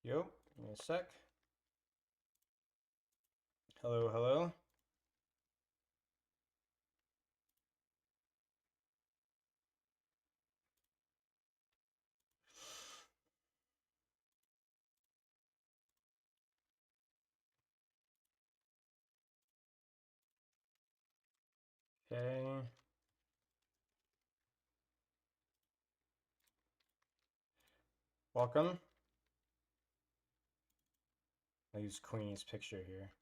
Yo, give me a sec. Hello, hello. Okay. Welcome. I'll use Queenie's picture here.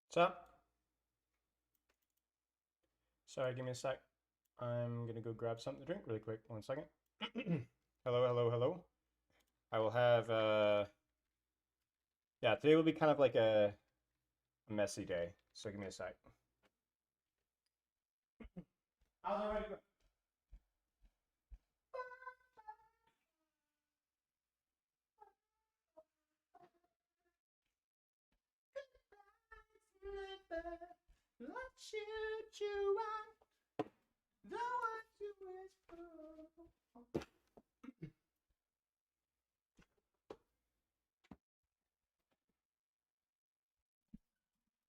What's up? Sorry, give me a sec. I'm gonna go grab something to drink really quick. 1 second. Hello, hello, hello. I will have yeah, today will be kind of like a messy day. So give me a sec. How's everybody going? What you want? The one to whisper.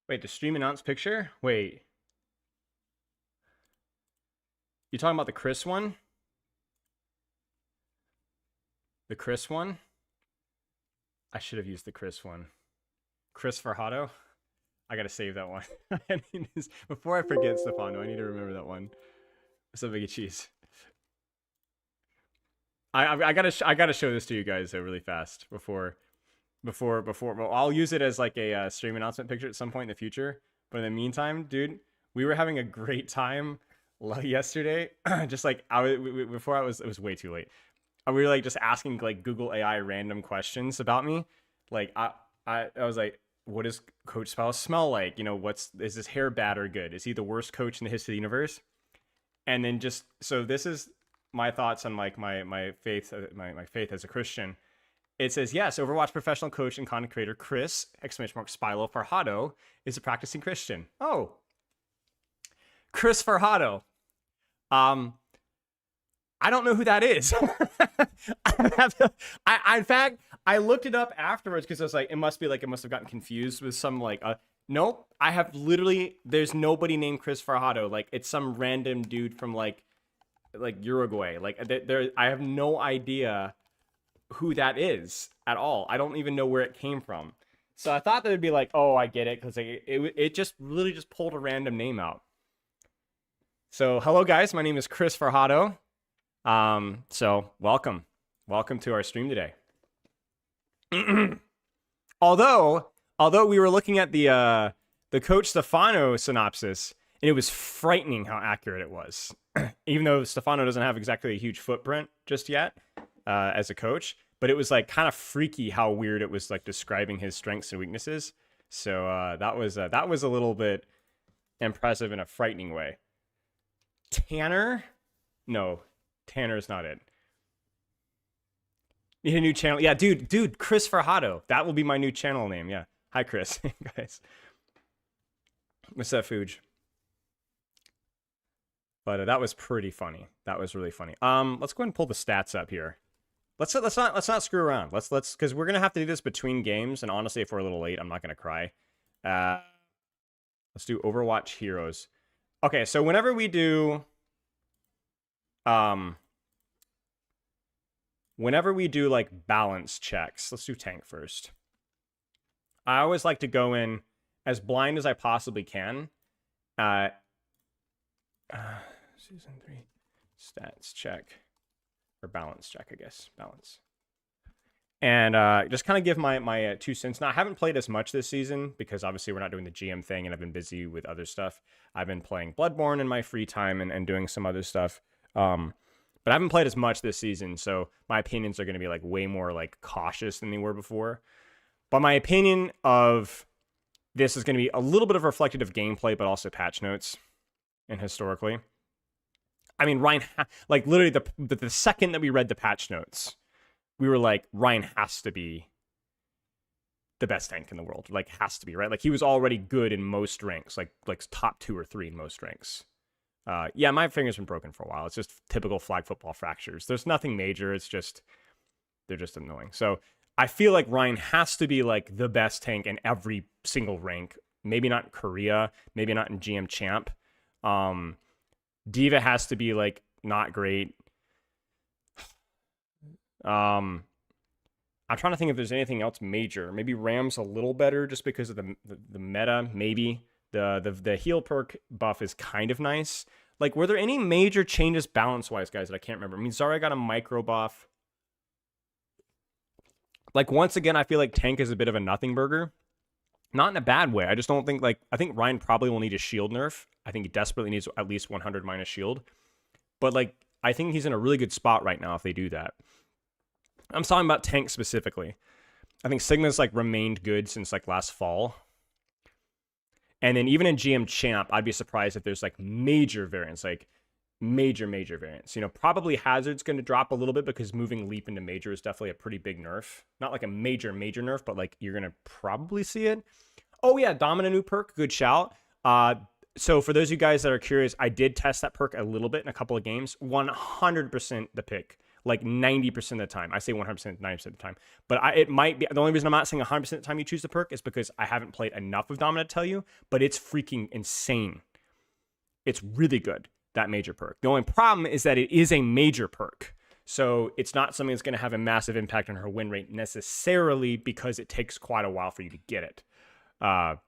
Wait, the stream announce picture? Wait. You talking about the Chris one? The Chris one? I should have used the Chris one. Chris Farhado? I gotta save that one. Before I forget, Stefano, I need to remember that one. What's up, Biggie Cheese? I gotta show this to you guys really fast before. Well, I'll use it as like a stream announcement picture at some point in the future. But in the meantime, dude, we were having a great time yesterday. Just like before it was way too late. We were like just asking like Google AI random questions about me. Like I was like, what does Coach Spouse smell like? You know, is his hair bad or good? Is he the worst coach in the history of the universe? And then just so this is my thoughts on like my faith as a Christian. It says, yes, Overwatch professional coach and content creator Chris, !Spilo Farhado, is a practicing Christian. Oh. Chris Farhado. I don't know who that is. In fact, I looked it up afterwards because I was like, it must have gotten confused with some like, nope. I have literally, there's nobody named Chris Farhado. Like, it's some random dude from like Uruguay. Like, I have no idea who that is at all. I don't even know where it came from. So I thought that it'd be like, oh, I get it, because like, it just really just pulled a random name out. So hello guys, my name is Chris Farhado. So welcome to our stream today. although we were looking at the Coach Stefano synopsis, and it was frightening how accurate it was. Even though Stefano doesn't have exactly a huge footprint just yet as a coach, but it was like kind of freaky how weird it was, like describing his strengths and weaknesses. So that was a little bit impressive in a frightening way. Tanner? No, Tanner's not it. Need a new channel? Yeah, dude, Chris Farhado. That will be my new channel name. Yeah. Hi, Chris. Guys. What's up, Fuge? But that was pretty funny. That was really funny. Let's go ahead and pull the stats up here. Let's not screw around. Let's because we're gonna have to do this between games, and honestly, if we're a little late, I'm not gonna cry. Let's do Overwatch Heroes. Okay, so whenever we do like balance checks, let's do tank first. I always like to go in as blind as I possibly can. Season 3 stats check, or balance check, I guess. Balance. And just kind of give my 2 cents. Now, I haven't played as much this season because obviously we're not doing the GM thing, and I've been busy with other stuff. I've been playing Bloodborne in my free time and doing some other stuff. But I haven't played as much this season, so my opinions are going to be like way more like cautious than they were before. But my opinion of this is going to be a little bit of reflective of gameplay, but also patch notes and historically. I mean, Ryan, like literally the second that we read the patch notes, we were like, Ryan has to be the best tank in the world. Like, has to be, right? Like, he was already good in most ranks, like top 2 or 3 in most ranks. Yeah, my finger's been broken for a while. It's just typical flag football fractures. There's nothing major. It's just, they're just annoying. So I feel like Ryan has to be like the best tank in every single rank. Maybe not in Korea, maybe not in GM Champ. Diva has to be like not great. I'm trying to think if there's anything else major. Maybe Ram's a little better just because of the meta. Maybe the heal perk buff is kind of nice. Like, were there any major changes balance wise, guys, that I can't remember? I mean, Zarya got a micro buff. Like, once again, I feel like tank is a bit of a nothing burger. Not in a bad way. I just don't think, like, I think Ryan probably will need a shield nerf. I think he desperately needs at least 100 minus shield. But, like, I think he's in a really good spot right now if they do that. I'm talking about tank specifically. I think Sigma's, like, remained good since, like, last fall. And then even in GM Champ, I'd be surprised if there's, like, major variants, like, major variants. You know, probably Hazard's going to drop a little bit because moving Leap into Major is definitely a pretty big nerf. Not like a major nerf, but like you're going to probably see it. Oh yeah, Domina new perk, good shout. So for those of you guys that are curious, I did test that perk a little bit in a couple of games. 100% the pick. Like 90% of the time. I say 100%, 90% of the time. But it might be, the only reason I'm not saying 100% of the time you choose the perk is because I haven't played enough of Domina to tell you, but it's freaking insane. It's really good. That major perk. The only problem is that it is a major perk. So it's not something that's going to have a massive impact on her win rate necessarily because it takes quite a while for you to get it. But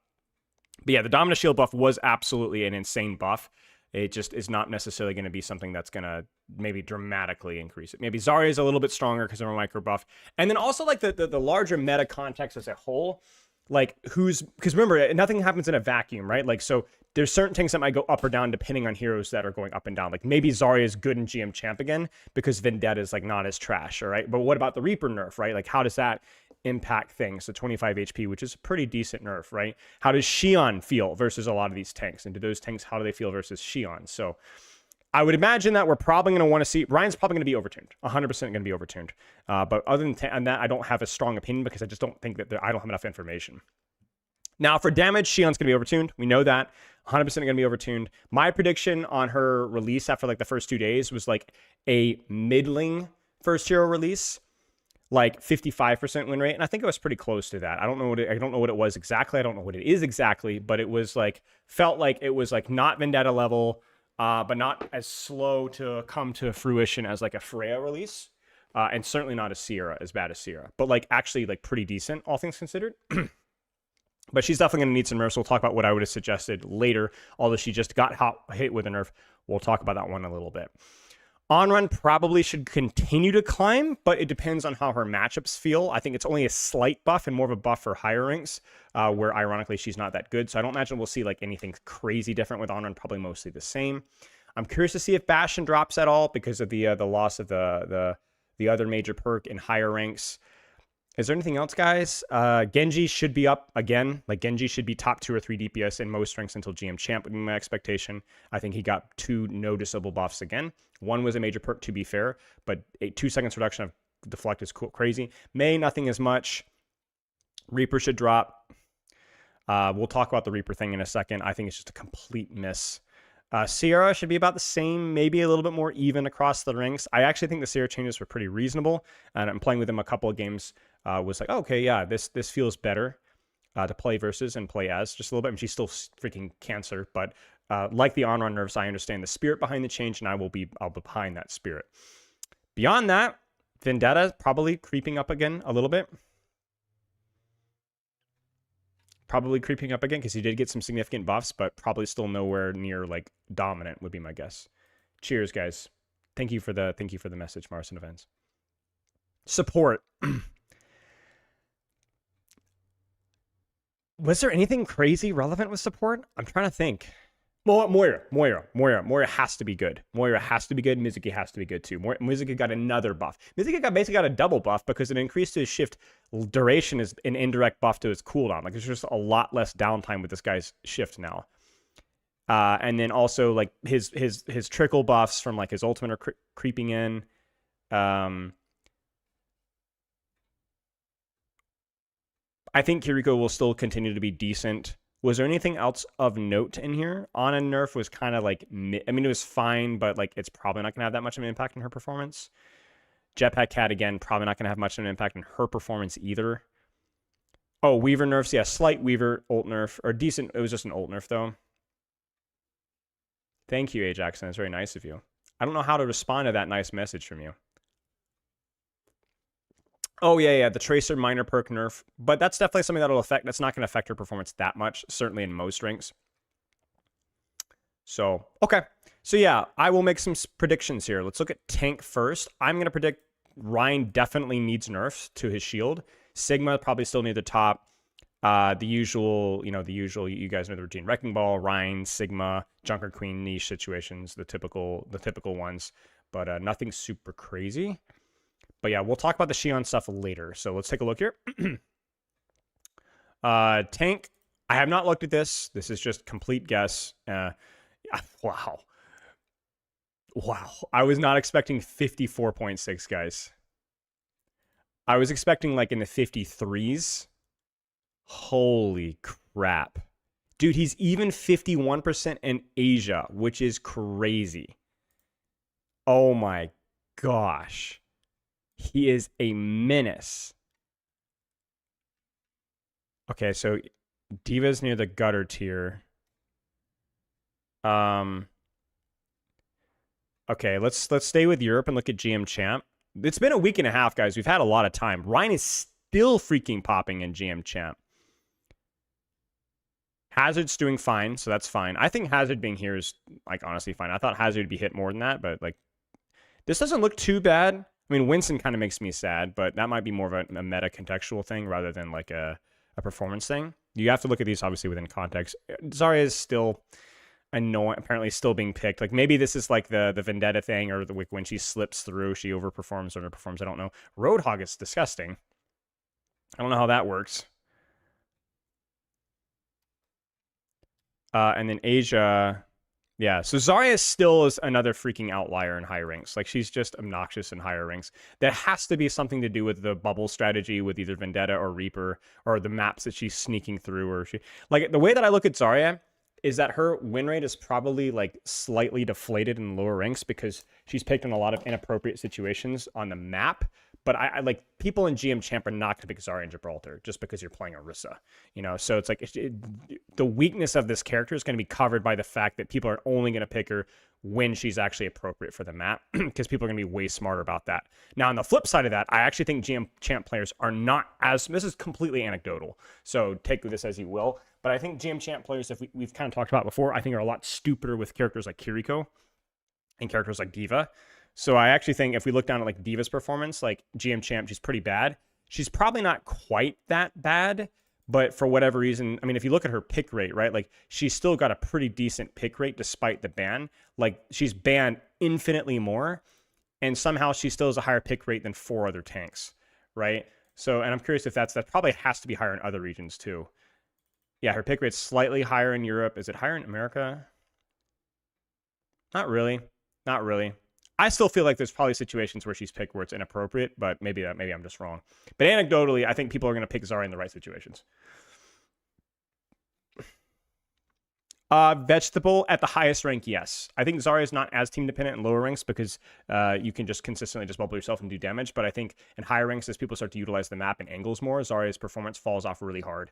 yeah, the Dominant Shield buff was absolutely an insane buff. It just is not necessarily going to be something that's going to maybe dramatically increase it. Maybe Zarya is a little bit stronger because of her micro buff. And then also like the larger meta context as a whole, like because remember, nothing happens in a vacuum, right? Like, so there's certain things that might go up or down depending on heroes that are going up and down. Like maybe Zarya is good in GM Champ again because Vendetta is like not as trash, all right? But what about the Reaper nerf, right? Like how does that impact things? So 25 HP, which is a pretty decent nerf, right? How does Xion feel versus a lot of these tanks? And do those tanks, how do they feel versus Xion? So I would imagine that we're probably going to want to see, Ryan's probably going to be overtuned, 100% going to be overtuned. But other than that, I don't have a strong opinion because I just don't think that I don't have enough information. Now for damage, Xion's going to be overtuned. We know that. 100% going to be overtuned. My prediction on her release after like the first 2 days was like a middling first hero release, like 55% win rate, and I think it was pretty close to that. I don't know what it was exactly. I don't know what it is exactly, but it was like felt like it was like not Vendetta level, but not as slow to come to fruition as like a Freya release, and certainly not a Sierra, as bad as Sierra, but like actually like pretty decent, all things considered. But she's definitely going to need some nerfs. We'll talk about what I would have suggested later, although she just got hit with a nerf. We'll talk about that one a little bit. On-run probably should continue to climb, but it depends on how her matchups feel. I think it's only a slight buff and more of a buff for higher ranks, where ironically she's not that good. So I don't imagine we'll see like anything crazy different with on-run, probably mostly the same. I'm curious to see if Bastion drops at all because of the loss of the other major perk in higher ranks. Is there anything else, guys? Genji should be up again. Like, Genji should be top 2 or 3 DPS in most ranks until GM Champ would be my expectation. I think he got 2 noticeable buffs again. One was a major perk, to be fair, but a 2 seconds reduction of deflect is crazy. May, nothing as much. Reaper should drop. We'll talk about the Reaper thing in a second. I think it's just a complete miss. Sierra should be about the same, maybe a little bit more even across the ranks. I actually think the Sierra changes were pretty reasonable, and I'm playing with him a couple of games. Was like, oh, okay, yeah, this feels better to play versus and play as just a little bit. I mean, she's still freaking cancer, but like the on-run nerfs, I understand the spirit behind the change, and I'll be behind that spirit. Beyond that, Vendetta probably creeping up again a little bit. Probably creeping up again because he did get some significant buffs, but probably still nowhere near like dominant would be my guess. Cheers, guys. Thank you for the message, Marson Events. Support. Was there anything crazy relevant with support? I'm trying to think. Well, Moira has to be good. Moira has to be good. Mizuki has to be good too. Mizuki got another buff. Mizuki basically got a double buff because it increased his shift duration is an indirect buff to his cooldown. Like there's just a lot less downtime with this guy's shift now. And then also like his trickle buffs from like his ultimate are creeping in. I think Kiriko will still continue to be decent. Was there anything else of note in here? On and nerf was kind of like, I mean, it was fine, but like it's probably not going to have that much of an impact on her performance. Jetpack Cat, again, probably not going to have much of an impact on her performance either. Oh, Weaver nerfs. Yeah, slight Weaver ult nerf. Or decent. It was just an ult nerf, though. Thank you, Ajaxon. That's very nice of you. I don't know how to respond to that nice message from you. Oh, yeah, the Tracer minor perk nerf. But that's definitely something that'll affect. That's not going to affect her performance that much, certainly in most ranks. So, okay. So, yeah, I will make some predictions here. Let's look at tank first. I'm going to predict Ryan definitely needs nerfs to his shield. Sigma probably still near the top. The usual, you guys know the routine. Wrecking Ball, Ryan, Sigma, Junker Queen niche situations, the typical ones. But nothing super crazy. But yeah, we'll talk about the Xion stuff later. So let's take a look here. Tank, I have not looked at this. This is just complete guess. Wow. I was not expecting 54.6, guys. I was expecting like in the 53s. Holy crap. Dude, he's even 51% in Asia, which is crazy. Oh my gosh. He is a menace. Okay, so Diva's near the gutter tier. Okay, let's stay with Europe and look at GM Champ. It's been a week and a half, guys. We've had a lot of time. Ryan is still freaking popping in GM Champ. Hazard's doing fine, so that's fine. I think Hazard being here is, like, honestly fine. I thought Hazard would be hit more than that, but, like, this doesn't look too bad. I mean, Winston kind of makes me sad, but that might be more of a meta contextual thing rather than, like, a performance thing. You have to look at these, obviously, within context. Zarya is still annoying, apparently still being picked. Like, maybe this is, like, the Vendetta thing, or when she slips through, she overperforms or underperforms. I don't know. Roadhog is disgusting. I don't know how that works. And then Asia, yeah. So Zarya still is another freaking outlier in high ranks. Like, she's just obnoxious in higher ranks. That has to be something to do with the bubble strategy with either Vendetta or Reaper, or the maps that she's sneaking through. Or like, the way that I look at Zarya is that her win rate is probably like slightly deflated in lower ranks because she's picked in a lot of inappropriate situations on the map. But I like, people in GM Champ are not going to pick Zarya and Gibraltar just because you're playing Orisa, so it's like the weakness of this character is going to be covered by the fact that people are only going to pick her when she's actually appropriate for the map, because people are going to be way smarter about that. Now, on the flip side of that, I actually think GM Champ players are not as, this is completely anecdotal, so take this as you will, but I think GM Champ players, if we've kind of talked about before, I think are a lot stupider with characters like Kiriko and characters like Diva. So I actually think if we look down at like Diva's performance, like GM Champ, she's pretty bad. She's probably not quite that bad, but for whatever reason, I mean, if you look at her pick rate, right, like she's still got a pretty decent pick rate despite the ban. Like, she's banned infinitely more, and somehow she still has a higher pick rate than 4 other tanks, right? So, and I'm curious if that probably has to be higher in other regions too. Yeah, her pick rate's slightly higher in Europe. Is it higher in America? Not really. Not really. I still feel like there's probably situations where she's picked where it's inappropriate, but maybe I'm just wrong. But anecdotally, I think people are going to pick Zarya in the right situations. Vegetable at the highest rank, yes. I think Zarya is not as team dependent in lower ranks because you can just consistently just bubble yourself and do damage. But I think in higher ranks, as people start to utilize the map and angles more, Zarya's performance falls off really hard.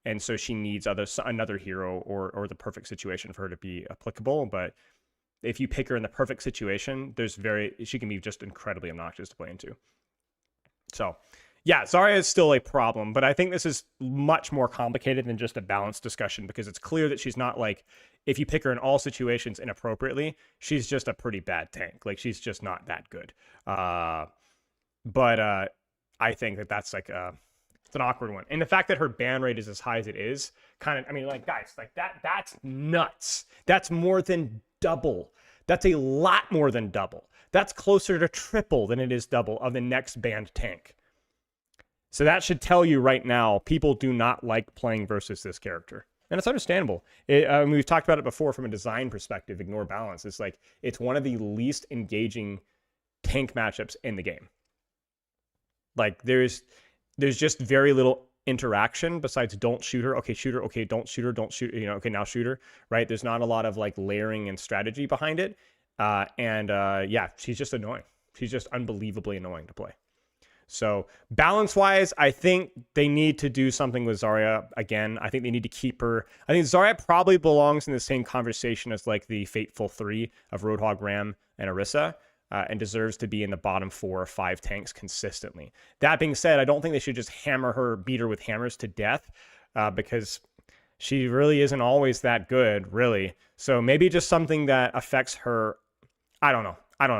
And so she needs another hero or the perfect situation for her to be applicable. But if you pick her in the perfect situation, she can be just incredibly obnoxious to play into. So, yeah, Zarya is still a problem, but I think this is much more complicated than just a balanced discussion, because it's clear that she's not, like, if you pick her in all situations inappropriately, she's just a pretty bad tank. Like, she's just not that good. But I think that's like it's an awkward one. And the fact that her ban rate is as high as it is, kind of, I mean, like, guys, like that's nuts. That's more than double. That's a lot more than double. That's closer to triple than it is double of the next banned tank. So that should tell you right now, people do not like playing versus this character. And it's understandable. We've talked about it before from a design perspective, ignore balance. It's like, it's one of the least engaging tank matchups in the game. Like, there's just very little interaction besides don't shoot her, okay, shoot her, okay, don't shoot her, don't shoot, you know, okay, now shoot her, right? There's not a lot of like layering and strategy behind it. Yeah, she's just annoying. She's just unbelievably annoying to play. So balance-wise, I think they need to do something with Zarya again. I think they need to keep her. I think Zarya probably belongs in the same conversation as like the Fateful 3 of Roadhog, Ram, and Orisa, and deserves to be in the bottom 4 or 5 tanks consistently. That being said, I don't think they should just hammer her, beat her with hammers to death, because she really isn't always that good, really. So maybe just something that affects her. I don't know.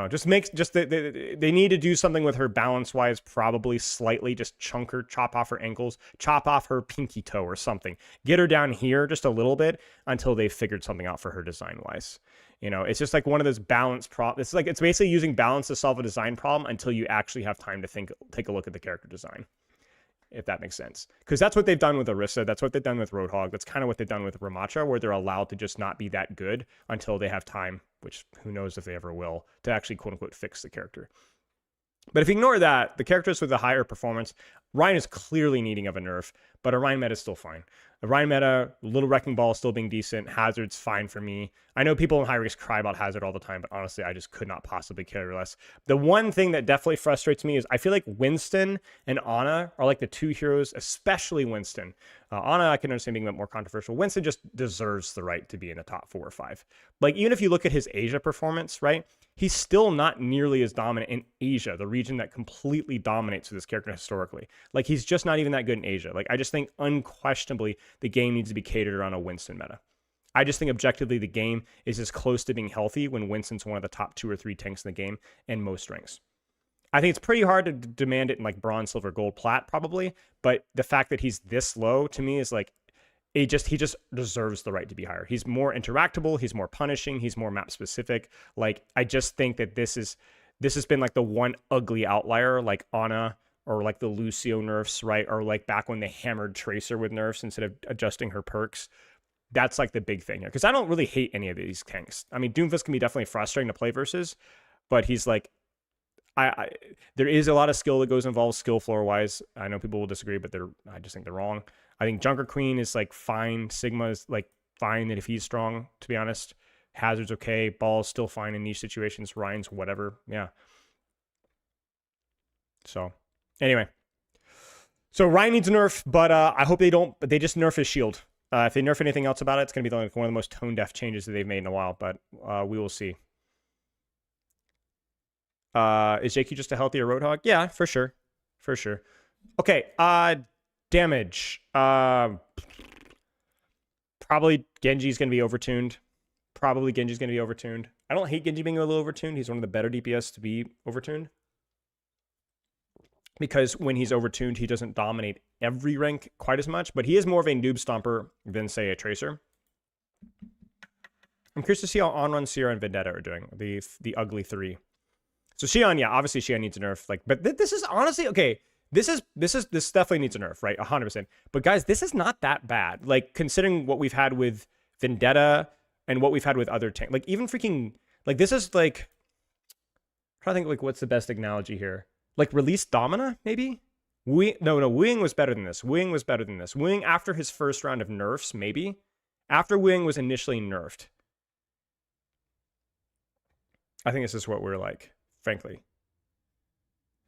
Just they need to do something with her balance wise, probably slightly. Just chunk her, chop off her ankles, chop off her pinky toe or something. Get her down here just a little bit until they've figured something out for her design wise. You know, it's just like one of those balance problems. It's basically using balance to solve a design problem until you actually have time to take a look at the character design, if that makes sense. Because that's what they've done with Orisa. That's what they've done with Roadhog. That's kind of what they've done with Ramattra, where they're allowed to just not be that good until they have time, which who knows if they ever will, to actually quote unquote fix the character. But if you ignore that, the characters with the higher performance, Rein is clearly needing of a nerf, but a Rein meta is still fine. A Rein meta, Little Wrecking Ball is still being decent. Hazard's fine for me. I know people in high risk cry about Hazard all the time, but honestly, I just could not possibly care less. The one thing that definitely frustrates me is I feel like Winston and Ana are like the two heroes, especially Winston. Ana, I can understand being a bit more controversial. Winston just deserves the right to be in the top 4 or 5. Like, even if you look at his Asia performance, right? He's still not nearly as dominant in Asia, the region that completely dominates with this character historically. Like, he's just not even that good in Asia. Like, I just think unquestionably the game needs to be catered around a Winston meta. I just think objectively the game is as close to being healthy when Winston's one of the top 2 or 3 tanks in the game in most ranks. I think it's pretty hard to demand it in like bronze, silver, gold, plat probably, but the fact that he's this low to me is like, he just deserves the right to be higher. He's more interactable, he's more punishing, he's more map specific. Like, I just think that this has been like the one ugly outlier, like Ana or like the Lucio nerfs, right? Or like back when they hammered Tracer with nerfs instead of adjusting her perks. That's like the big thing here. Because I don't really hate any of these tanks. I mean, Doomfist can be definitely frustrating to play versus, but he's like, there is a lot of skill that goes involved skill floor wise. I know people will disagree, but I just think they're wrong. I think Junker Queen is like fine. Sigma is like fine that if he's strong, to be honest. Hazard's okay. Ball's still fine in niche situations. Ryan's whatever. Yeah. So anyway. So Ryan needs a nerf, but I hope they don't, but they just nerf his shield. If they nerf anything else about it, it's going to be like one of the most tone-deaf changes that they've made in a while, but we will see. Is JQ just a healthier Roadhog? Yeah, for sure. For sure. Okay, damage. Probably Genji's going to be overtuned. I don't hate Genji being a little overtuned. He's one of the better DPS to be overtuned. Because when he's overtuned, he doesn't dominate every rank quite as much, but he is more of a noob stomper than, say, a Tracer. I'm curious to see how On-Run, Sierra, and Vendetta are doing, the ugly 3. So Xion, yeah, obviously Xion needs a nerf. Like, but this is honestly, okay, this definitely needs a nerf, right? 100%. But guys, this is not that bad. Like, considering what we've had with Vendetta and what we've had with other tanks. Like, even freaking, like, this is like, I'm trying to think, like, what's the best analogy here? Like, Release Domina, maybe? No, Wing was better than this. Wing, after his first round of nerfs, maybe. After Wing was initially nerfed. I think this is what we're like, frankly.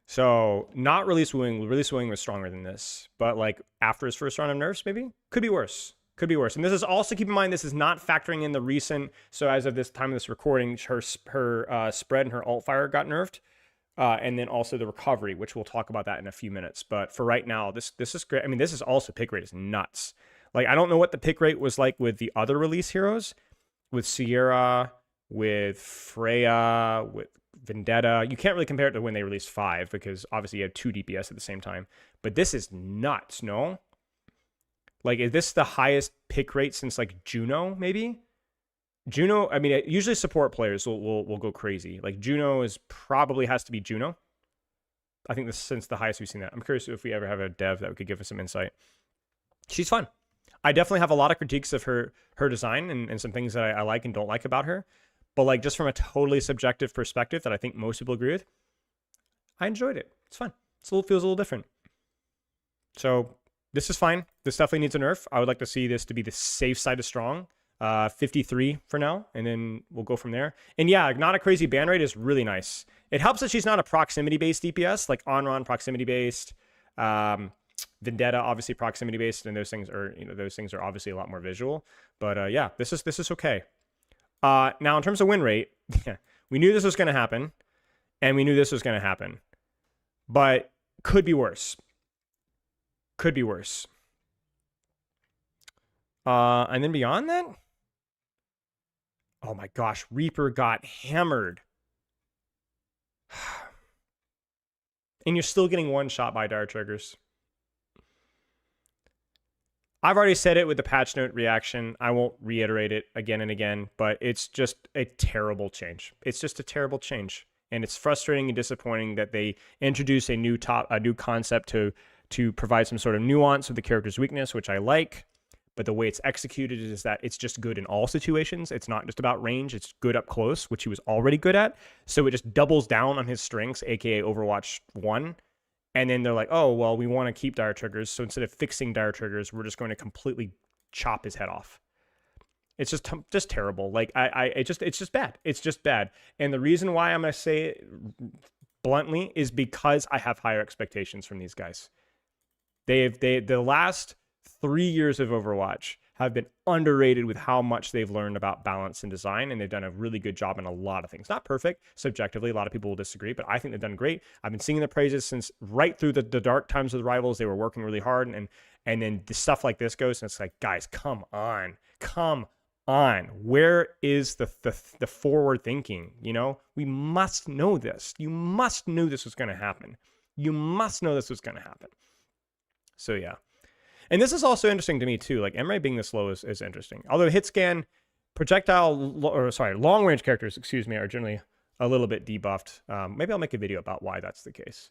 So, not Release Wing. Release Wing was stronger than this. But, like, after his first round of nerfs, maybe? Could be worse. And this is also, keep in mind, this is not factoring in the recent, so as of this time of this recording, her spread and her alt fire got nerfed. And then also the recovery, which we'll talk about that in a few minutes. But for right now, this is great. I mean, this is also, pick rate is nuts. Like, I don't know what the pick rate was like with the other release heroes, with Sierra, with Freya, with Vendetta. You can't really compare it to when they released 5, because obviously you had 2 DPS at the same time. But this is nuts, no? Like, is this the highest pick rate since, like, Juno, maybe? Juno, I mean, usually support players will go crazy. Like, Juno probably has to be Juno. I think this is since the highest we've seen that. I'm curious if we ever have a dev that could give us some insight. She's fun. I definitely have a lot of critiques of her design and some things that I like and don't like about her. But, like, just from a totally subjective perspective that I think most people agree with, I enjoyed it. It's fun. Feels a little different. So This is fine. This definitely needs a nerf. I would like to see this to be the safe side of strong. 53 for now, and then we'll go from there. And yeah, not a crazy ban rate is really nice. It helps that she's not a proximity-based DPS, like Onron proximity-based, Vendetta obviously proximity-based, and those things are obviously a lot more visual. But yeah, this is okay. Now in terms of win rate, we knew this was going to happen, and we knew this was going to happen, but could be worse. Could be worse. And then beyond that, oh my gosh, Reaper got hammered. And you're still getting one shot by Dire Triggers. I've already said it with the patch note reaction. I won't reiterate it again and again, but it's just a terrible change. It's just a terrible change. And it's frustrating and disappointing that they introduce a new concept to provide some sort of nuance with the character's weakness, which I like. But the way it's executed is that it's just good in all situations. It's not just about range. It's good up close, which he was already good at. So it just doubles down on his strengths, aka Overwatch 1. And then they're like, oh, well, we want to keep Dire Triggers. So instead of fixing Dire Triggers, we're just going to completely chop his head off. It's just terrible. Like, it's just bad. It's just bad. And the reason why I'm going to say it bluntly is because I have higher expectations from these guys. The last 3 years of Overwatch have been underrated with how much they've learned about balance and design, and they've done a really good job in a lot of things. Not perfect, subjectively, a lot of people will disagree, but I think they've done great. I've been singing the praises since right through the dark times of the Rivals. They were working really hard, and then the stuff like this goes, and it's like, guys, come on. Where is the forward thinking? You know, we must know this. You must know this was going to happen. So yeah. And this is also interesting to me too. Like Emre being this low is interesting. Although hit scan, long range characters, are generally a little bit debuffed. Maybe I'll make a video about why that's the case.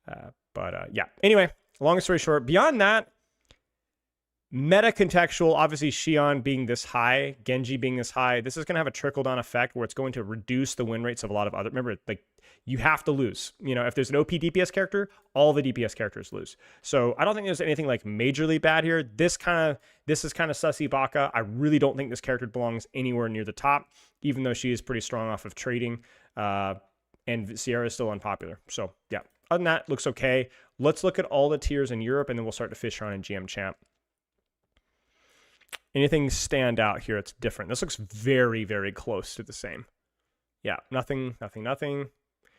Yeah. Anyway, long story short, beyond that, meta contextual, obviously Xion being this high, Genji being this high, this is going to have a trickle down effect where it's going to reduce the win rates of a lot of other. Remember, like, you have to lose. You know, if there's an OP DPS character, all the DPS characters lose. So I don't think there's anything like majorly bad here. This is kind of sussy Baka. I really don't think this character belongs anywhere near the top, even though she is pretty strong off of trading. And Sierra is still unpopular. So yeah, other than that, looks okay. Let's look at all the tiers in Europe, and then we'll start to fish around in GM Champ. Anything stand out here? It's different. This looks very, very close to the same. Yeah, nothing.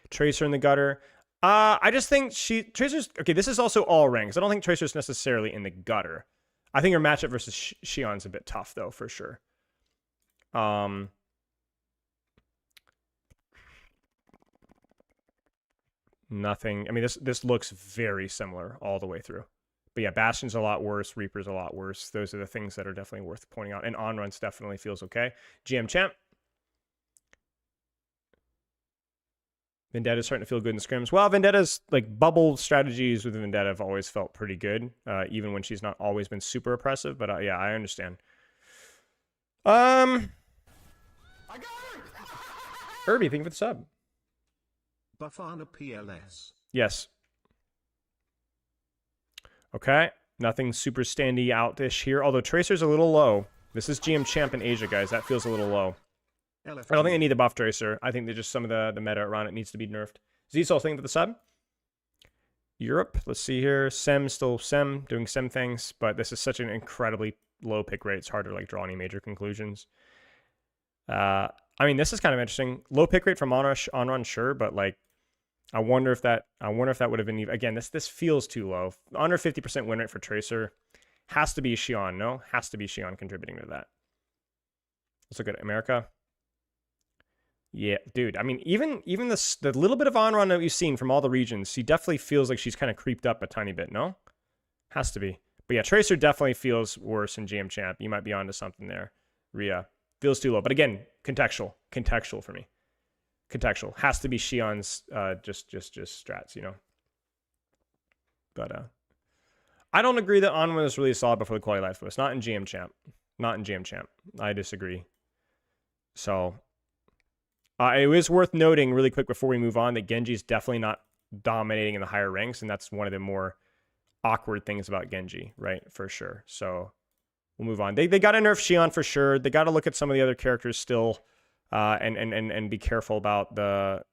Tracer in the gutter. I just think Tracer's okay. This is also all ranks. I don't think Tracer's necessarily in the gutter. I think her matchup versus Xion's a bit tough though, for sure. Nothing. I mean, this looks very similar all the way through. But yeah, Bastion's a lot worse. Reaper's a lot worse. Those are the things that are definitely worth pointing out. And On-Runs definitely feels okay. GM Champ. Vendetta's starting to feel good in scrims. Well, Vendetta's like bubble strategies with Vendetta have always felt pretty good, even when she's not always been super oppressive. But yeah, I understand. Irby, thank you for the sub. Bafana PLS. Yes. Okay, nothing super standy out-ish here. Although Tracer's a little low. This is GM Champ in Asia, guys. That feels a little low. I don't think they need to buff Tracer. I think that just some of the meta around it needs to be nerfed. Zsol, thank you for the sub. Europe, let's see here. Sem, still Sem, doing Sem things. But this is such an incredibly low pick rate. It's hard to like draw any major conclusions. I mean, this is kind of interesting. Low pick rate from Onrun, sure, but like, I wonder if that would have been even, again, this feels too low. Under 50% win rate for Tracer. Has to be Xion, no? Has to be Xion contributing to that. Let's look at America. Yeah, dude. I mean, even the little bit of on-run that we've seen from all the regions, she definitely feels like she's kind of creeped up a tiny bit, no? Has to be. But yeah, Tracer definitely feels worse in GM Champ. You might be onto something there. Rhea. Feels too low. But again, contextual. Contextual for me. Contextual. Has to be Xion's just strats, you know? But I don't agree that On was really solid before the quality life boost. Not in GM Champ. Not in GM Champ. I disagree. So it is worth noting really quick before we move on that Genji's definitely not dominating in the higher ranks, and that's one of the more awkward things about Genji, right? For sure. So we'll move on. They got to nerf Xion for sure. They got to look at some of the other characters still, and be careful about the.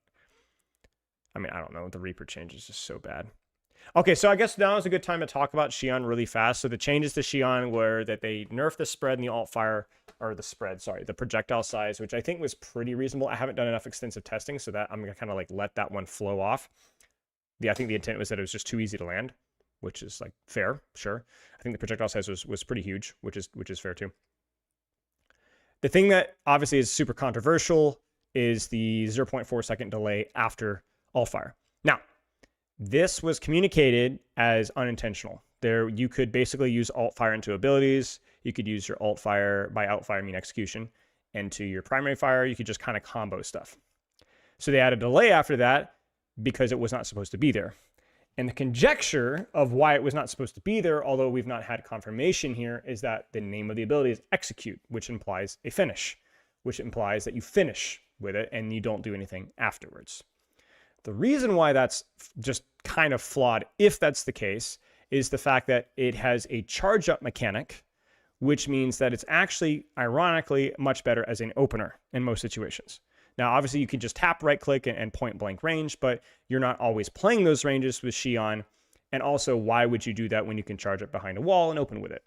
I mean, I don't know. The Reaper change is just so bad. Okay, so I guess now is a good time to talk about Xion really fast. So the changes to Xion were that they nerfed the spread and the alt fire, or the spread, sorry, the projectile size, which I think was pretty reasonable. I haven't done enough extensive testing, so that I'm gonna kind of like let that one flow off. I think the intent was that it was just too easy to land, which is like fair, sure. I think the projectile size was pretty huge, which is fair too. The thing that obviously is super controversial is the 0.4 second delay after alt fire. Now, this was communicated as unintentional. You could basically use alt fire into abilities. You could use your alt fire, by alt fire I mean execution, into your primary fire. You could just kind of combo stuff. So they added a delay after that because it was not supposed to be there. And the conjecture of why it was not supposed to be there, although we've not had confirmation here, is that the name of the ability is execute, which implies a finish, which implies that you finish with it and you don't do anything afterwards. The reason why that's just kind of flawed, if that's the case, is the fact that it has a charge up mechanic, which means that it's actually, ironically, much better as an opener in most situations. Now, obviously, you can just tap right click and point blank range, but you're not always playing those ranges with Xion. And also, why would you do that when you can charge up behind a wall and open with it,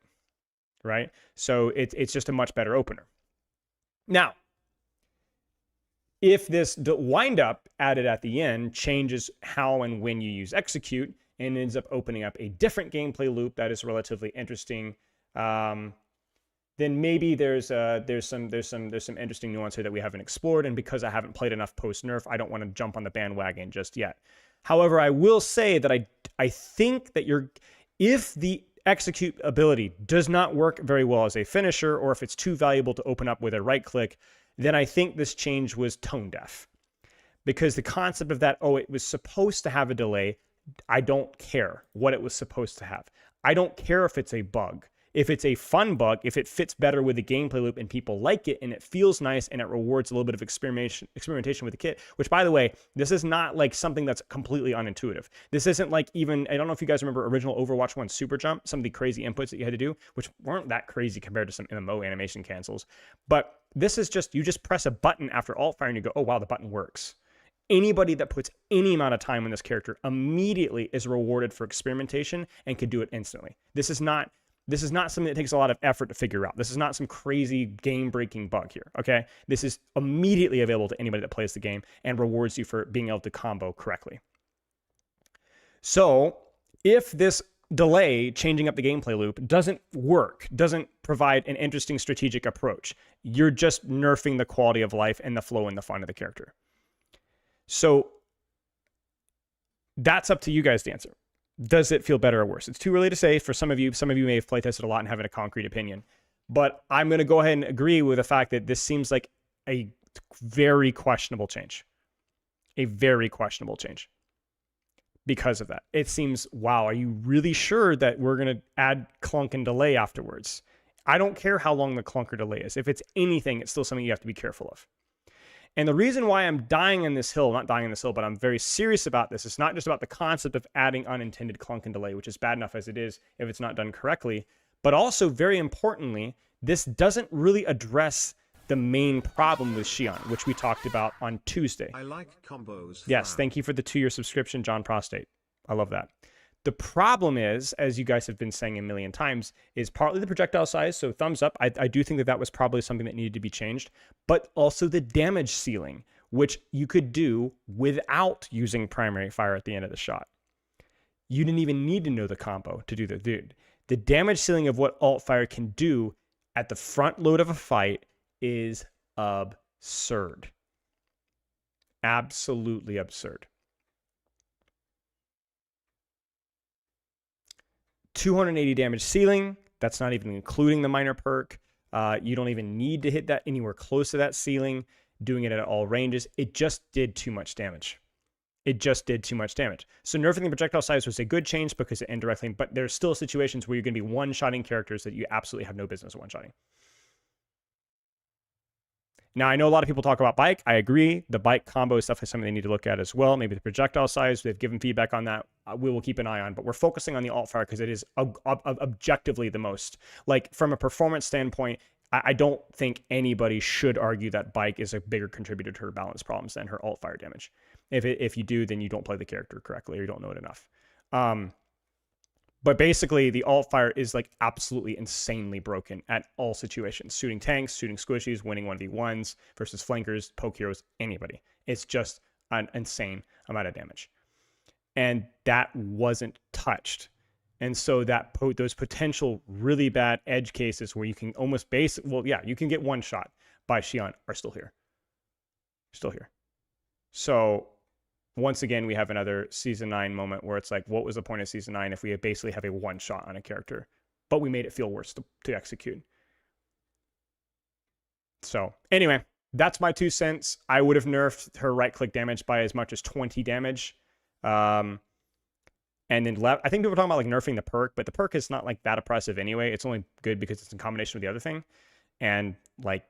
right? So it's just a much better opener. Now, if this wind up added at the end changes how and when you use execute and ends up opening up a different gameplay loop that is relatively interesting, then maybe there's some interesting nuance here that we haven't explored. And because I haven't played enough post nerf, I don't want to jump on the bandwagon just yet. However, I will say that I think that if the execute ability does not work very well as a finisher, or if it's too valuable to open up with a right click, then I think this change was tone deaf. Because the concept of that, oh, it was supposed to have a delay, I don't care what it was supposed to have. I don't care if it's a bug. If it's a fun bug, if it fits better with the gameplay loop and people like it and it feels nice and it rewards a little bit of experimentation with the kit, which, by the way, this is not like something that's completely unintuitive. This isn't like even, I don't know if you guys remember original Overwatch 1 Super Jump, some of the crazy inputs that you had to do, which weren't that crazy compared to some MMO animation cancels. But this is just, you just press a button after alt fire and you go, oh, wow, the button works. Anybody that puts any amount of time on this character immediately is rewarded for experimentation and can do it instantly. This is not something that takes a lot of effort to figure out. This is not some crazy game-breaking bug here, okay? This is immediately available to anybody that plays the game and rewards you for being able to combo correctly. So if this delay, changing up the gameplay loop, doesn't work, doesn't provide an interesting strategic approach, you're just nerfing the quality of life and the flow and the fun of the character. So that's up to you guys to answer. Does it feel better or worse? It's too early to say. For some of you may have playtested a lot and have a concrete opinion. But I'm going to go ahead and agree with the fact that this seems like a very questionable change. A very questionable change. Because of that. It seems, wow, are you really sure that we're going to add clunk and delay afterwards? I don't care how long the clunk or delay is. If it's anything, it's still something you have to be careful of. And the reason why I'm dying on this hill, not dying on this hill, but I'm very serious about this, it's not just about the concept of adding unintended clunk and delay, which is bad enough as it is if it's not done correctly, but also, very importantly, this doesn't really address the main problem with Xion, which we talked about on Tuesday. I like combos. Yes, thank you for the 2-year subscription, John Prostate. I love that. The problem is, as you guys have been saying a million times, is partly the projectile size. So thumbs up. I do think that was probably something that needed to be changed, but also the damage ceiling, which you could do without using primary fire at the end of the shot. You didn't even need to know the combo to do that, dude. The damage ceiling of what alt fire can do at the front load of a fight is absurd. Absolutely absurd. 280 damage ceiling. That's not even including the minor perk. You don't even need to hit that anywhere close to that ceiling. Doing it at all ranges. It just did too much damage. It just did too much damage. So nerfing the projectile size was a good change because it indirectly, but there's still situations where you're going to be one-shotting characters that you absolutely have no business one-shotting. Now, I know a lot of people talk about bike. I agree. The bike combo is definitely something they need to look at as well. Maybe the projectile size. They've given feedback on that. We will keep an eye on. But we're focusing on the alt fire because it is objectively the most. Like, from a performance standpoint, I don't think anybody should argue that bike is a bigger contributor to her balance problems than her alt fire damage. If you do, then you don't play the character correctly or you don't know it enough. But basically, the alt fire is like absolutely insanely broken at all situations. Shooting tanks, shooting squishies, winning 1v1s versus flankers, poke heroes, anybody. It's just an insane amount of damage. And that wasn't touched. And so that those potential really bad edge cases where you can almost you can get one shot by Xion are still here. Still here. So once again, we have another Season 9 moment where it's like, what was the point of Season 9 if we basically have a one shot on a character, but we made it feel worse to execute? So anyway, that's my 2 cents. I would have nerfed her right-click damage by as much as 20 damage. And then left, I think people were talking about like nerfing the perk, but the perk is not like that oppressive anyway. It's only good because it's in combination with the other thing. And like,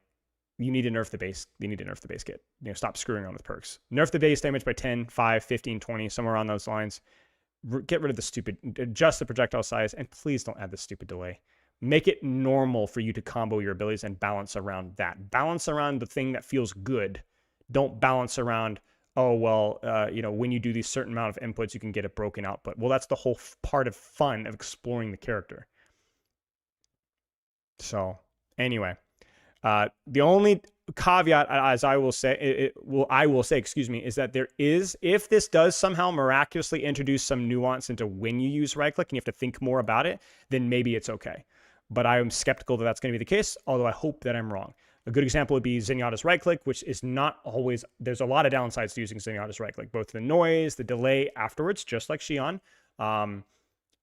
you need to nerf the base. You need to nerf the base kit. Stop screwing around with perks. Nerf the base damage by 10, 5, 15, 20, somewhere on those lines. Get rid of the stupid, adjust the projectile size, and please don't add the stupid delay. Make it normal for you to combo your abilities and balance around that. Balance around the thing that feels good. Don't balance around, oh, well, when you do these certain amount of inputs, you can get a broken output. Well, that's the whole part of fun of exploring the character. So, anyway. The only caveat, as I will say, is that there is, if this does somehow miraculously introduce some nuance into when you use right click and you have to think more about it, then maybe it's okay. But I am skeptical that that's going to be the case, although I hope that I'm wrong. A good example would be Zenyatta's right click, which is not always, there's a lot of downsides to using Zenyatta's right click, both the noise, the delay afterwards, just like Xion.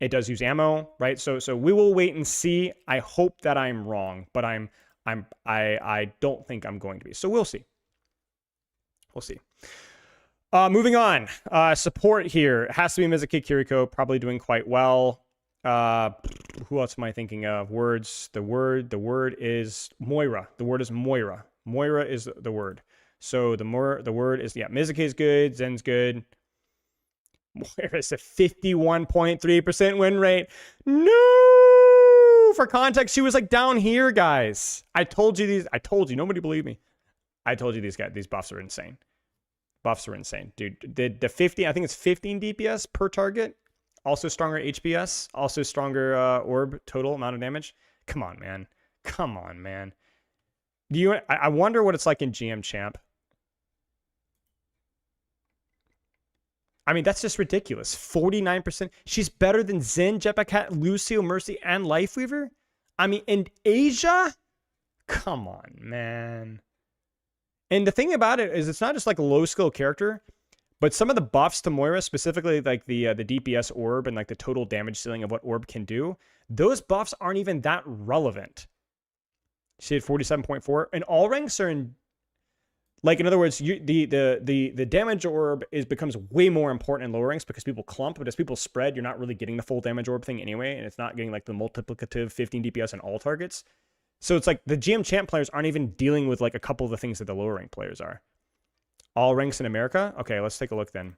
It does use ammo, right? So we will wait and see. I hope that I'm wrong, but I don't think I'm going to be. So we'll see. We'll see. Moving on. Support here. It has to be Mizuki Kiriko, probably doing quite well. Who else am I thinking of? Words. The word is Moira. The word is Moira. Moira is the word. So the word is, Mizuki is good. Zen's good. Moira is a 51.3% win rate. No! For context, she was like down here, guys. I told you. Nobody believed me. I told you these buffs are insane. Buffs are insane, dude. The 50, I think it's 15 DPS per target. Also stronger HPS. Also stronger orb total amount of damage. Come on, man. Come on, man. I wonder what it's like in GM Champ. I mean, that's just ridiculous. 49%. She's better than Zen, Jetpack, Lucio, Mercy, and Lifeweaver? I mean, in Asia? Come on, man. And the thing about it is it's not just like a low-skill character, but some of the buffs to Moira, specifically like the DPS orb and like the total damage ceiling of what orb can do, those buffs aren't even that relevant. She had 47.4. And all ranks are in... Like, in other words, the damage orb becomes way more important in lower ranks because people clump, but as people spread, you're not really getting the full damage orb thing anyway, and it's not getting like the multiplicative 15 DPS on all targets. So it's like the GM champ players aren't even dealing with like a couple of the things that the lower rank players are. All ranks in America? Okay, let's take a look then.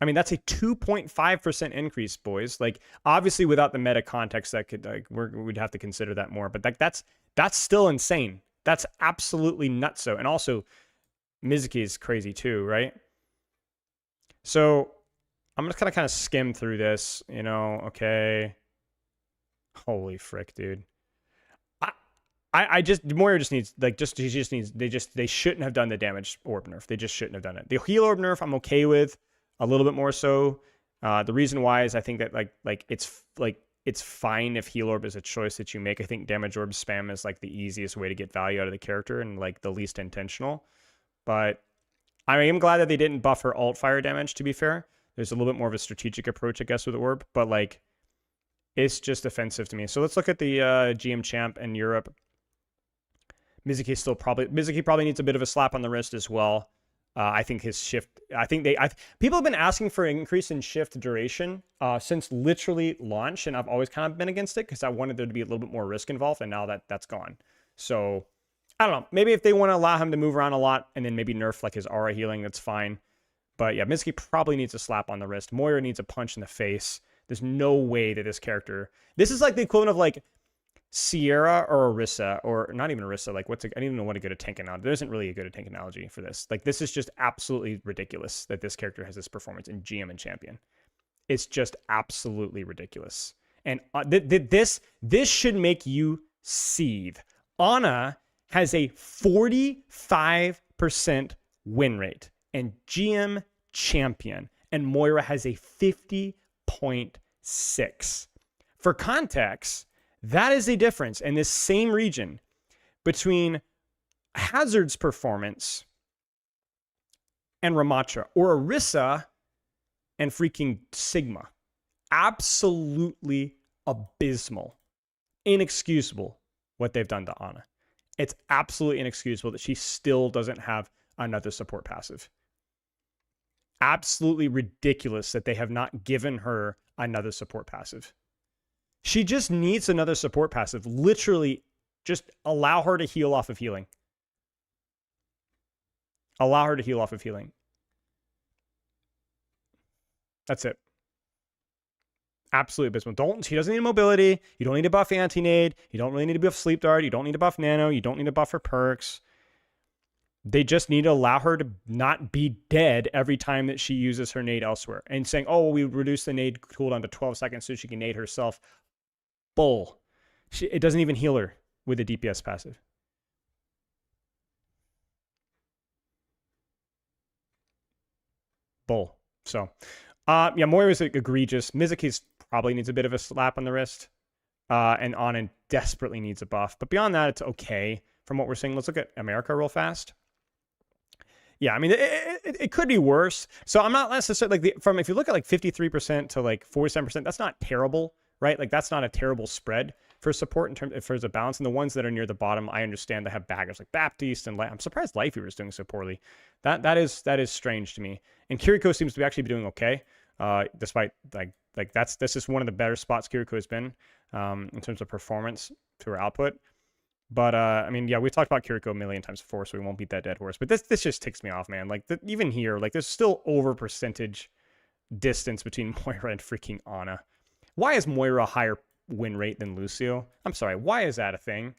I mean, that's a 2.5% increase, boys. Like, obviously, without the meta context, that could we'd have to consider that more. But that's still insane. That's absolutely nutso. And also, Mizuki is crazy too, right? So I'm just gonna kind of skim through this. Okay. Holy frick, dude. Moira just needs they shouldn't have done the damage orb nerf. They just shouldn't have done it. The heal orb nerf I'm okay with. A little bit more so. The reason why is I think that it's fine if heal orb is a choice that you make. I think damage orb spam is like the easiest way to get value out of the character and like the least intentional. But I am glad that they didn't buff her alt fire damage, to be fair. There's a little bit more of a strategic approach, I guess, with the orb. But like, it's just offensive to me. So let's look at the GM champ in Europe. Mizuki probably needs a bit of a slap on the wrist as well. I think his shift, people have been asking for an increase in shift duration since literally launch, and I've always kind of been against it because I wanted there to be a little bit more risk involved, and now that's gone. So I don't know. Maybe if they want to allow him to move around a lot and then maybe nerf like his aura healing, that's fine. But yeah, Mitsuki probably needs a slap on the wrist. Moira needs a punch in the face. There's no way that this character... This is like the equivalent of like Sierra or Orisa, or not even Orisa. Like, I don't even know what a good tank analogy. There isn't really a good tank analogy for this. Like, this is just absolutely ridiculous that this character has this performance in GM and Champion. It's just absolutely ridiculous. And this should make you seethe. Ana has a 45% win rate and GM Champion, and Moira has a 50.6. For context, that is a difference in this same region between Hazard's performance and Ramattra, or Orisa and freaking Sigma. Absolutely abysmal. Inexcusable what they've done to Ana. It's absolutely inexcusable that she still doesn't have another support passive. Absolutely ridiculous that they have not given her another support passive. She just needs another support passive. Literally, just allow her to heal off of healing. Allow her to heal off of healing. That's it. Absolutely abysmal. She doesn't need mobility. You don't need to buff anti-nade. You don't really need to buff sleep dart. You don't need to buff nano. You don't need to buff her perks. They just need to allow her to not be dead every time that she uses her nade elsewhere. And saying, oh, we reduce the nade cooldown to 12 seconds so she can nade herself. Bull. It doesn't even heal her with a DPS passive. Bull. So, yeah, Moira's egregious. Mizuki's probably needs a bit of a slap on the wrist. And Anand desperately needs a buff. But beyond that, it's okay from what we're seeing. Let's look at America real fast. Yeah, I mean, it could be worse. So I'm not necessarily like if you look at like 53% to like 47%, that's not terrible, right? Like that's not a terrible spread for support in terms if there's a balance. And the ones that are near the bottom, I understand they have baggers like Baptiste and I'm surprised Lifeweaver is doing so poorly. That is strange to me. And Kiriko seems to actually be doing okay, despite this is one of the better spots Kiriko has been in terms of performance to her output. But, I mean, yeah, we've talked about Kiriko a million times before, so we won't beat that dead horse. But this just ticks me off, man. Like, even here, like, there's still over percentage distance between Moira and freaking Ana. Why is Moira a higher win rate than Lucio? I'm sorry, why is that a thing?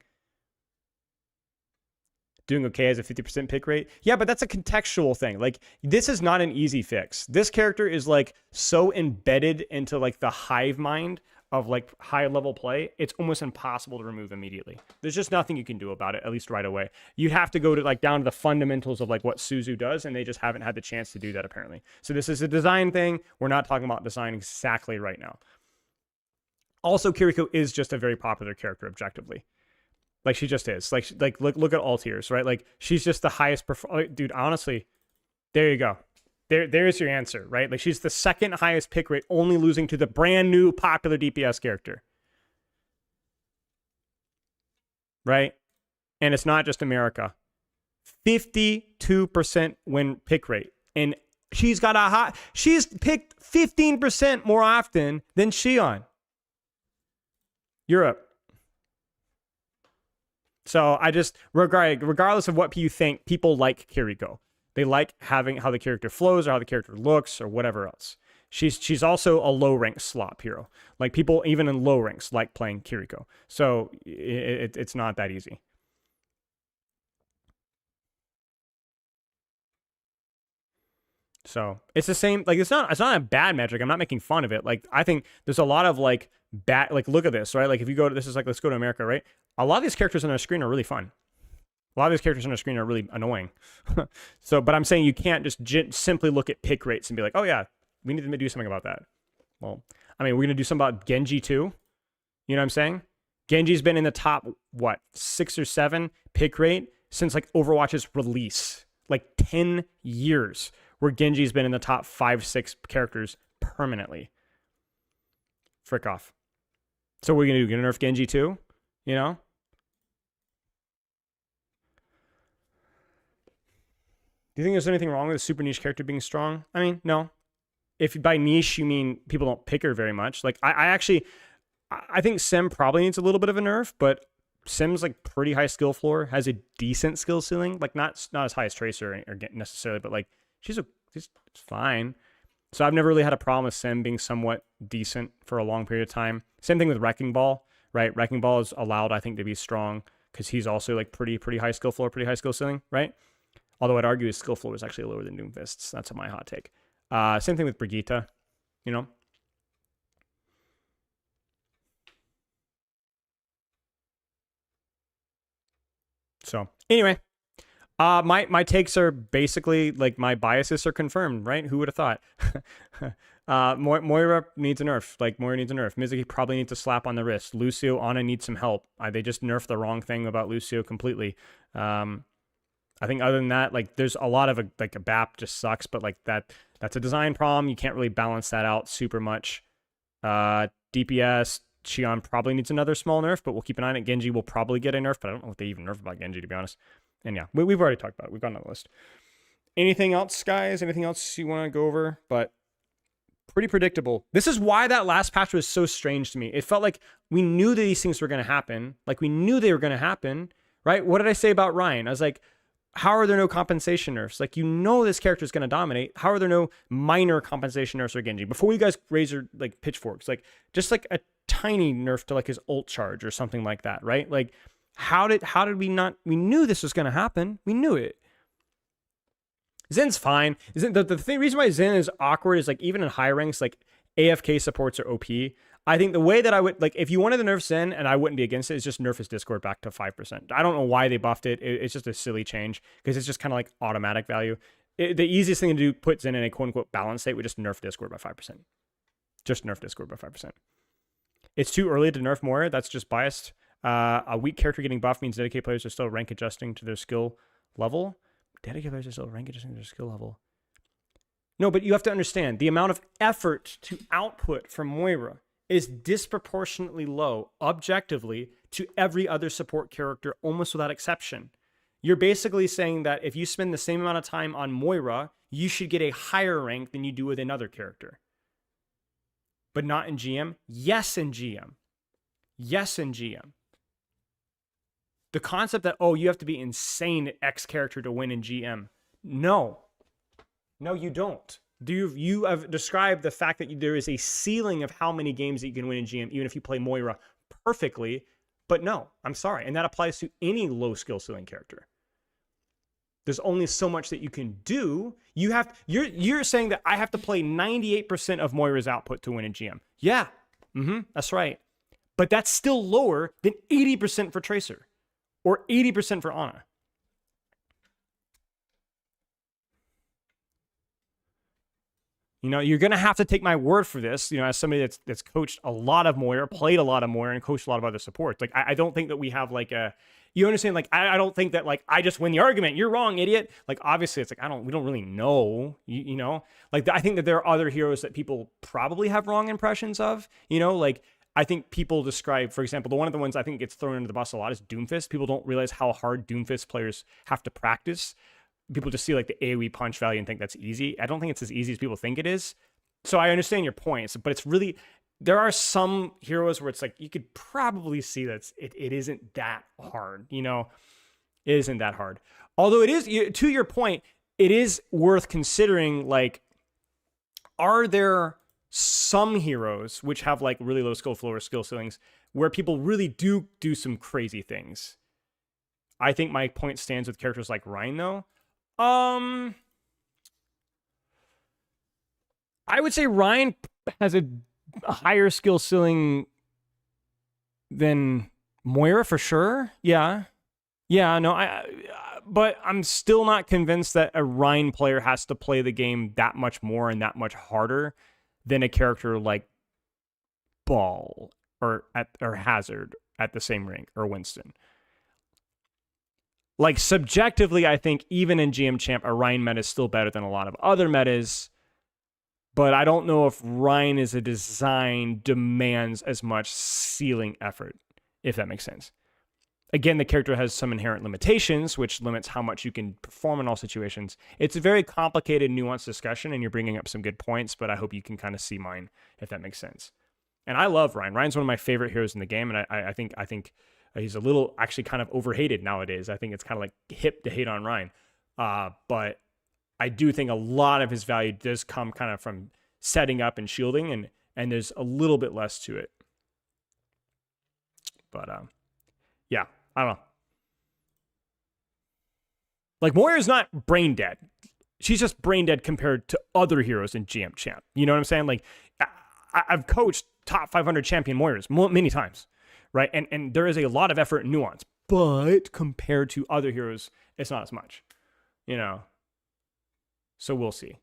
Doing okay as a 50% pick rate? Yeah, but that's a contextual thing. Like, this is not an easy fix. This character is, like, so embedded into, like, the hive mind of like high level play, it's almost impossible to remove immediately. There's just nothing you can do about it, at least right away. You have to go to like down to the fundamentals of like what Suzu does, and they just haven't had the chance to do that apparently. So this is a design thing. We're not talking about design exactly right now. Also, Kiriko is just a very popular character objectively. Like she just is. Like look at all tiers, right? Like she's just the highest dude, honestly. There you go. There's your answer, right? Like she's the second highest pick rate, only losing to the brand new popular DPS character. Right? And it's not just America. 52% win pick rate. And she's picked 15% more often than Xion. Europe. So I just, regardless of what you think, people like Kiriko. They like having how the character flows or how the character looks or whatever else. She's also a low rank slop hero. Like people even in low ranks like playing Kiriko. So it's not that easy. So it's the same. Like it's not a bad metric. I'm not making fun of it. Like I think there's a lot of like bad. Like look at this, right? Like if you go to this is like let's go to America, right? A lot of these characters on our screen are really fun. A lot of these characters on our screen are really annoying. So, but I'm saying you can't just simply look at pick rates and be like, oh yeah, we need to do something about that. Well, I mean, we're going to do something about Genji too. You know what I'm saying? Genji's been in the top, 6 or 7 pick rate since like Overwatch's release. Like 10 years where Genji's been in the top 5, 6 characters permanently. Frick off. So what are we going to do? Gonna nerf Genji too? You know? Do you think there's anything wrong with a super niche character being strong? I mean, no. If by niche you mean people don't pick her very much. Like I think Sim probably needs a little bit of a nerf, but Sim's like pretty high skill floor, has a decent skill ceiling, like not as high as Tracer or necessarily, but like she's fine. So I've never really had a problem with Sim being somewhat decent for a long period of time. Same thing with Wrecking Ball, right? Wrecking Ball is allowed, I think, to be strong because he's also like pretty high skill floor, pretty high skill ceiling, right? Although I'd argue his skill floor is actually lower than Doomfist's. That's my hot take. Same thing with Brigitte, you know? So anyway, my takes are basically like my biases are confirmed, right? Who would have thought? Moira needs a nerf. Like Moira needs a nerf. Mizuki probably needs a slap on the wrist. Lucio, Ana needs some help. They just nerfed the wrong thing about Lucio completely. I think other than that, like there's a lot of a BAP just sucks, but like that's a design problem. You can't really balance that out super much. DPS, Xion probably needs another small nerf, but we'll keep an eye on it. Genji will probably get a nerf, but I don't know what they even nerf about Genji, to be honest. And yeah, we've already talked about it. We've got it on the list. Anything else, guys? Anything else you want to go over? But pretty predictable. This is why that last patch was so strange to me. It felt like we knew that these things were going to happen. Like we knew they were going to happen, right? What did I say about Ryan? I was like, how are there no compensation nerfs? Like, you know this character is going to dominate. How are there no minor compensation nerfs or Genji? Before you guys raise your like pitchforks, like just like a tiny nerf to like his ult charge or something like that, right? Like how did we not? We knew this was going to happen. We knew it. Zen's fine. The reason why Zen is awkward is like even in high ranks, like AFK supports are OP. I think the way that I would, like, if you wanted to nerf Zen, and I wouldn't be against it, is just nerf his Discord back to 5%. I don't know why they buffed it. It's just a silly change because it's just kind of like automatic value. The easiest thing to do, put Zen in a quote-unquote balance state, would just nerf Discord by 5%. Just nerf Discord by 5%. It's too early to nerf more. That's just biased. A weak character getting buffed means dedicated players are still rank adjusting to their skill level. Dedicated players are still rank adjusting to their skill level. No, but you have to understand, the amount of effort to output from Moira is disproportionately low, objectively, to every other support character, almost without exception. You're basically saying that if you spend the same amount of time on Moira, you should get a higher rank than you do with another character. But not in GM? Yes, in GM. Yes, in GM. The concept that, oh, you have to be insane at X character to win in GM. No. No, you don't. You have described the fact that there is a ceiling of how many games that you can win in GM, even if you play Moira perfectly. But no, I'm sorry. And that applies to any low skill ceiling character. There's only so much that you can do. You're saying that I have to play 98% of Moira's output to win in GM. Yeah, that's right. But that's still lower than 80% for Tracer or 80% for Ana. You know, you're going to have to take my word for this, you know, as somebody that's coached a lot of Moira, played a lot of Moira, and coached a lot of other supports. Like, I don't think that we have, like, you understand? Like, I don't think that, like, I just win the argument. You're wrong, idiot. Like, obviously, it's like, we don't really know, you know? Like, I think that there are other heroes that people probably have wrong impressions of, you know? Like, I think people describe, for example, one of the ones I think gets thrown into the bus a lot is Doomfist. People don't realize how hard Doomfist players have to practice. People just see like the AoE punch value and think that's easy. I don't think it's as easy as people think it is. So I understand your points, but it's really, there are some heroes where it's like, you could probably see that it isn't that hard, you know? It isn't that hard. Although it is, to your point, it is worth considering, like, are there some heroes which have like really low skill floor or skill ceilings where people really do some crazy things? I think my point stands with characters like Ryan, though. I would say Ryan has a higher skill ceiling than Moira for sure. Yeah. No, but I'm still not convinced that a Ryan player has to play the game that much more and that much harder than a character like Ball or Hazard at the same rank, or Winston. Like, subjectively, I think even in GM Champ, a Ryan meta is still better than a lot of other metas. But I don't know if Ryan as a design demands as much ceiling effort, if that makes sense. Again, the character has some inherent limitations, which limits how much you can perform in all situations. It's a very complicated, nuanced discussion, and you're bringing up some good points, but I hope you can kind of see mine, if that makes sense. And I love Ryan. Ryan's one of my favorite heroes in the game, and I think he's a little actually kind of overhated nowadays. I think it's kind of like hip to hate on Ryan. But I do think a lot of his value does come kind of from setting up and shielding, and there's a little bit less to it. But yeah, I don't know. Like, Moira's not brain dead. She's just brain dead compared to other heroes in GM Champ. You know what I'm saying? Like, I've coached top 500 champion Moiras many times, right? And there is a lot of effort and nuance, but compared to other heroes, it's not as much, you know? So we'll see.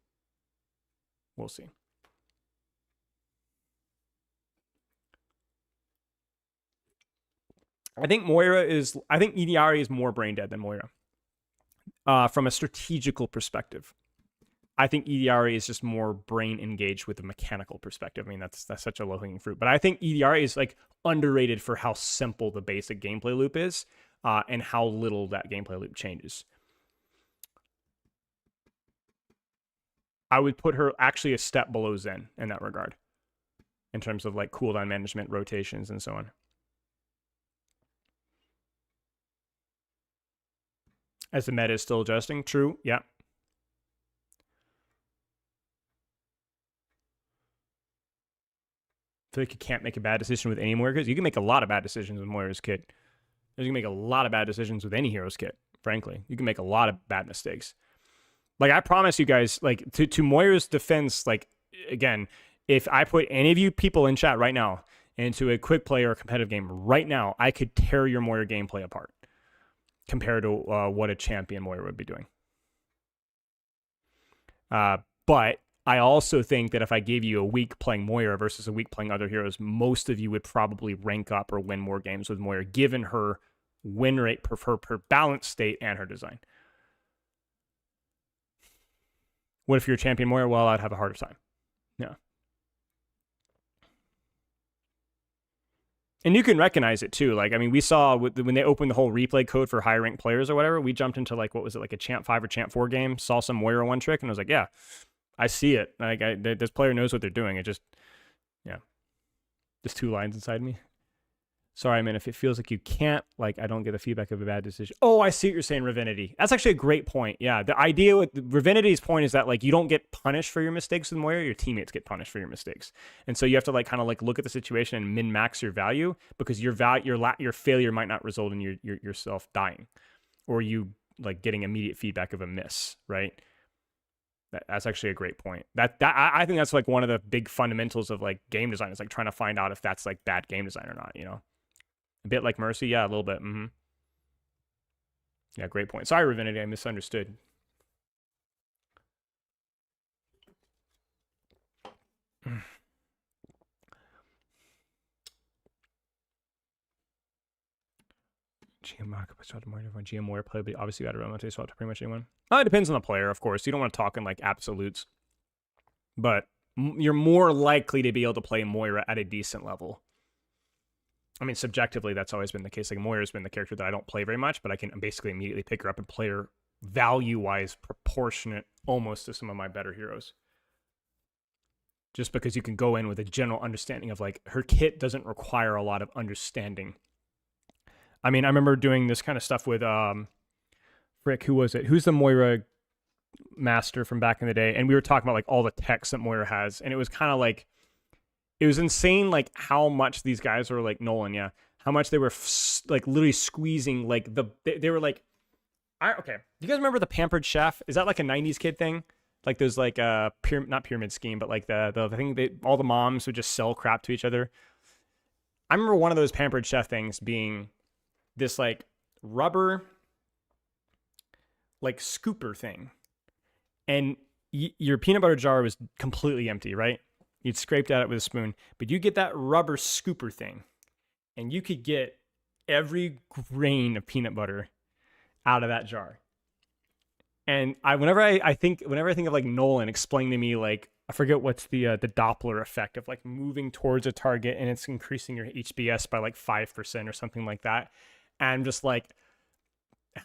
We'll see. I think EDRE is more brain dead than Moira. From a strategical perspective. I think EDRE is just more brain engaged with a mechanical perspective. I mean, that's such a low-hanging fruit. But I think EDRE is like underrated for how simple the basic gameplay loop is, and how little that gameplay loop changes. I would put her actually a step below Zen in that regard, in terms of like cooldown management, rotations, and so on. As the meta is still adjusting. True, yeah. I feel like you can't make a bad decision with any Moira kit. You can make a lot of bad decisions with Moira's kit. You can make a lot of bad decisions with any hero's kit, frankly. You can make a lot of bad mistakes. Like, I promise you guys, like, to Moira's defense, like, again, if I put any of you people in chat right now into a quick play or a competitive game right now, I could tear your Moira gameplay apart compared to what a champion Moira would be doing. But I also think that if I gave you a week playing Moira versus a week playing other heroes, most of you would probably rank up or win more games with Moira, given her win rate per balance state and her design. What if you're a champion Moira? Well, I'd have a harder time. Yeah. And you can recognize it too. Like, I mean, we saw when they opened the whole replay code for high ranked players or whatever, we jumped into like, what was it, like a Champ 5 or Champ 4 game, saw some Moira one trick, and I was like, yeah, I see it. Like, this player knows what they're doing. It just, yeah. Just two lines inside me. Sorry, man, if it feels like you can't, like, I don't get the feedback of a bad decision. Oh, I see what you're saying, Ravinity. That's actually a great point. Yeah, the idea with Ravinity's point is that, like, you don't get punished for your mistakes with Moira, your teammates get punished for your mistakes. And so you have to, like, kind of, like, look at the situation and min-max your value, because your failure might not result in yourself dying, or you, like, getting immediate feedback of a miss, right? That's actually a great point. I think that's, like, one of the big fundamentals of, like, game design, is, like, trying to find out if that's, like, bad game design or not, you know? A bit like Mercy, yeah, a little bit. Mm-hmm. Yeah, great point. Sorry, Ravinity, I misunderstood. GM markup, GM Moira play, but obviously you got to relatively swap to pretty much anyone. It depends on the player, of course. You don't want to talk in like absolutes, but you're more likely to be able to play Moira at a decent level. I mean, subjectively, that's always been the case. Like, Moira's been the character that I don't play very much, but I can basically immediately pick her up and play her value-wise proportionate almost to some of my better heroes. Just because you can go in with a general understanding of, like, her kit doesn't require a lot of understanding. I mean, I remember doing this kind of stuff with, Frick, who was it? Who's the Moira master from back in the day? And we were talking about, like, all the techs that Moira has, and it was kind of like, it was insane, like, how much these guys were, like, Nolan, yeah, how much they were, like, literally squeezing, like, they were, like, okay, do you guys remember the Pampered Chef? Is that, like, a 90s kid thing? Like, there's, like, not pyramid scheme, but, like, the thing, all the moms would just sell crap to each other. I remember one of those Pampered Chef things being this, like, rubber, like, scooper thing. And your peanut butter jar was completely empty, right? You'd scraped at it with a spoon, but you get that rubber scooper thing, and you could get every grain of peanut butter out of that jar. And whenever I think of like Nolan explaining to me, like, I forget what's the Doppler effect of like moving towards a target and it's increasing your HBS by like 5% or something like that. And I'm just like,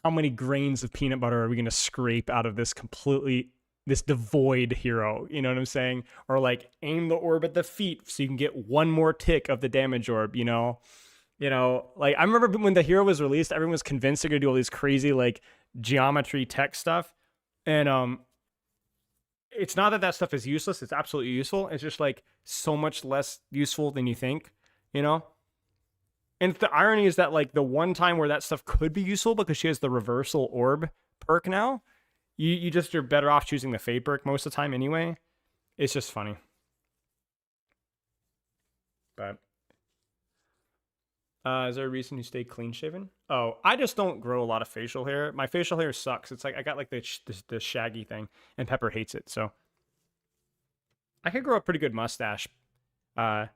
how many grains of peanut butter are we going to scrape out of this this devoid hero? You know what I'm saying? Or like aim the orb at the feet so you can get one more tick of the damage orb, you know? Like I remember when the hero was released, everyone was convinced they're going to do all these crazy like geometry tech stuff. And it's not that stuff is useless. It's absolutely useful. It's just like so much less useful than you think, you know? And the irony is that like the one time where that stuff could be useful because she has the reversal orb perk now, you're better off choosing the fade perk most of the time anyway. It's just funny. But is there a reason you stay clean shaven? Oh, I just don't grow a lot of facial hair. My facial hair sucks. It's like I got like the shaggy thing, and Pepper hates it. So I could grow a pretty good mustache, but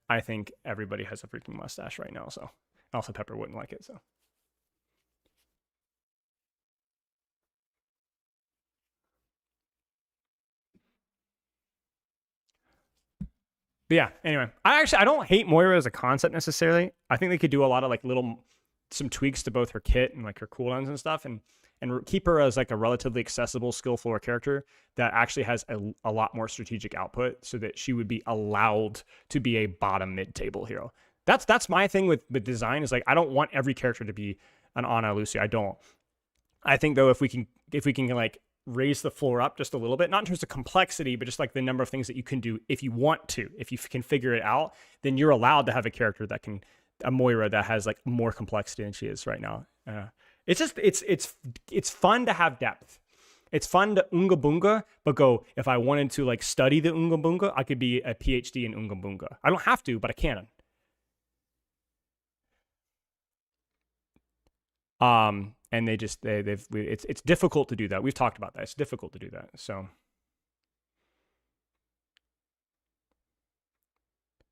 I think everybody has a freaking mustache right now. So also Pepper wouldn't like it. So. But yeah, anyway, I don't hate Moira as a concept necessarily. I think they could do a lot of like some tweaks to both her kit and like her cooldowns and stuff, and keep her as like a relatively accessible skill floor character that actually has a lot more strategic output, so that she would be allowed to be a bottom mid table hero. That's my thing with design, is like I don't want every character to be an Ana Lucy. I don't. I think though if we can like raise the floor up just a little bit, not in terms of complexity, but just like the number of things that you can do if you want to, if you can figure it out, then you're allowed to have a character that can, a Moira that has like more complexity than she is right now. It's just, it's fun to have depth. It's fun to Unga Bunga, but if I wanted to like study the Unga Bunga, I could be a PhD in Unga Bunga. I don't have to, but I can. And it's difficult to do that. We've talked about that. It's difficult to do that. So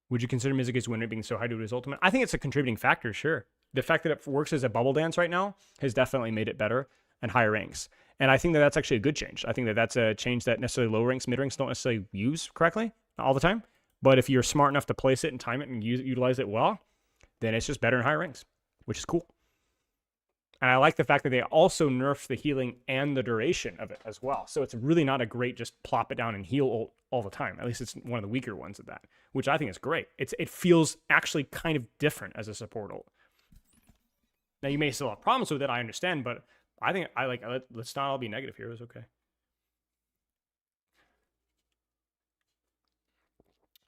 would you consider Mizuki's win rate being so high due to his ultimate? I think it's a contributing factor, sure. The fact that it works as a bubble dance right now has definitely made it better and higher ranks. And I think that that's actually a good change. I think that that's a change that necessarily low ranks, mid ranks don't necessarily use correctly all the time. But if you're smart enough to place it and time it and utilize it well, then it's just better in higher ranks, which is cool. And I like the fact that they also nerfed the healing and the duration of it as well. So it's really not a great just plop it down and heal ult all the time. At least it's one of the weaker ones of that, which I think is great. It feels actually kind of different as a support ult. Now you may still have problems with it, I understand, but I think let's not all be negative here. It's okay.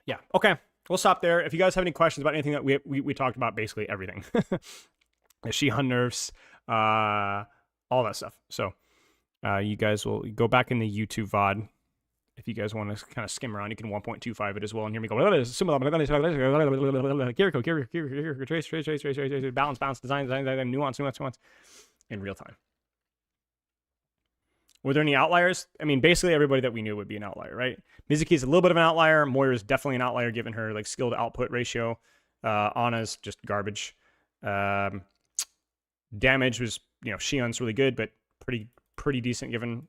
Yeah, okay. We'll stop there. If you guys have any questions about anything that we talked about, basically everything. The Shihan nerfs, all that stuff. So you guys will go back in the YouTube VOD. If you guys want to kind of skim around, you can 1.25 it as well and hear me go, trace, balance, design, nuance in real time. Were there any outliers? I mean, basically everybody that we knew would be an outlier, right? Mizuki is a little bit of an outlier. Moira is definitely an outlier given her like skill to output ratio. Ana's just garbage. Damage was, Shion's really good, but pretty decent given.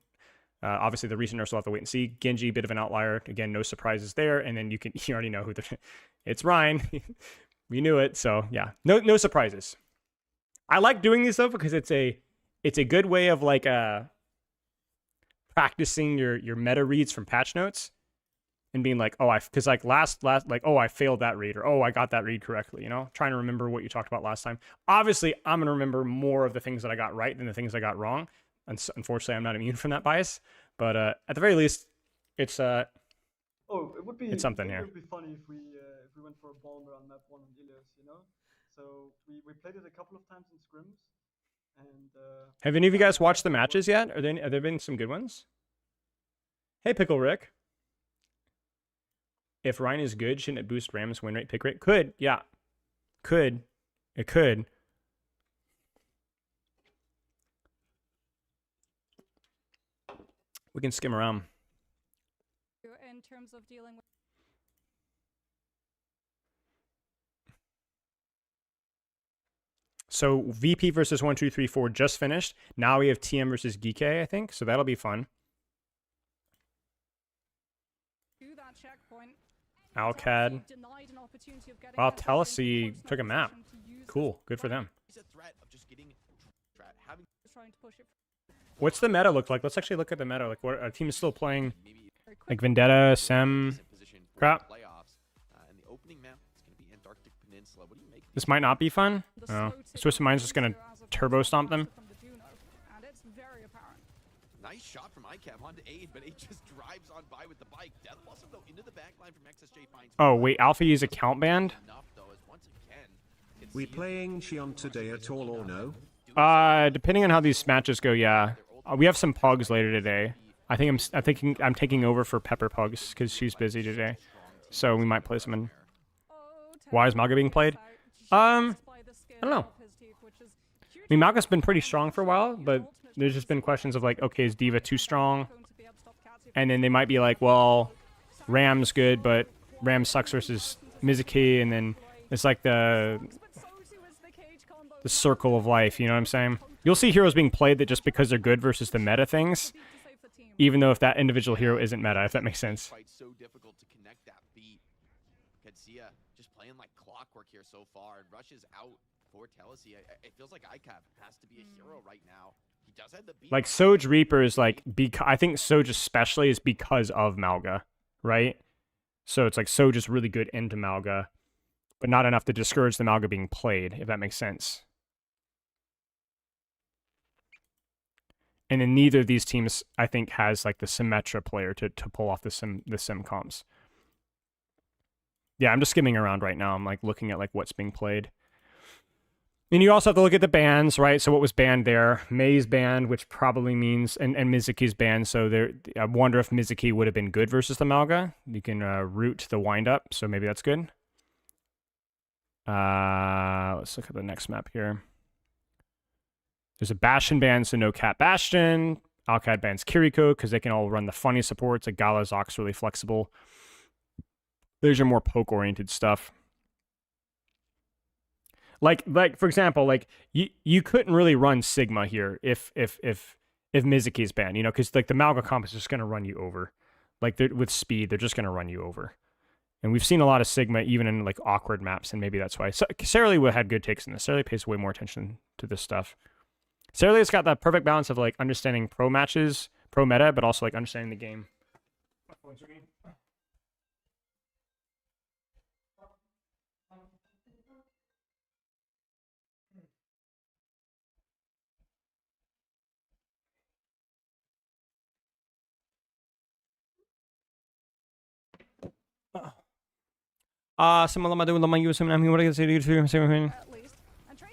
Obviously, the recent nerfs will have to wait and see. Genji, bit of an outlier. Again, no surprises there. And then you already know who it's Ryan. We knew it. So yeah, no surprises. I like doing these though because it's a good way of like practicing your meta reads from patch notes and being like, because like last like, I failed that read, or I got that read correctly, trying to remember what you talked about last time. Obviously, I'm going to remember more of the things that I got right than the things I got wrong. And unfortunately, I'm not immune from that bias. But at the very least, it's it would be something here. It would be funny if we went for a ball around map 1 on Ilios, So we played it a couple of times in scrims. And have any of you guys watched the matches yet? Have there been some good ones? Hey, Pickle Rick. If Ryan is good, shouldn't it boost Ram's win rate, pick rate? Could, yeah. Could. It could. We can skim around. In terms of dealing with So VP versus 1, 2, 3, 4 just finished. Now we have TM versus Geekay, I think. So that'll be fun. that checkpoint. Alcad. Wow, Telesi took a map. Cool. Good for them. What's the meta look like? Let's actually look at the meta. Like, what our team is still playing, like Vendetta, Sem, crap. This might not be fun. Oh, Swiss of Mine's just gonna turbo stomp them. Nice shot from ICAP onto Aid, but Aid just drives on by with the bike. Death Blossom though into the back line from XSJ finds. Oh wait, Alpha use account banned. We playing Xion today at all or no? Depending on how these matches go, yeah. We have some pugs later today. I think I'm taking over for Pepper Pugs because she's busy today, so we might play some in. Why is Malga being played? I don't know. I mean, Malga's been pretty strong for a while, but there's just been questions of like, okay, is Diva too strong? And then they might be like, well, Ram's good, but Ram sucks versus Mizuki, and then it's like the circle of life, you know what I'm saying? You'll see heroes being played that just because they're good versus the meta things, even though if that individual hero isn't meta, if that makes sense. So difficult to connect that beat. Katsia just playing like clockwork here so far, and Rush is out for Telesi. It feels like ICAP has to be a hero right now. He does have the beat. Like Soj Reaper is like, I think Soj especially is because of Malga, right? So it's like Soj is really good into Malga, but not enough to discourage the Malga being played, if that makes sense. And then neither of these teams, I think, has like the Symmetra player to pull off the sim comps. Yeah, I'm just skimming around right now. I'm like looking at like what's being played. And you also have to look at the bans, right? So what was banned there? May's banned, which probably means, and Mizuki's banned. So there, I wonder if Mizuki would have been good versus the Malga. You can root the wind up, so maybe that's good. Let's look at the next map here. There's a Bastion ban, so no Cat Bastion. Alcad bans Kiriko because they can all run the funny supports. Like Gala Zox really flexible. There's your more poke-oriented stuff. Like for example, like you couldn't really run Sigma here if Mizuki's banned, you know, because like the Malga comp is just gonna run you over. Like with speed, they're just gonna run you over. And we've seen a lot of Sigma even in like awkward maps, and maybe that's why. So Sarah Lee had good takes in this. Sarah Lee pays way more attention to this stuff. Sarah Lee's got that perfect balance of like understanding pro matches, pro meta, but also like understanding the game.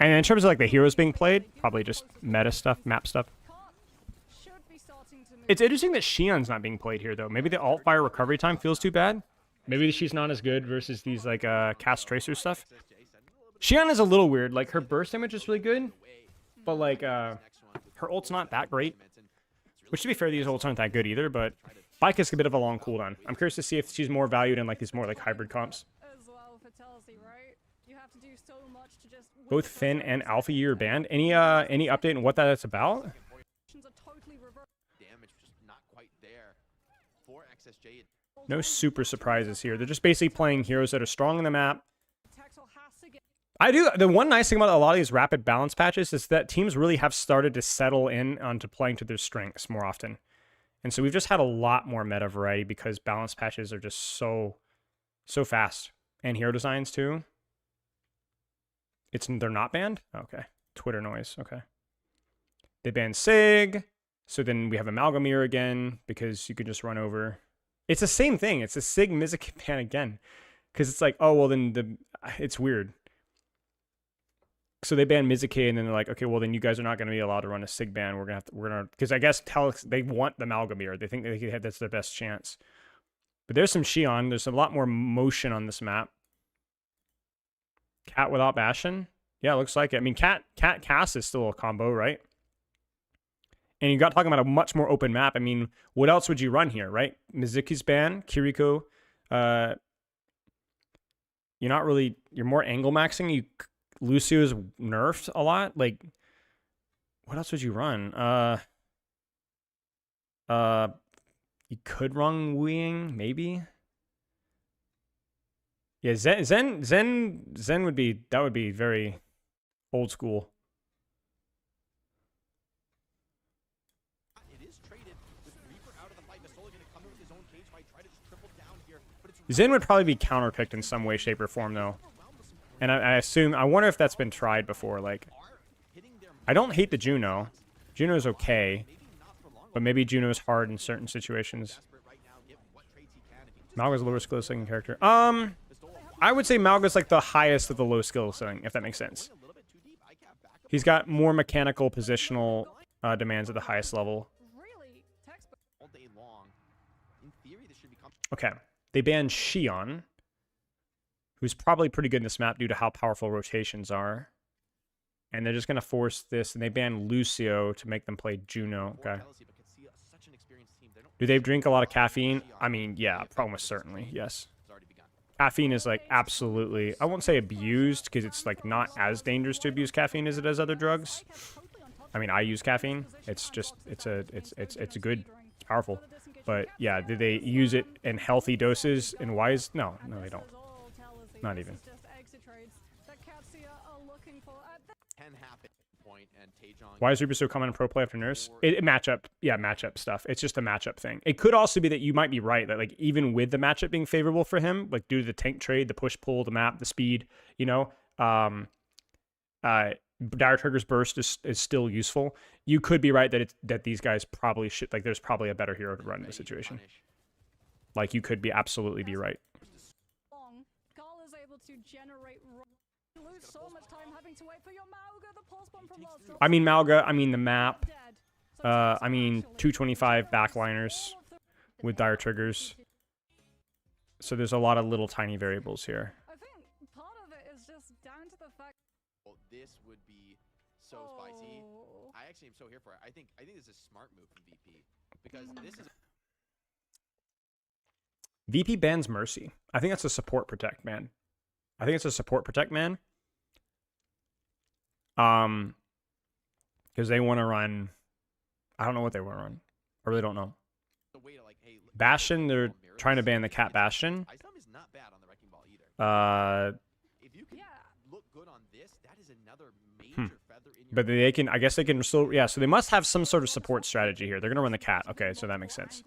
And in terms of like the heroes being played, probably just meta stuff, map stuff. It's interesting that Xion's not being played here though. Maybe the alt fire recovery time feels too bad. Maybe she's not as good versus these like cast tracer stuff. Xion is a little weird. Like her burst damage is really good, but like her ult's not that great. Which to be fair, these ults aren't that good either. But Bike is a bit of a long cooldown. I'm curious to see if she's more valued in like these more like hybrid comps. Both Finn and Alpha Year banned. Any update on what that's about? No super surprises here. They're just basically playing heroes that are strong in the map. The one nice thing about a lot of these rapid balance patches is that teams really have started to settle in onto playing to their strengths more often. And so we've just had a lot more meta variety because balance patches are just so fast. And hero designs too. They're not banned? Okay. Twitter noise. Okay. They banned Sig. So then we have Amalgamir again because you could just run over. It's the same thing. It's a Sig Mizuki ban again. Because it's like, oh, well, then it's weird. So they banned Mizuki, and then they're like, okay, well, then you guys are not going to be allowed to run a Sig ban. We're going to, because I guess they want the Amalgamir. They think that's their best chance. But there's some Xion. There's a lot more motion on this map. Cat without Bastion? Yeah, looks like it. I mean, Cat Cass is still a combo, right? And you got talking about a much more open map. I mean, what else would you run here, right? Mizuki's ban, Kiriko. You're more angle maxing. Lucio's nerfed a lot. Like, what else would you run? You could run Wuying, maybe. Yeah, Zen would be, that would be very old school. It is traded with Reaper out of the fight. Masoli going to come in with his own cage fight, try to just triple down here. But it's Zen would probably be counterpicked in some way, shape, or form, though. And I assume, I wonder if that's been tried before. Like, I don't hate the Juno. Juno's okay, but maybe Juno's hard in certain situations. Malga's lower skill setting character. I would say Malga's like the highest of the low skill setting, if that makes sense. He's got more mechanical positional demands at the highest level. Really textbook. all day long. In theory, this should become Okay, they banned Xion, who's probably pretty good in this map due to how powerful rotations are. And they're just going to force this, and they ban Lucio to make them play Juno. Okay. Do they drink a lot of caffeine? I mean, yeah, almost certainly, yes. Caffeine is like absolutely, I won't say abused, because it's like not as dangerous to abuse caffeine as it is other drugs. I mean, I use caffeine. It's just, it's good, it's powerful. But yeah, do they use it in healthy doses and wise? No, they don't. Not even. can happen. Point and Taejong. Why is Reaper so common in pro play after Nurse? Matchup stuff. It's just a matchup thing. It could also be that you might be right, that like even with the matchup being favorable for him, like due to the tank trade, the push pull, the map, the speed, you know, Dire Trigger's burst is still useful. You could be right that these guys probably should, like there's probably a better hero to run in this situation. Like you could be absolutely be right. Carl is able to generate. You lose so much time having to wait for your Malga, the pulse bomb from Lost. I mean Malga, I mean the map. I mean 225 backliners with Dire Triggers. So there's a lot of little tiny variables here. I think part of it is just down to the fact. Well, this would be so spicy. I actually am so here for it. I think this is a smart move from VP because this is. VP bans Mercy. I think that's a support protect, man. I think it's a support protect, man. Because they want to run. I don't know what they want to run. I really don't know. Bastion, they're trying to ban the Cat Bastion. If you can look good on this, that is another major feather in your But they can, I guess they can still, yeah, so they must have some sort of support strategy here. They're going to run the Cat. Okay, so that makes sense.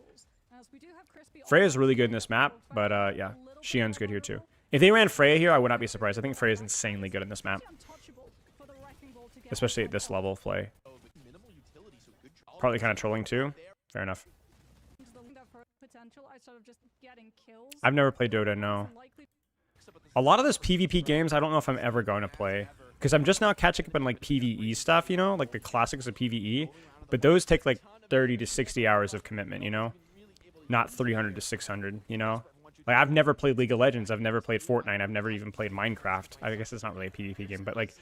Freya's really good in this map, but yeah, Xion's good here too. If they ran Freya here, I would not be surprised. I think Freya's insanely good in this map. Especially at this level of play. Probably kind of trolling too. Fair enough. I've never played Dota, no. A lot of those PvP games, I don't know if I'm ever going to play. Because I'm just now catching up on like PvE stuff, you know? Like the classics of PvE. But those take like 30 to 60 hours of commitment, you know? Not 300 to 600, you know? Like, I've never played League of Legends. I've never played Fortnite. I've never even played Minecraft. I guess it's not really a PvP game. But, like,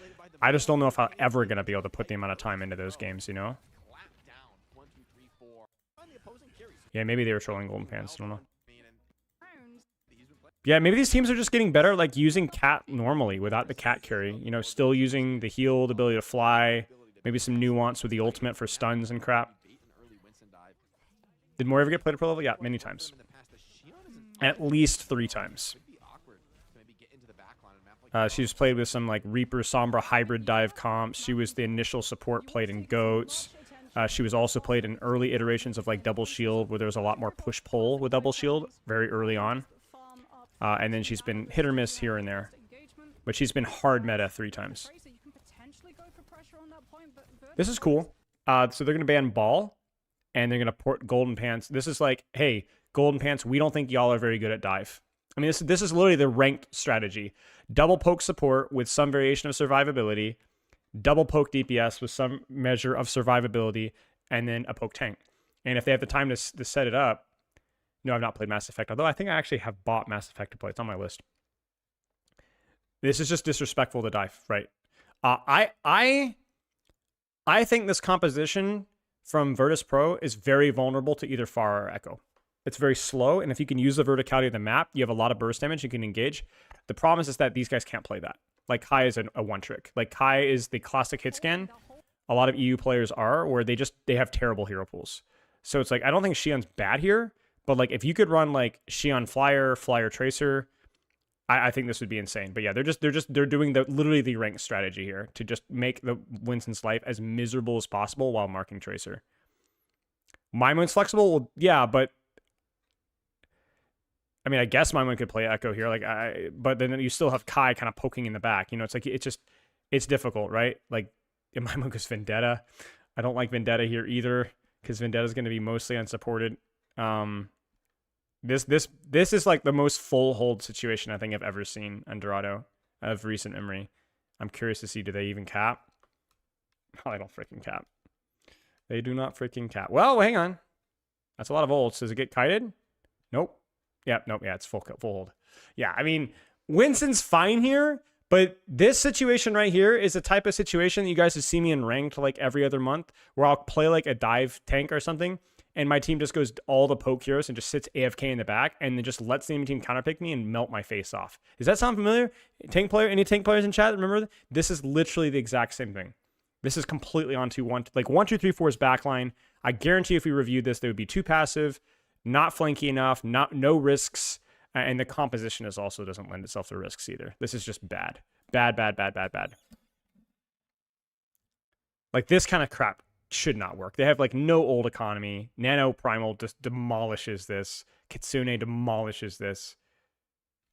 I just don't know if I'm ever going to be able to put the amount of time into those games, you know? Yeah, maybe they were trolling Golden Pants. I don't know. Yeah, maybe these teams are just getting better, like, using Cat normally without the Cat carry. You know, still using the heal, the ability to fly. Maybe some nuance with the ultimate for stuns and crap. Did Mori ever get played at pro level? Yeah, many times. At least 3 times. She's played with some like Reaper Sombra hybrid dive comps. She was the initial support played in Goats. She was also played in early iterations of like Double Shield, where there was a lot more push-pull with Double Shield very early on. And then she's been hit or miss here and there. But she's been hard meta 3 times. This is cool. So they're going to ban Ball. And they're going to port Golden Pants. This is like, hey, Golden Pants, we don't think y'all are very good at dive. I mean, this is literally the ranked strategy. Double poke support with some variation of survivability. Double poke DPS with some measure of survivability. And then a poke tank. And if they have the time to set it up... No, I've not played Mass Effect. Although I think I actually have bought Mass Effect to play. It's on my list. This is just disrespectful to dive, right? I think this composition from Virtus Pro is very vulnerable to either Pharah or Echo. It's very slow, and if you can use the verticality of the map, you have a lot of burst damage, you can engage. The problem is that these guys can't play that. Like, Kai is a one-trick. Like, Kai is the classic hit scan. A lot of EU players are, where they have terrible hero pools. So it's like, I don't think Xion's bad here, but like, if you could run like Xion Flyer, Flyer Tracer, I think this would be insane. But yeah, they're doing literally the rank strategy here to just make the Winston's life as miserable as possible while marking Tracer. Maimon's flexible, well, yeah, but I mean, I guess Maimon could play Echo here, but then you still have Kai kind of poking in the back. You know, it's like it's difficult, right? Like Maimon goes Vendetta. I don't like Vendetta here either because Vendetta's going to be mostly unsupported. This is like the most full hold situation I think I've ever seen on Dorado of recent Emery. I'm curious to see, do they even cap? Oh, they don't freaking cap. They do not freaking cap. Well, hang on. That's a lot of ults. Does it get kited? Nope. Yeah, nope. Yeah, it's full hold. Yeah, I mean, Winston's fine here, but this situation right here is a type of situation that you guys have seen me in ranked like every other month where I'll play like a dive tank or something and my team just goes all the poke heroes and just sits AFK in the back and then just lets the enemy team counterpick me and melt my face off. Does that sound familiar? Any tank players in chat? Remember, this is literally the exact same thing. This is completely onto 1, 2, 3, 4's backline. I guarantee if we reviewed this, they would be too passive, not flanky enough, no risks, and the composition also doesn't lend itself to risks either. This is just bad. Bad. Like this kind of crap should not work. They have like no old economy. Nano Primal just demolishes this. Kitsune demolishes this.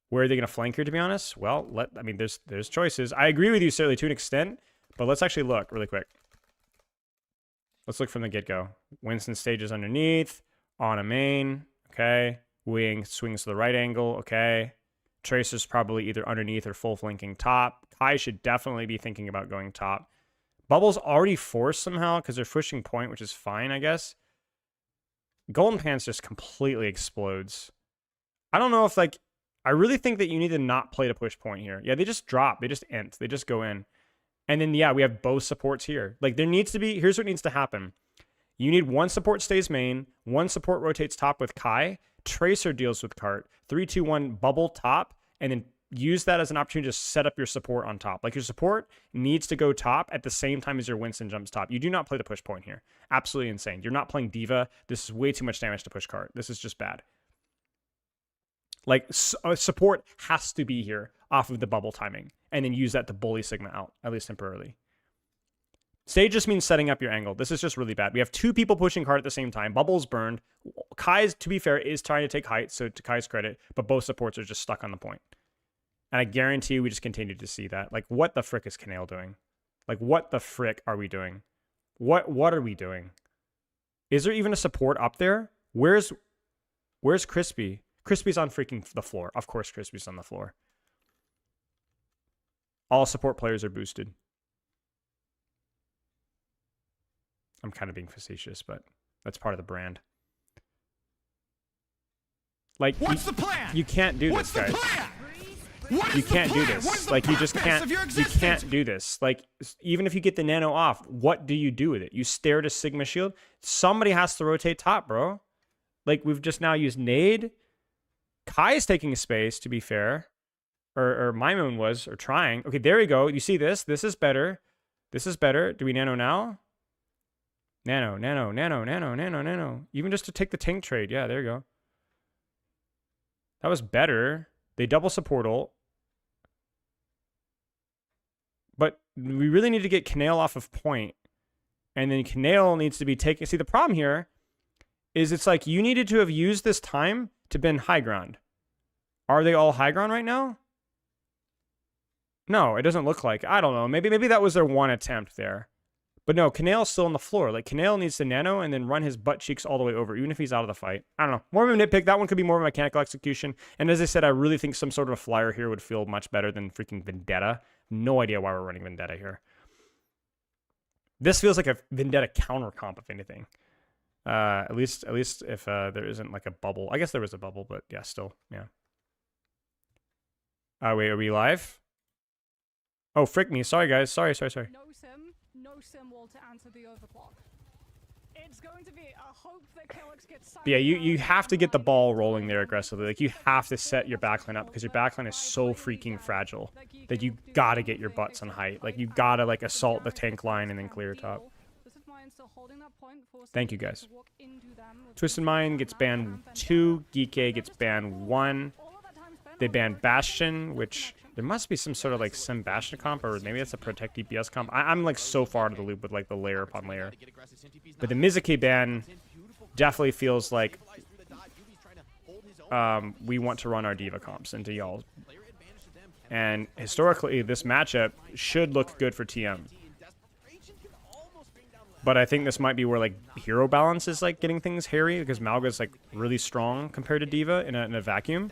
Where are they going to flank here, to be honest? Well, there's choices. I agree with you, certainly, to an extent, but let's actually look really quick. Let's look from the get-go. Winston stages underneath, on a main, okay. Wing swings to the right angle, okay. Tracer's probably either underneath or full flanking top. Kai should definitely be thinking about going top. Bubble's already forced somehow because they're pushing point, which is fine, I guess. Golden Pants just completely explodes. I don't know if, like, I really think that you need to not play to push point here. Yeah, they just drop. They just ent. They just go in. And then, yeah, we have both supports here. Like, there needs to be, here's what needs to happen. You need one support stays main, one support rotates top with Kai, Tracer deals with Cart, 3, 2, 1, bubble top, and then use that as an opportunity to set up your support on top. Like, your support needs to go top at the same time as your Winston jumps top. You do not play the push point here. Absolutely insane. You're not playing Diva. This is way too much damage to push Cart. This is just bad. Like, support has to be here off of the bubble timing, and then use that to bully Sigma out, at least temporarily. Stage just means setting up your angle. This is just really bad. We have 2 people pushing Cart at the same time. Bubble's burned. Kai's, to be fair, is trying to take height, so to Kai's credit, but both supports are just stuck on the point. And I guarantee we just continue to see that. Like, what the frick is Canale doing? Like, what the frick are we doing? What are we doing? Is there even a support up there? Where's Crispy? Crispy's on freaking the floor. Of course Crispy's on the floor. All support players are boosted. I'm kind of being facetious, but that's part of the brand. Like, what's the plan? You can't do this, guys. You can't do this. Like, you just can't. You can't do this. Like, even if you get the nano off, what do you do with it? You stare to Sigma Shield. Somebody has to rotate top, bro. Like, we've just now used nade. Kai is taking a space, to be fair. Or Maimon was, or trying. Okay, there we go. You see this? This is better. This is better. Do we nano now? Nano. Even just to take the tank trade. Yeah, there you go. That was better. They double support ult. But we really need to get Canale off of point. And then Canale needs to be taken. See, the problem here is it's like you needed to have used this time to bend high ground. Are they all high ground right now? No, it doesn't look like. I don't know. Maybe that was their one attempt there. But no, Canale's still on the floor. Like, Canale needs to nano and then run his butt cheeks all the way over, even if he's out of the fight. I don't know. More of a nitpick. That one could be more of a mechanical execution. And as I said, I really think some sort of a flyer here would feel much better than freaking Vendetta. No idea why we're running Vendetta here. This feels like a Vendetta counter comp, if anything. At least if there isn't like a bubble. I guess there was a bubble, but yeah, still, yeah. Wait, are we live? Oh, frick me. Sorry, guys. Sorry. No sim wall to answer the overclock. It's going to be a hope that Killix gets. Yeah, you have to get the ball rolling there aggressively. Like, you have to set your backline up because your backline is so freaking fragile that you gotta get your butts on height. Like, you gotta like assault the tank line and then clear top. Thank you, guys. Twisted Mind gets banned 2. Geek gets banned 1. They banned Bastion, which there must be some sort of like Sim Bastion comp, or maybe it's a Protect DPS comp. I'm like so far out of the loop with like the layer upon layer. But the Mizuki ban definitely feels like we want to run our Diva comps into y'all. And historically, this matchup should look good for TM. But I think this might be where like hero balance is like getting things hairy, because Malga's like really strong compared to Diva in a vacuum.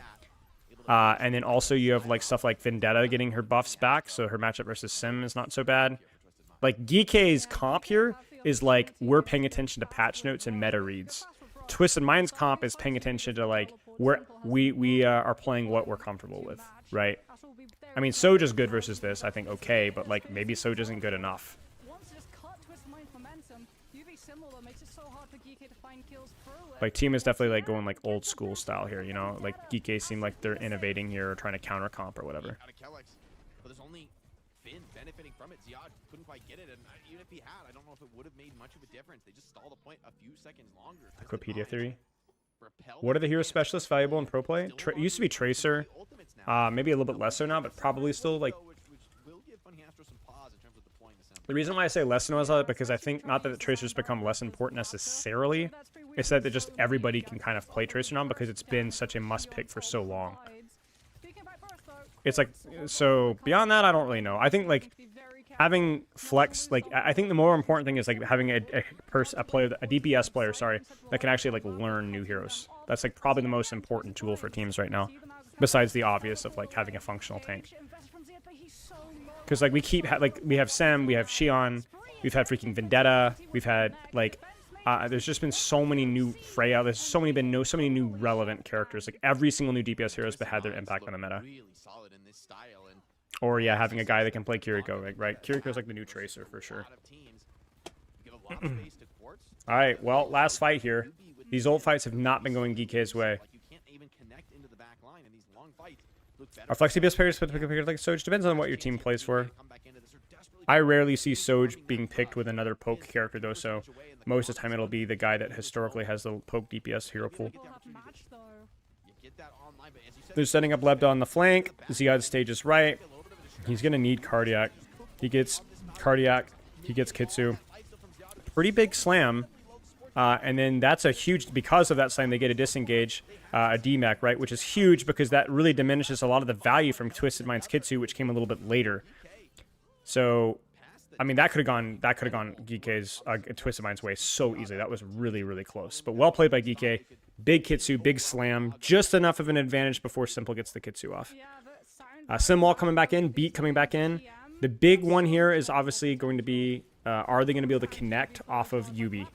And then also you have like stuff like Vendetta getting her buffs back, so her matchup versus Sim is not so bad. Like GK's comp here is like we're paying attention to patch notes and meta reads. Twisted Mind's comp is paying attention to like where we are playing what we're comfortable with, right? I mean, Soj is good versus this, I think okay, but like maybe Soj isn't good enough. Like team is definitely like going like old school style here, you know? Like GK seem like they're innovating here or trying to counter comp or whatever. But there's only Finn benefiting from it. Ziad couldn't quite get it, and even if he had, I don't know if it would have made much of a difference. They just stalled the point a few seconds longer. Wikipedia theory. What are the hero specialists valuable in pro play? It used to be Tracer, maybe a little bit less so now, but probably still like. The reason why I say less than was because I think not that the Tracer's become less important necessarily, it's that just everybody can kind of play Tracer now because it's been such a must pick for so long. It's like, so beyond that, I don't really know. I think like having flex, like I think the more important thing is like having a DPS player, sorry, that can actually like learn new heroes. That's like probably the most important tool for teams right now, besides the obvious of like having a functional tank. Because like we have Sem, we have Xion, we've had freaking Vendetta, we've had like there's just been so many new Freya. There's so many new relevant characters. Like every single new DPS hero has had their impact on the meta. Or yeah, having a guy that can play Kiriko, like, right? Kiriko's like the new Tracer for sure. All right, well, last fight here. These old fights have not been going GK's way. Our Flex DPS players put like Soj depends on what your team plays for. I rarely see Soj being picked with another poke character though, so most of the time it'll be the guy that historically has the poke DPS hero pool. They're setting up Lebda on the flank. Ziad stage is right. He's gonna need Cardiac. He gets Cardiac. He gets Kitsu. Pretty big slam. And then that's a huge, because of that slam, they get a disengage, a DMAC, right? Which is huge because that really diminishes a lot of the value from Twisted Mind's Kitsu, which came a little bit later. So, I mean, that could have gone GK's Twisted Mind's way so easily. That was really, really close. But well played by GK. Big Kitsu, big slam, just enough of an advantage before Simple gets the Kitsu off. Simwall coming back in, Beat coming back in. The big one here is obviously going to be, are they going to be able to connect off of Yubi?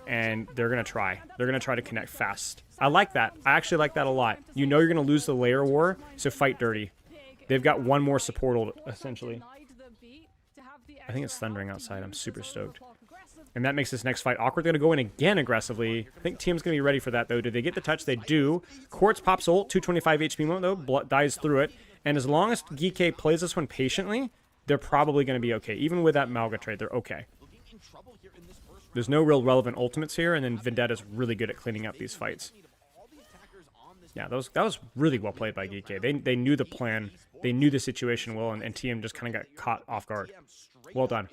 And they're going to try. They're going to try to connect fast. I like that. I actually like that a lot. You know you're going to lose the layer war, so fight dirty. They've got one more support, essentially. I think it's thundering outside. I'm super stoked. And that makes this next fight awkward. They're going to go in again aggressively. I think TM's going to be ready for that, though. Do they get the touch? They do. Quartz pops ult. 225 HP moment, though. Blood dies through it. And as long as GK plays this one patiently, they're probably going to be okay. Even with that Malga trade, they're okay. There's no real relevant ultimates here, and then Vendetta's really good at cleaning up these fights. Yeah, that was really well played by GK. They knew the plan. They knew the situation well, and TM just kind of got caught off guard. Well done.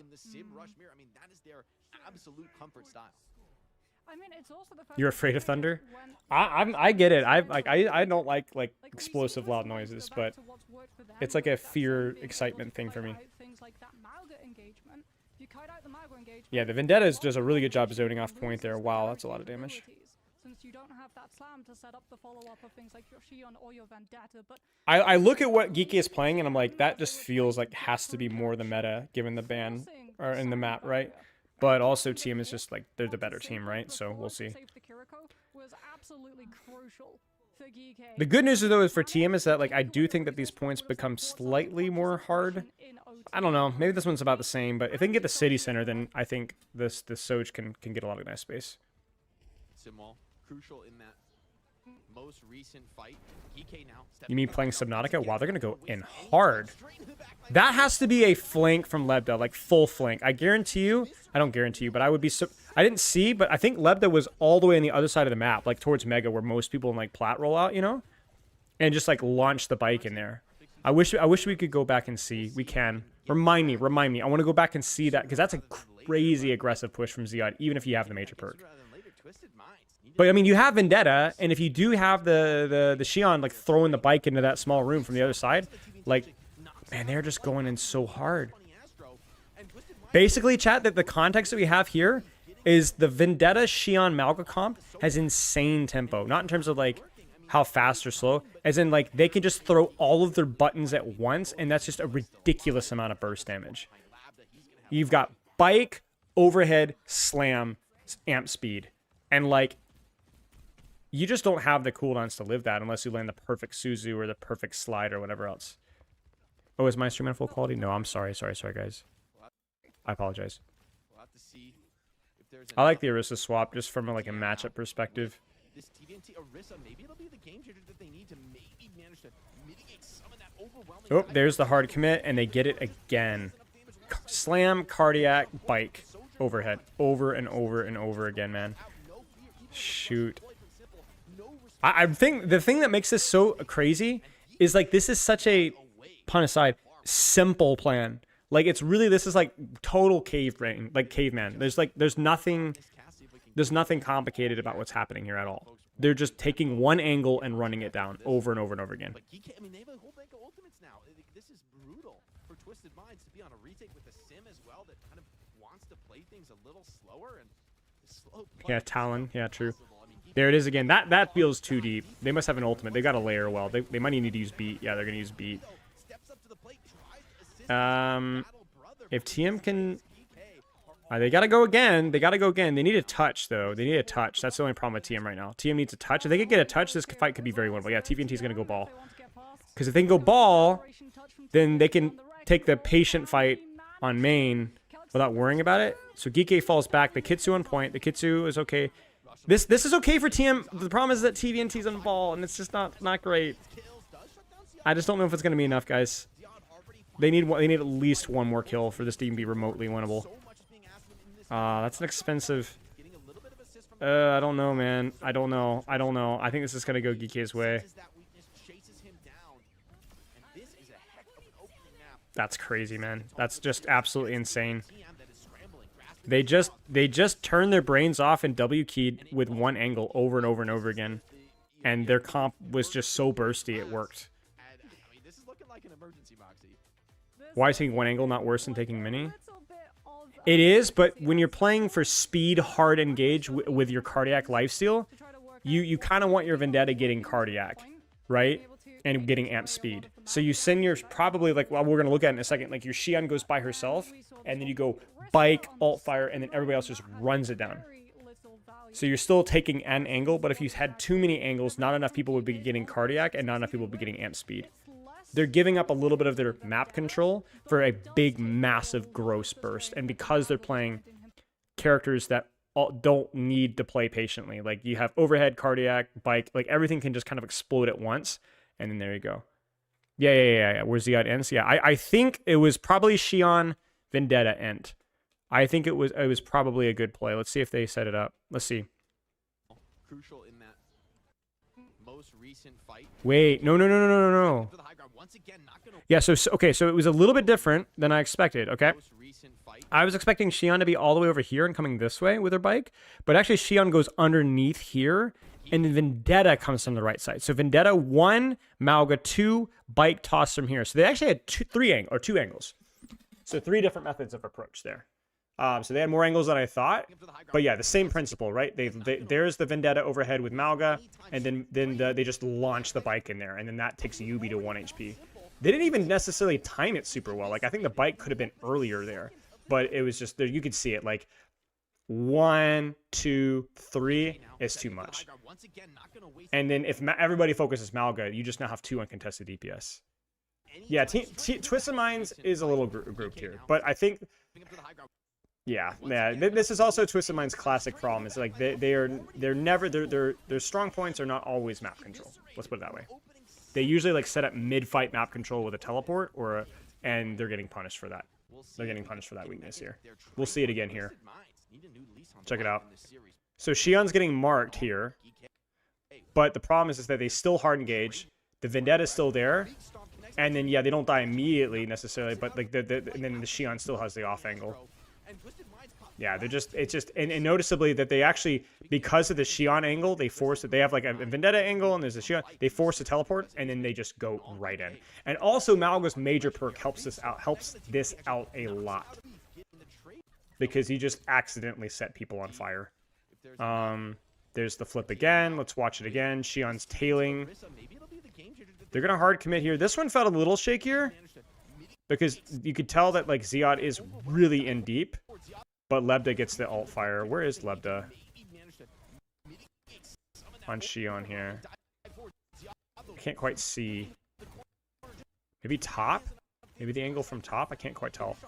You're afraid of thunder? I get it. I don't like explosive loud noises, but it's like a fear excitement thing for me. Yeah, the Vendetta does a really good job of zoning off point there. Wow, that's a lot of damage. I look at what Geeky is playing and I'm like, that just feels like has to be more the meta given the ban or in the map, right? But also TM is just like they're the better team, right? So we'll see. The good news though is for TM is that like I do think that these points become slightly more hard. I don't know. Maybe this one's about the same, but if they can get the city center, then I think this Soj can get a lot of nice space. Simwall, crucial in that most recent fight. GK now. You mean playing Subnautica? Wow, they're gonna go in hard. That has to be a flank from Lebda, like full flank. I guarantee you. I don't guarantee you, but I would be. I didn't see, but I think Lebda was all the way on the other side of the map, like towards Mega, where most people in like Plat roll out, you know. and just like launch the bike in there. I wish we could go back and see. We can. Remind me. I want to go back and see that because that's a crazy aggressive push from Ziad, even if you have the major perk. But I mean, you have Vendetta, and if you do have the Xion like throwing the bike into that small room from the other side, like, man, they're just going in so hard. Basically, chat, that the context that we have here is the Vendetta Xion Malga comp has insane tempo. Not in terms of like how fast or slow, as in like they can just throw all of their buttons at once, and that's just a ridiculous amount of burst damage. You've got bike, overhead, slam, amp speed, and like you just don't have the cooldowns to live that unless you land the perfect Suzu or the perfect slide or whatever else. Oh, is my stream at full quality? No, I'm sorry, guys. I apologize. I like the Orisa swap just from like a matchup perspective. This TVNT Orisa, maybe it'll be the game changer that they need to maybe manage to mitigate some of that overwhelming. Oh, there's the hard commit, and they get it again. Slam, cardiac, bike, overhead, over and over and over again, man. Shoot. I think the thing that makes this so crazy is like this is such a, pun aside, simple plan. Like it's really, this is like total caveman, like caveman. There's nothing complicated about what's happening here at all. They're just taking one angle and running it down over and over and over again. I mean, they have a whole bank of ultimates now. This is brutal for Twisted Minds to be on a retake with a sim as well that kind of wants to play things a little slower and slow. Yeah, Talon. Yeah, true. There it is again. That feels too deep. They must have an ultimate. They got a layer well. They might need to use beat. Yeah, they're gonna use beat. If TM can, they gotta go again. They need a touch though. They need a touch. That's the only problem with TM right now. TM needs a touch. If they could get a touch, this fight could be very winnable. Yeah, TVNT is gonna go ball. Because if they can go ball, then they can take the patient fight on main without worrying about it. So Geeke falls back. The Kitsu on point. The Kitsu is okay. This is okay for TM. The problem is that TVNT's on ball, and it's just not great. I just don't know if it's gonna be enough, guys. They need at least one more kill for this to even be remotely winnable. That's an expensive. I don't know, man. I don't know. I think this is gonna go Geeke's way. That's crazy, man. That's just absolutely insane. They just turned their brains off and W keyed with one angle over and over and over again, and their comp was just so bursty it worked. Why is taking one angle not worse than taking mini? It is, but when you're playing for speed, hard engage with your cardiac lifesteal, you kind of want your Vendetta getting cardiac, right? And getting amp speed. So you send your, probably like, well, we're going to look at it in a second, like your Xion goes by herself, and then you go bike, alt fire, and then everybody else just runs it down. So you're still taking an angle, but if you had too many angles, not enough people would be getting cardiac, and not enough people would be getting amp speed. They're giving up a little bit of their map control for a big, massive, gross burst. And because they're playing characters that don't need to play patiently, like you have overhead, cardiac, bike, like everything can just kind of explode at once. And then there you go. Yeah. Where's the ends? Yeah, I think it was probably Xion Vendetta end. I think it was probably a good play. Let's see if they set it up. Let's see. Crucial in that most recent fight. Wait, no. Yeah, so okay, so it was a little bit different than I expected, okay? I was expecting Xion to be all the way over here and coming this way with her bike, but actually Xion goes underneath here, and then Vendetta comes from the right side. So Vendetta 1, Malga 2, bike toss from here. So they actually had two angles. So 3 different methods of approach there. So they had more angles than I thought, but yeah, the same principle, right? There's the Vendetta overhead with Malga, and then they just launch the bike in there, and then that takes Yubi to 1 HP. They didn't even necessarily time it super well. Like I think the bike could have been earlier there, but it was just there. You could see it like 1, 2, 3 is too much. And then if everybody focuses Malga, you just now have 2 uncontested DPS. Yeah, Twisted Minds is a little grouped here, but I think. Yeah. This is also Twisted Mind's classic problem. It's like they're never their strong points are not always map control. Let's put it that way. They usually like set up mid-fight map control with a teleport and they're getting punished for that. They're getting punished for that weakness here. We'll see it again here. Check it out. So Xion's getting marked here, but the problem is that they still hard engage. the Vendetta's still there, and then yeah, they don't die immediately necessarily, but like and then the Xion still has the off angle. Yeah, and noticeably that they actually, because of the Xion angle, they force it. They have like a Vendetta angle, and there's a Xion. They force the teleport, and then they just go right in. And also, Malga's major perk helps this out a lot, because he just accidentally set people on fire. There's the flip again. Let's watch it again. Xion's tailing. They're gonna hard commit here. This one felt a little shakier, because you could tell that like Ziad is really in deep. But Lebda gets the alt fire. Where is Lebda? On Xion here. I can't quite see. Maybe top? Maybe the angle from top? I can't quite tell.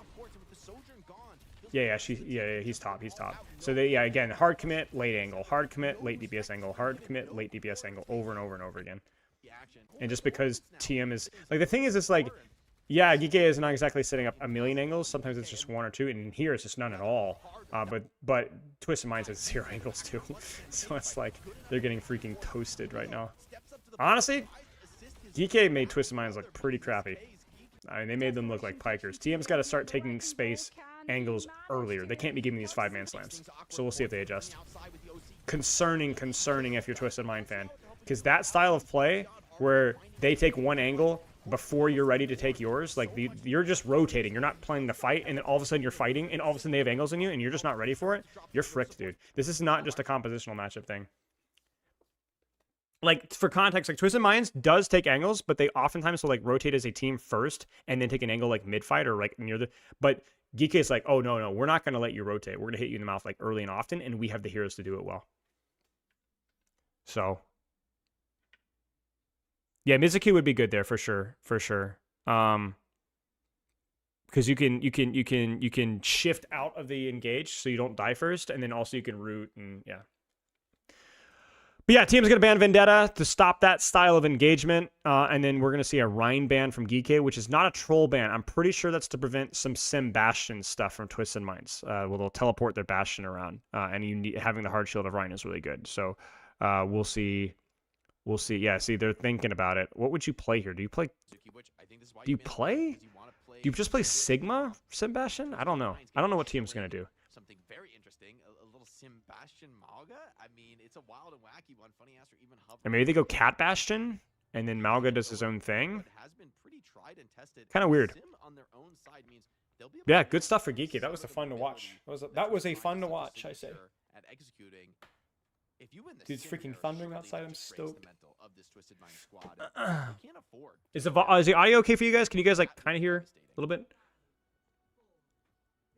Yeah, he's top. So again, hard commit, late angle. Hard commit, late DPS angle. Hard commit, late DPS angle. Over and over and over again. And just because TM is... Like, the thing is, it's like... Yeah, Geek is not exactly setting up a million angles. Sometimes it's just one or two, and here it's just none at all. But Twisted Minds has 0 angles too, so it's like they're getting freaking toasted right now. Honestly, Geek made Twisted Minds look pretty crappy. I mean, they made them look like pikers. TM's got to start taking space angles earlier. They can't be giving these 5-man slams. So we'll see if they adjust. Concerning if you're a Twisted Mind fan, because that style of play where they take one angle before you're ready to take yours, like you're just rotating, you're not playing the fight, and then all of a sudden you're fighting, and all of a sudden they have angles on you, and you're just not ready for it, you're fricked, dude. This is not just a compositional matchup thing. Like, for context, like, Twisted Minds does take angles, but they oftentimes will, like, rotate as a team first, and then take an angle, like, mid-fight, or, like, near the... But Geek is like, oh, no, we're not going to let you rotate. We're going to hit you in the mouth, like, early and often, and we have the heroes to do it well. So... Yeah, Mizuki would be good there for sure. Because you can shift out of the engage so you don't die first, and then also you can root, and yeah. But yeah, team's gonna ban Vendetta to stop that style of engagement, and then we're gonna see a Rhine ban from Geek, which is not a troll ban. I'm pretty sure that's to prevent some Sim Bastion stuff from Twisted Minds. Well, they'll teleport their Bastion around, and having the hard shield of Rhine is really good. So we'll see. We'll see. Yeah, see, they're thinking about it. What would you play here? Do you play? Do you play? Do you just play Sigma Sebastian? I don't know. I don't know what team's gonna do. Something very interesting. A little Sebastian Malga. I mean, it's a wild and wacky one. Funny ass or even Or maybe they go Cat Bastion, and then Malga does his own thing. Kind of weird. Yeah, good stuff for Geeky. That was fun to watch. That was a fun to watch. I say. At executing. If you win Dude, it's freaking thundering outside. I'm stoked. Is the audio okay for you guys? Can you guys like kind of hear a little bit?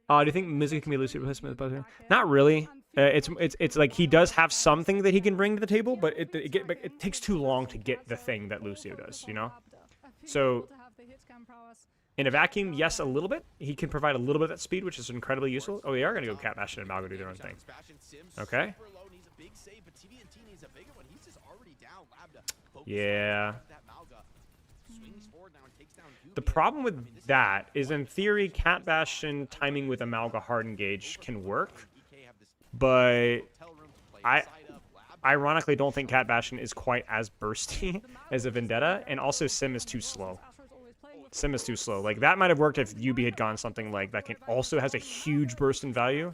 Do you think Mizuki can be Lucio replacement? Not really. It's like he does have something that he can bring to the table, but it takes too long to get the thing that Lucio does, you know? So in a vacuum, yes, a little bit. He can provide a little bit of that speed, which is incredibly useful. Oh, they are going to go Cat Bastion and Malgo do their own thing. Okay. Yeah. The problem with that is, in theory, Cat Bastion timing with a Malga hard engage can work, but I ironically don't think Cat Bastion is quite as bursty as a Vendetta, and also Sim is too slow. Sim is too slow. Like, that might have worked if Yubi had gone something like that also has a huge burst in value.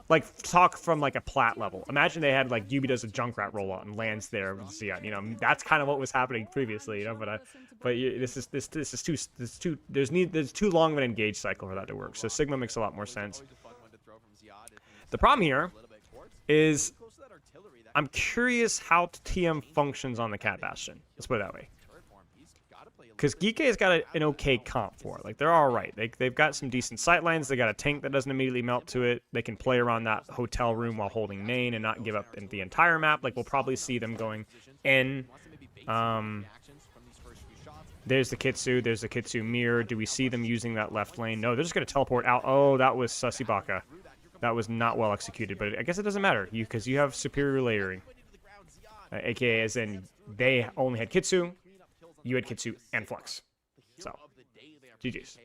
Like, talk from, like, a plat level. Imagine they had, like, Yubi does a Junkrat rollout and lands there with Zion. You know, that's kind of what was happening previously, you know, but this is too there's too long of an engage cycle for that to work. So Sigma makes a lot more sense. The problem here is I'm curious how TM functions on the Cat Bastion. Let's put it that way. Because Geek has got an okay comp for it. Like, they're all right. They've got some decent sightlines. They got a tank that doesn't immediately melt to it. They can play around that hotel room while holding main and not give up the entire map. Like, we'll probably see them going in. There's the Kitsu. There's the Kitsu mirror. Do we see them using that left lane? No, they're just going to teleport out. Oh, that was Susibaka. That was not well executed, but I guess it doesn't matter because you have superior layering. AKA as in they only had Kitsu. You had Kitsu and Flux. So, GG's.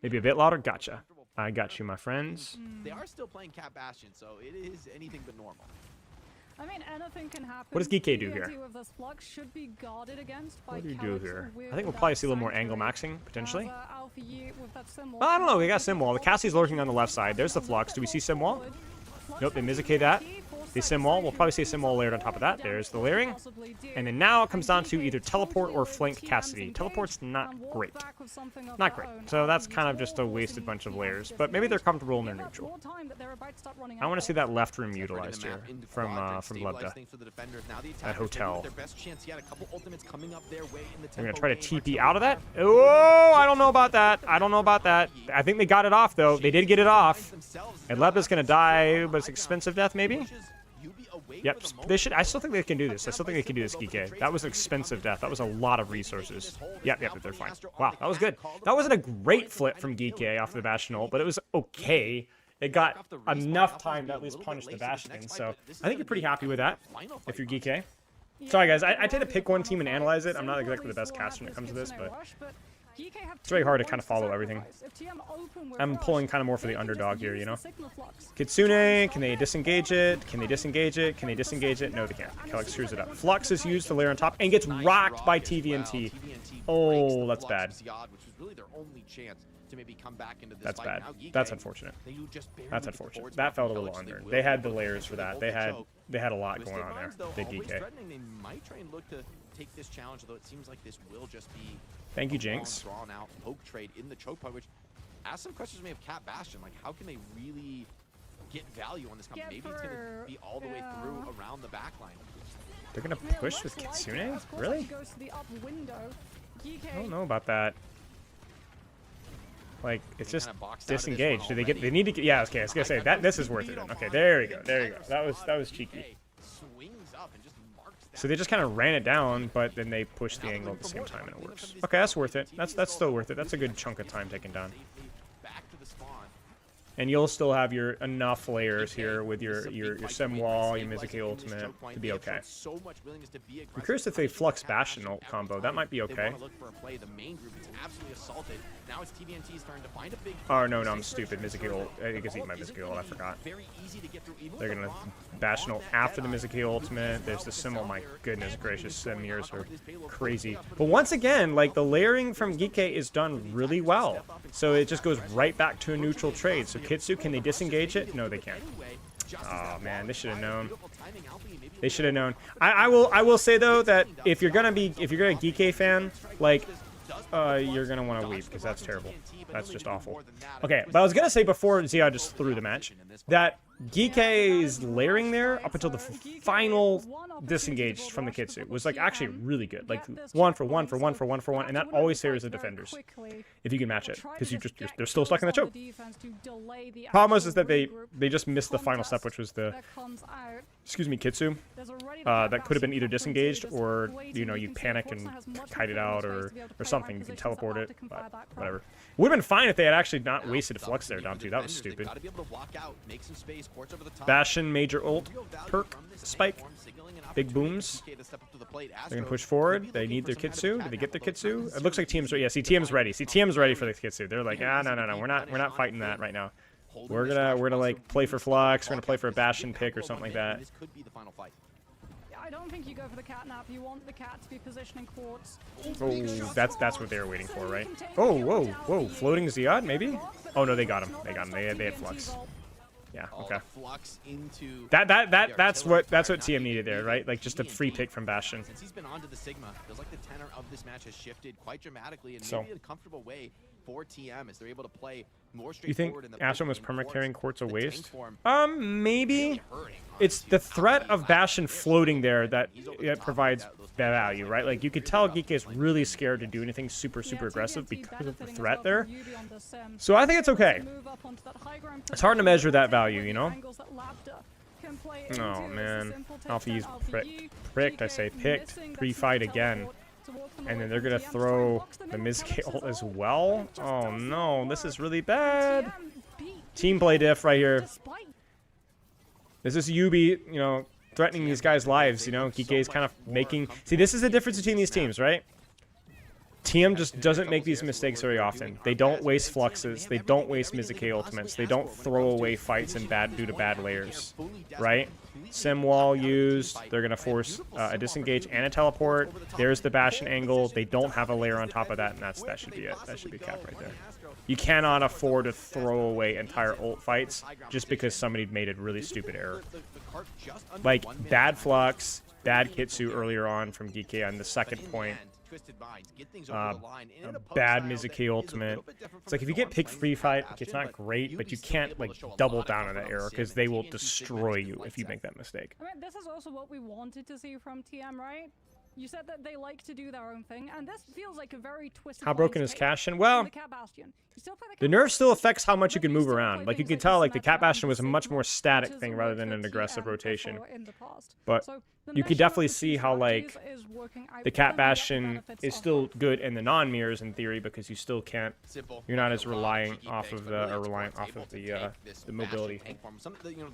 Maybe a bit louder? Gotcha. I got you, my friends. They are still playing Cat Bastion, so it is anything but normal. I mean, anything can happen. What does Geeky do TNT here? with this flux should be guarded against by What do you do Calyx here? with I think we'll that probably see a little more angle Sanctuary. maxing, potentially. Alpha Yi with that symbol. Well, I don't know. We got Sim Wall. The Cassie's lurking on the left side. There's the Flux. Do we see Sim Wall? Nope, they Mizuke that. The Sim Wall. We'll probably see a Sim Wall layered on top of that. There's the layering. And then now it comes down to either teleport or flank Cassidy. Teleport's not great. Not great. So that's kind of just a wasted bunch of layers. But maybe they're comfortable in their neutral. I want to see that left room utilized here from Lebda. That hotel. They're going to try to TP out of that. Oh, I don't know about that. I don't know about that. I think they got it off, though. They did get it off. And Lebda's going to die, but it's expensive death, maybe? Yep, they should. I still think they can do this. I still think they can do this, Geeky. That was an expensive death. That was a lot of resources. Yep, they're fine. Wow, that was good. That wasn't a great flip from Geeky off the Bastion ult, but it was okay. It got enough time to at least punish the Bastion, so I think you're pretty happy with that if you're Geeky. Sorry, guys, I tend to pick one team and analyze it. I'm not exactly the best caster when it comes to this, but it's very hard to kind of follow everything. I'm pulling kind of more for the underdog here, you know? Kitsune, can they disengage it? Can they disengage it? Can they disengage it? No, they can't. Calyx screws it up. Flux is used to layer on top and gets rocked by TVNT. Oh, that's bad. That's bad. That's unfortunate. That's unfortunate. That felt a little under. They had the layers for that. They had a lot going on there. Big DK. Thank you, Jinx. Ask some questions we have Cat Bastion, like how can they really get value on this company? Maybe it's gonna be all the way through around the backline. They're gonna push with Kitsune? Really? I don't know about that. Like, it's just disengaged. Do they get? They need to get. Yeah, okay. I was gonna say that. This is worth it. Then. Okay, there you go. There you go. That was cheeky. So they just kind of ran it down, but then they pushed the angle at the same time, and it works. Okay, that's worth it. That's still worth it. That's a good chunk of time taken down. And you'll still have your enough layers here with your Sim Wall, your Mizuki ultimate to be okay. I'm curious if they Flux Bastion ult combo. That might be okay. Oh, no, I'm stupid. Mizuki ult. I guess eat my Mizuki ult. I forgot. They're going to Bastion ult after the Mizuki ultimate. There's the Sim. Oh, my goodness gracious. Sim years are crazy. But once again, like, the layering from Geeky is done really well. So it just goes right back to a neutral trade. So Kitsu, can they disengage it? No, they can't. Oh man, they should have known. They should have known. I will say though that if you're gonna Geeky fan, like, you're gonna want to weep because that's terrible. That's just awful. Okay, but I was gonna say before Zia just threw the match that Geeky's layering there up until the final disengage from the Kitsu was like actually really good. Like one for one, and that always favors the defenders if you can match it because they're still stuck in the choke. Problem is that they just missed the final step, which was the Kitsu. That could have been either disengaged or you panic and kite it out or something. You can teleport it, but whatever. Would have been fine if they had actually not wasted a Flux there, Dom. That was stupid. Bastion, major ult, perk, spike, big booms. They're gonna push forward. They need their Kitsu. Did they get their Kitsu? It looks like TM's ready. Yeah, see, TM's ready. See, TM's ready for the Kitsu. They're like, no, we're not fighting that right now. We're gonna like play for Flux. We're gonna play for a Bastion pick or something like that. I don't think you go for the catnap. You want the cat to be positioning quartz. Oh, that's what they were waiting for, right? Oh, whoa, floating Ziad, maybe? Oh no, they got him. They had Flux. Yeah, okay. That's what TM needed there, right? Like just a free pick from Bastion. Since he's been onto the Sigma, feels like the tenor of this match has shifted quite dramatically and maybe in a comfortable way for TM as they're able to play more straightforward. You think Ashton was perma-carrying Quartz a waste? Maybe. It's the threat of Bastion floating there that provides value, right? Like you could tell Geeky is really scared to do anything super aggressive because of the threat there. So I think it's okay. It's hard to measure that value, you know? Oh man, Alfie's pricked. I say picked. Pre-fight again. And then they're gonna throw the Mizuki ult as well. Oh no, this is really bad. Team play diff right here. This is Yubi, threatening these guys' lives. Geeky is kind of making. See, this is the difference between these teams, right? TM just doesn't make these mistakes very often. They don't waste fluxes. They don't waste Mizuki ultimates. They don't throw away fights and due to bad layers, right? Sim wall used. They're gonna force a disengage and a teleport. There's the Bastion angle. They don't have a layer on top of that, and that should be it. That should be cap right there. You cannot afford to throw away entire ult fights just because somebody made a really stupid error. Like bad flux, bad Kitsu earlier on from Geeky on the second point. Bad Mizuki ultimate. It's like if you get picked free fight, like, it's not great, but you can't like double down on that error because they will destroy you if you make that mistake. I mean, this is also what we wanted to see from TM, right? You said that they like to do their own thing, and this feels like a very twisted. How broken is Cashin? Well, the nerf still affects how much you can move around. Like you can tell, like the Cat Bastion was a much more static thing rather than an aggressive rotation. But you could definitely see how like the Cat Bastion is still good in the non-mirrors in theory because you still can't. You're not as reliant off of the mobility.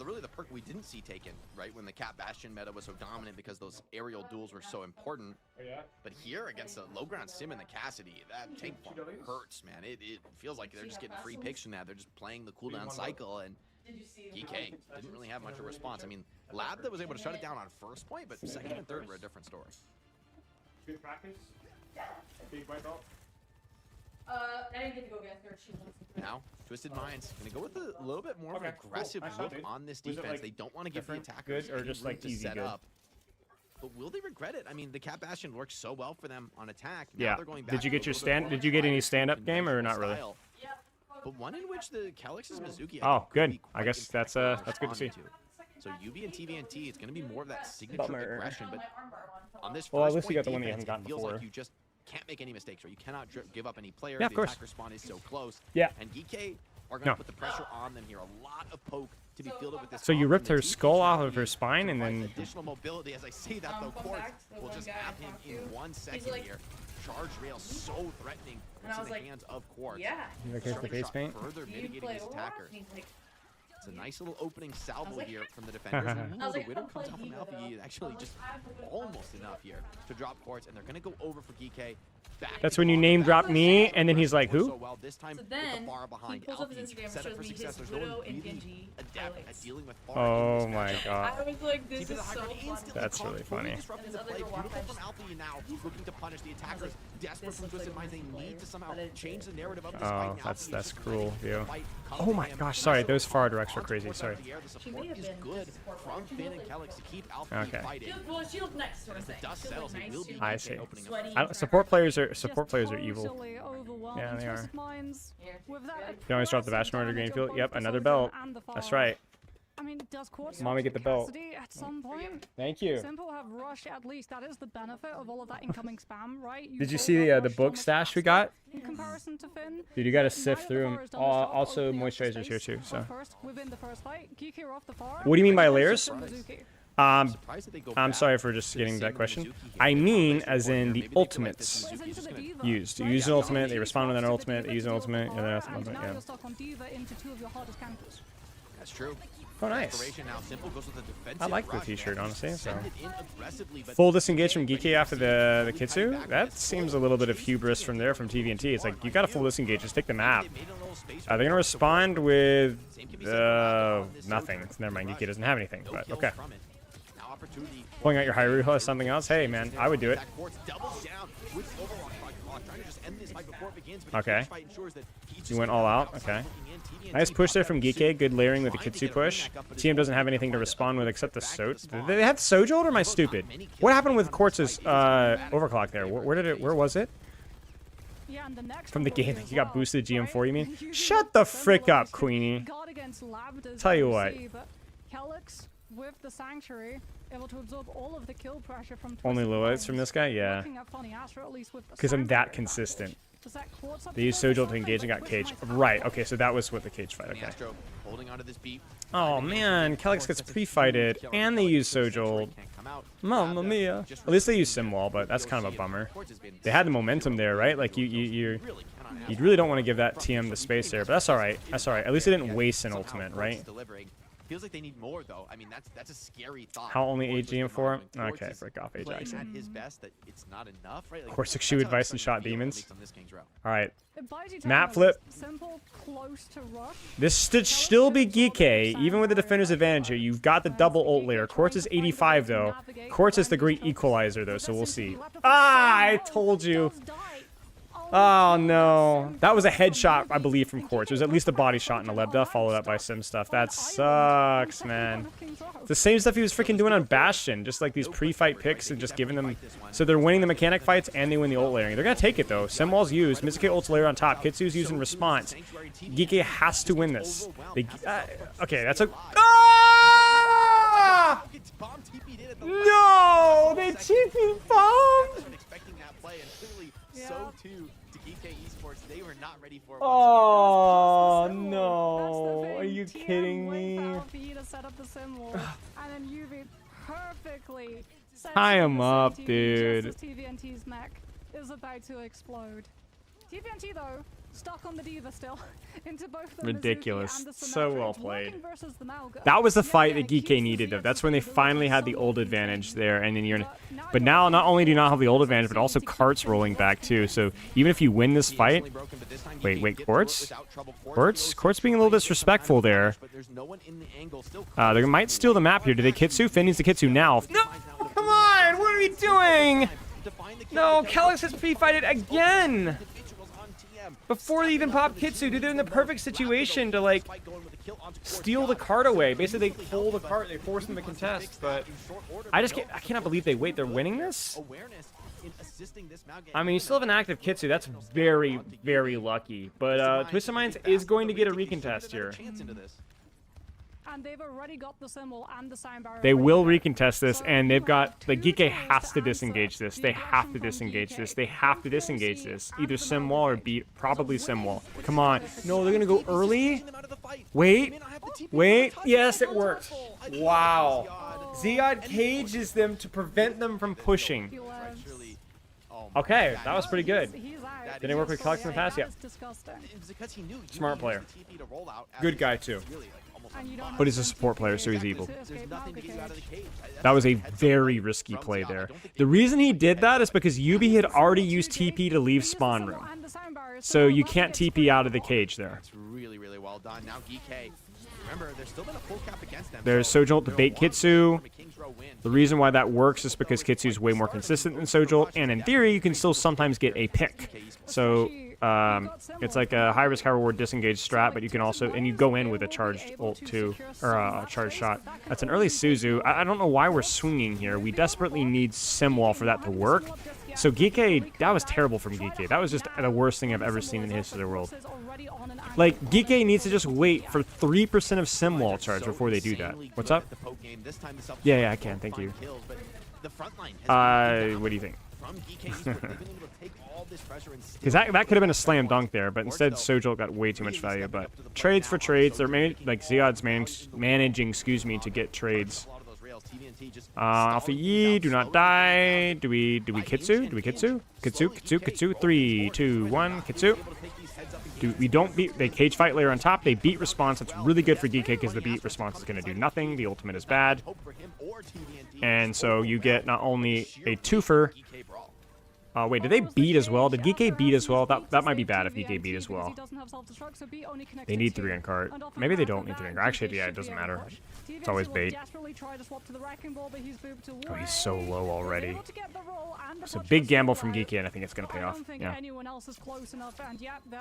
Really the perk we didn't see taken right when the Cat Bastion meta was so dominant because those aerial duels were so important. But here against the low ground Sim and the Cassidy, that tank farm hurts, man. It feels like they're just getting free picks from that. They're just playing the cooldown cycle, and GK didn't really have much of a response. I mean, Lab that was able to shut it down on first point, but second and third were a different story. Good practice. Big white belt. I didn't get to go against her. She wants to. Now, Twisted Minds gonna go with a little bit more of an aggressive look on this defense. They don't want to give the attackers good or just like easy set good? up. But will they regret it? I mean, the Cat Bastion works so well for them on attack. Now Yeah. they're going back Did you to get a your little bit more Did you get any quiet, stand-up game or not really? style. But one in which the Calix's Mizuki. Oh, good. I guess that's good to see. So UB and TVNT, it's going to be more of that signature Bummer. aggression. But on this Well, at first least you point got the one that you defense, haven't gotten it feels before. like you just can't make any mistakes, right? You cannot give up any players. Yeah, of the course. attacker spawn is so close. Yeah. And GK are going to No. put the pressure on them here. A lot of poke to be fielded with this. So you bomb ripped from her the team. skull off of her spine and Provides then additional mobility. As I say that, though, Come Quartz back to the will one just guy I have him talked in to. 1 second like- here. Charge rail so threatening. And It's I in was the like, hands of Quartz. Yeah. You okay with the face paint? Further Do you mitigating play his Overwatch? attacker. And he's like, It's a nice little opening salvo like, here from the defenders. And I was the like, widow I'll play comes out from Diva, Alpha. though. He actually just almost enough here to drop Quartz, and they're going to go over for GK. That's when you name drop me, and then he's like, who? So well this time so with then the bar he behind pulls up his Alfie, Instagram set and up for shows me success. his There's no Widow one and really Genji adept at highlights. dealing with bar. Oh my god. I was like, this Keep is it so hard, funny. instantly That's caught, really fully funny. disrupting And the this play. other girl Beautiful walked from Alpha now, looking to punish the attackers. Desperate this from looks Twisted like a Minds. They good need play, to somehow but it change the narrative of this Oh, fight. Now that's Alpha is just cruel letting view. the fight come Oh to my him. gosh, sorry, those far Onto directs were the crazy, fourth sorry. out of the air, the She support may have is been good the support from player. Finn and Calix to keep Alpha Okay. fighting. Well, she looked nice, sort of As the thing. dust She settles, looked it nice. will She be looked I GK see. opening up. sweaty. Support players are evil. Yeah, they are. With that You can always drop the Bastion order to damage Greenfield. on Yep, both the another Sojourn belt. and the That's Fire. right. I mean, does Quartz Mommy, get the belt. Cassidy at some point? Thank you. Simple have rush at least. That is the benefit of all of that incoming spam, right? Did you build see up the rush book so much stash we faster got? in comparison to Finn? Dude, you gotta Neither sift of through the them. Fire has done the job Also, opening up the moisturizers here space too. So, first, within the first fight, Geeky off the far. what do you mean by and layers? from Mizuki. Surprised that they go I'm back sorry for to just the getting same that question. Mizuki here. I mean, Maybe as in the they feel like this ultimates Mizuki is Into just the gonna Diva. used. You Right, use an yeah, ultimate, they you respond with an swap to the ultimate, Diva they use an to deal with ultimate, the and then fire, that's an and ultimate, now yeah. you're stuck on Diva into two of your hardest counters. That's true. Oh, nice. Desperation now. Simple goes with the defensive I like the rush, t-shirt, man. honestly, so. Send it in aggressively, but Full disengage from Geeky after the Kitsu? That seems a little bit of hubris from there from TVNT. It's like, you got a full disengage, just take the map. they made a little space Are they gonna respond with nothing? Never mind, Geeky doesn't have anything, No but kills okay. from it. Now opportunity. Pulling out your Hyrule or something else? Hey, man, I would do it. That Quartz doubles down with Overwatch by Claw, trying to just end this fight before it begins, but Okay. each fight ensures that he's just You went gonna all be out? outside Okay. looking in. TVNT Nice push there popped from out Geeky. Good layering with the trying to Kitsu get a push. rematch up, but TM doesn't have anything to respond with except the Sot. Did they have Sojourn or am I stupid? What happened with Quartz's overclock there? Where was it? Yeah, and the next From the one will game, be as you got well, boosted GM4, you right? mean? Usually Shut the with frick Simple, up, obviously, Queenie. guard against Lavders, Tell you as what. see, but Calyx with the Sanctuary, able to absorb all of the kill pressure from Only Twisted lowlights from Minds. this guy? Yeah. Looking at Funny Astro, at least with the Because I'm that Sanctuary consistent. Does that Quartz up They used defend or Sojourn to something? engage and got Twist caged. might have Right, to. okay, so that was with the cage fight, okay. Astro holding onto this beat. Oh man, Calyx gets pre-fighted, and they use Sojourn. Mamma mia. At least they use Simwall, but that's kind of a bummer. They had the momentum there, right? Like, you really don't want to give that TM the space there, but that's alright. That's alright. At least they didn't waste an ultimate, right? Feels like they need more though. I mean, that's a scary thought. How only Cords 8 GM was for? going on when Okay, Cords is break off playing Ajax. at his best, that it's not enough, right? Like, Course 6 that's shoe how advice and it's shot starting to feel, at demons. least on this King's Row. All right. It buys you time Map as flip. Simple, close to rush. This should still be Geeky, even with the defender's advantage here. You've got the double ult layer. Quartz is 85 though. Quartz is the great equalizer though, so we'll see. Ah, I told you. Oh no. That was a headshot, I believe, from Quartz. It was at least a body shot and a Lebda, followed up by sim stuff. That sucks, man. It's the same stuff he was freaking doing on Bastion. Just like these pre-fight picks and just giving them... So they're winning the mechanic fights and they win the ult layering. They're going to take it though. Simwall's used. Mizuki ult's layer on top. Kitsu's using response. Geeky has to win this. Okay, that's a... Ah! No! They TP bombed! Expecting that play, and clearly so too to Geek Esports. They were not ready for it. Oh That's no! the thing. Are you TM kidding wait me? for you to set up the sim wall, and then UV perfectly sets Tie up him the up, sim TP dude. just as TVNT's mech is about to explode. TVNT though, stuck on the Diva still, into both the Ridiculous. Mizuki and the So Symmetra. well It's played. working versus the Mauga. That was the fight Yeah, that it Geek keeps needed the though. That's when they ZXT finally had the old advantage there, and then you're... But now, not only do you not have the old advantage, but also Kart's rolling back too. So even if you win this fight... Wait, Quartz? Quartz being a little disrespectful there. They might steal the map here. Do they Kitsu? Finn needs to Kitsu now. No! Come on! What are we doing? No, Calyx has pre-fighted again! Before they even pop Kitsu, dude, they're in the perfect situation to, like, steal the cart away. Basically, they pull the cart, they force them to contest, but I cannot believe they wait. They're winning this? I mean, you still have an active Kitsu. That's very, very lucky. But Twisted Minds is going to get a recontest here. And they've already got the symbol and the sign barrier. They will recontest this, and they've got... The Geek has to disengage this. They have to disengage this. They have to disengage this. Either Simwall or beat... Probably Simwall. Come on. No, they're going to go early? Wait. Wait. Yes, it worked. Wow. Ziad cages them to prevent them from pushing. Okay, that was pretty good. Did it work with Calyx in the past? Yeah. Smart player. Good guy, too. But he's a support player, so he's evil. That was a very risky play there. The reason he did that is because Yubi had already used TP to leave spawn room. So you can't TP out of the cage there. That's really, really well done. Now GK, remember, there's still been a full cap against them. There's Sojolt to bait Kitsu. The reason why that works is because Kitsu's way more consistent than Sojolt, and in theory, you can still sometimes get a pick. So it's like a high risk, high reward disengage strat, but you can also, and you go in with a charged ult too, or a charged shot. That's an early Suzu. I don't know why we're swinging here. We desperately need Simwall for that to work. So Geeke, that was terrible from Geeke. That was just the worst thing I've ever seen in the history of the world. Like, Geeke needs to just wait for 3% of Simwall charge before they do that. What's up? Yeah, I can. Thank you. What do you think? Because that could have been a slam dunk there, but instead Sojolt got way too much value. But trades for trades, they're like Ziad's managing, excuse me, to get trades. Alpha Yi, do not die. Do we Kitsu? Do we Kitsu? Kitsu. 3, 2, 1, Kitsu. We don't beat. They cage fight layer on top. They beat response. That's really good for DK because the beat response is going to do nothing. The ultimate is bad. And so you get not only a twofer. Wait, did they beat as well? Did DK beat as well? That might be bad if DK beat as well. They need 3 on cart. Maybe they don't need 3 on cart. Actually, yeah, it doesn't matter. It's always bait. Oh, he's so low already. It's a big gamble from Geeky, and I think it's going to pay off. Yeah. A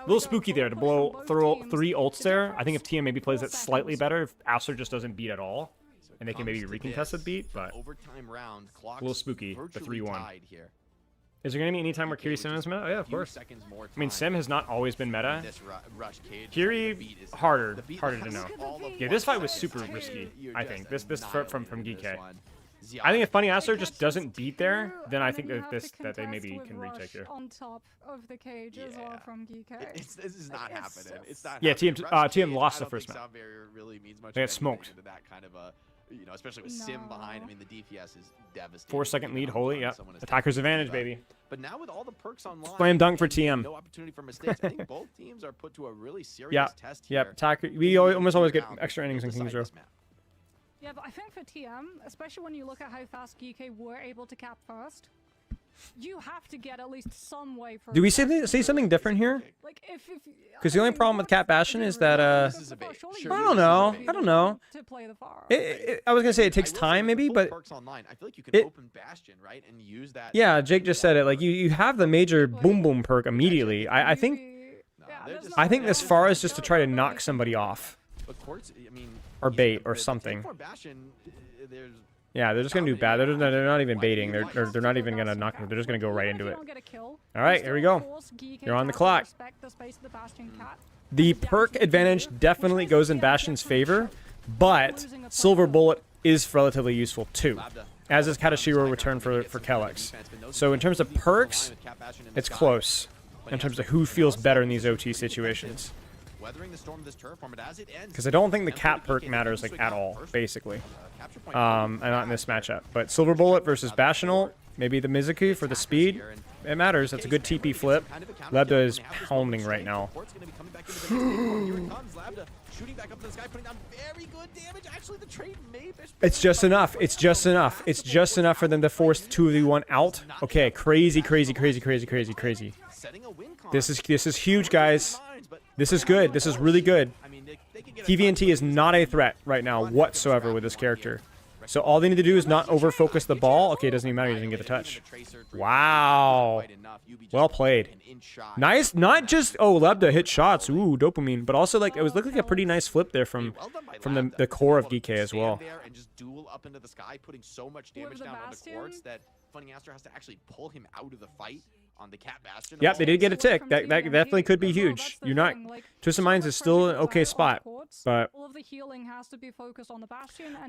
little spooky there to blow 3 ults there. I think if TM maybe plays it slightly better, if Aster just doesn't beat at all, and they can maybe recontest the beat, but a little spooky, the 3-1. Is there going to be any time where Kiri Sim is meta? Oh, yeah, of course. I mean, Sim has not always been meta. Kiri, harder to know. Yeah, this fight was super risky, I think. This from GK. I think if Funny Aster just doesn't beat there, then I think that they maybe can retake here. On top of the cage as well from GK. This is not happening. It's not. Yeah, TM lost the first match. They got smoked. You know, especially with Sim behind. I mean, the DPS is devastating. 4-second lead, holy, yeah. Attacker's advantage, baby. But now with all the perks online, slam dunk for TM. No opportunity for mistakes. I think both teams are put to a really serious test here. Yeah, attacker. We almost always get extra innings in King's Row. Yeah, but I think for TM, especially when you look at how fast GK were able to cap first, you have to get at least some way for. Do we see something different here? Like if Because the only problem with Cat Bastion is that This is a bait. Sure, I don't know. I don't know. To play the far. I was gonna say it takes I will say time with maybe, both but perks online, I feel like you can it- open Bastion, right, and use that. yeah, Jake just said it. Like you have the major boom boom perk immediately. I think No, they're just- I think this they're far just- is just to try to knock somebody off. But Quartz, I mean, Or yeah, bait or but something. for Bastion, there's Yeah, they're just gonna do bad. They're not even baiting. They're not even gonna knock. They're just gonna go right into it. All right, here we go. You're on the clock. The perk advantage definitely goes in Bastion's favor, but Silver Bullet is relatively useful too, as is Katashiro return for Kellex. So in terms of perks, it's close. In terms of who feels better in these OT situations, because I don't think the Cat perk matters like at all, basically. And not in this matchup. But Silver Bullet versus Bastional, maybe the Mizuki for the speed. It matters. That's a good TP flip. Lebda is pounding right now. It's just enough. It's just enough. It's just enough for them to force the 2v1 out. Okay, crazy, crazy, crazy, crazy, crazy, crazy. This is huge, guys. This is good. This is really good. TVNT is not a threat right now whatsoever with this character. So all they need to do is not over-focus the ball. Okay, it doesn't even matter. He doesn't get the touch. Wow. Well played. Nice. Not just, oh, Lebda hit shots. Ooh, dopamine. But also, like, it was looking like a pretty nice flip there from the core of GK as well. And just duel up into the sky, putting so much damage down on the Quartz that Funny Astro has to actually pull him out of the fight on the Cat Bastion. Yep, they did get a tick. That definitely could be huge. You're not. Twisted Minds is still an okay spot, but.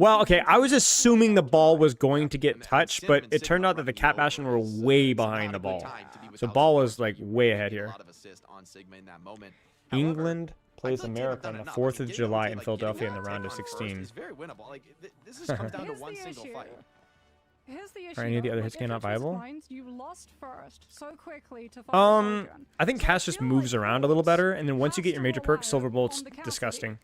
Well, okay, I was assuming the ball was going to get touched, but it turned out that the Cat Bastion were way behind the ball. So ball was like way ahead here. England plays America on the 4th of July in Philadelphia in the round of 16. This comes down to one single fight. Here's the issue. Are any of the other hits not viable? You lost first so quickly to I think Cass just moves around a little better, and then once you get your major perk, Silver Bolt's disgusting.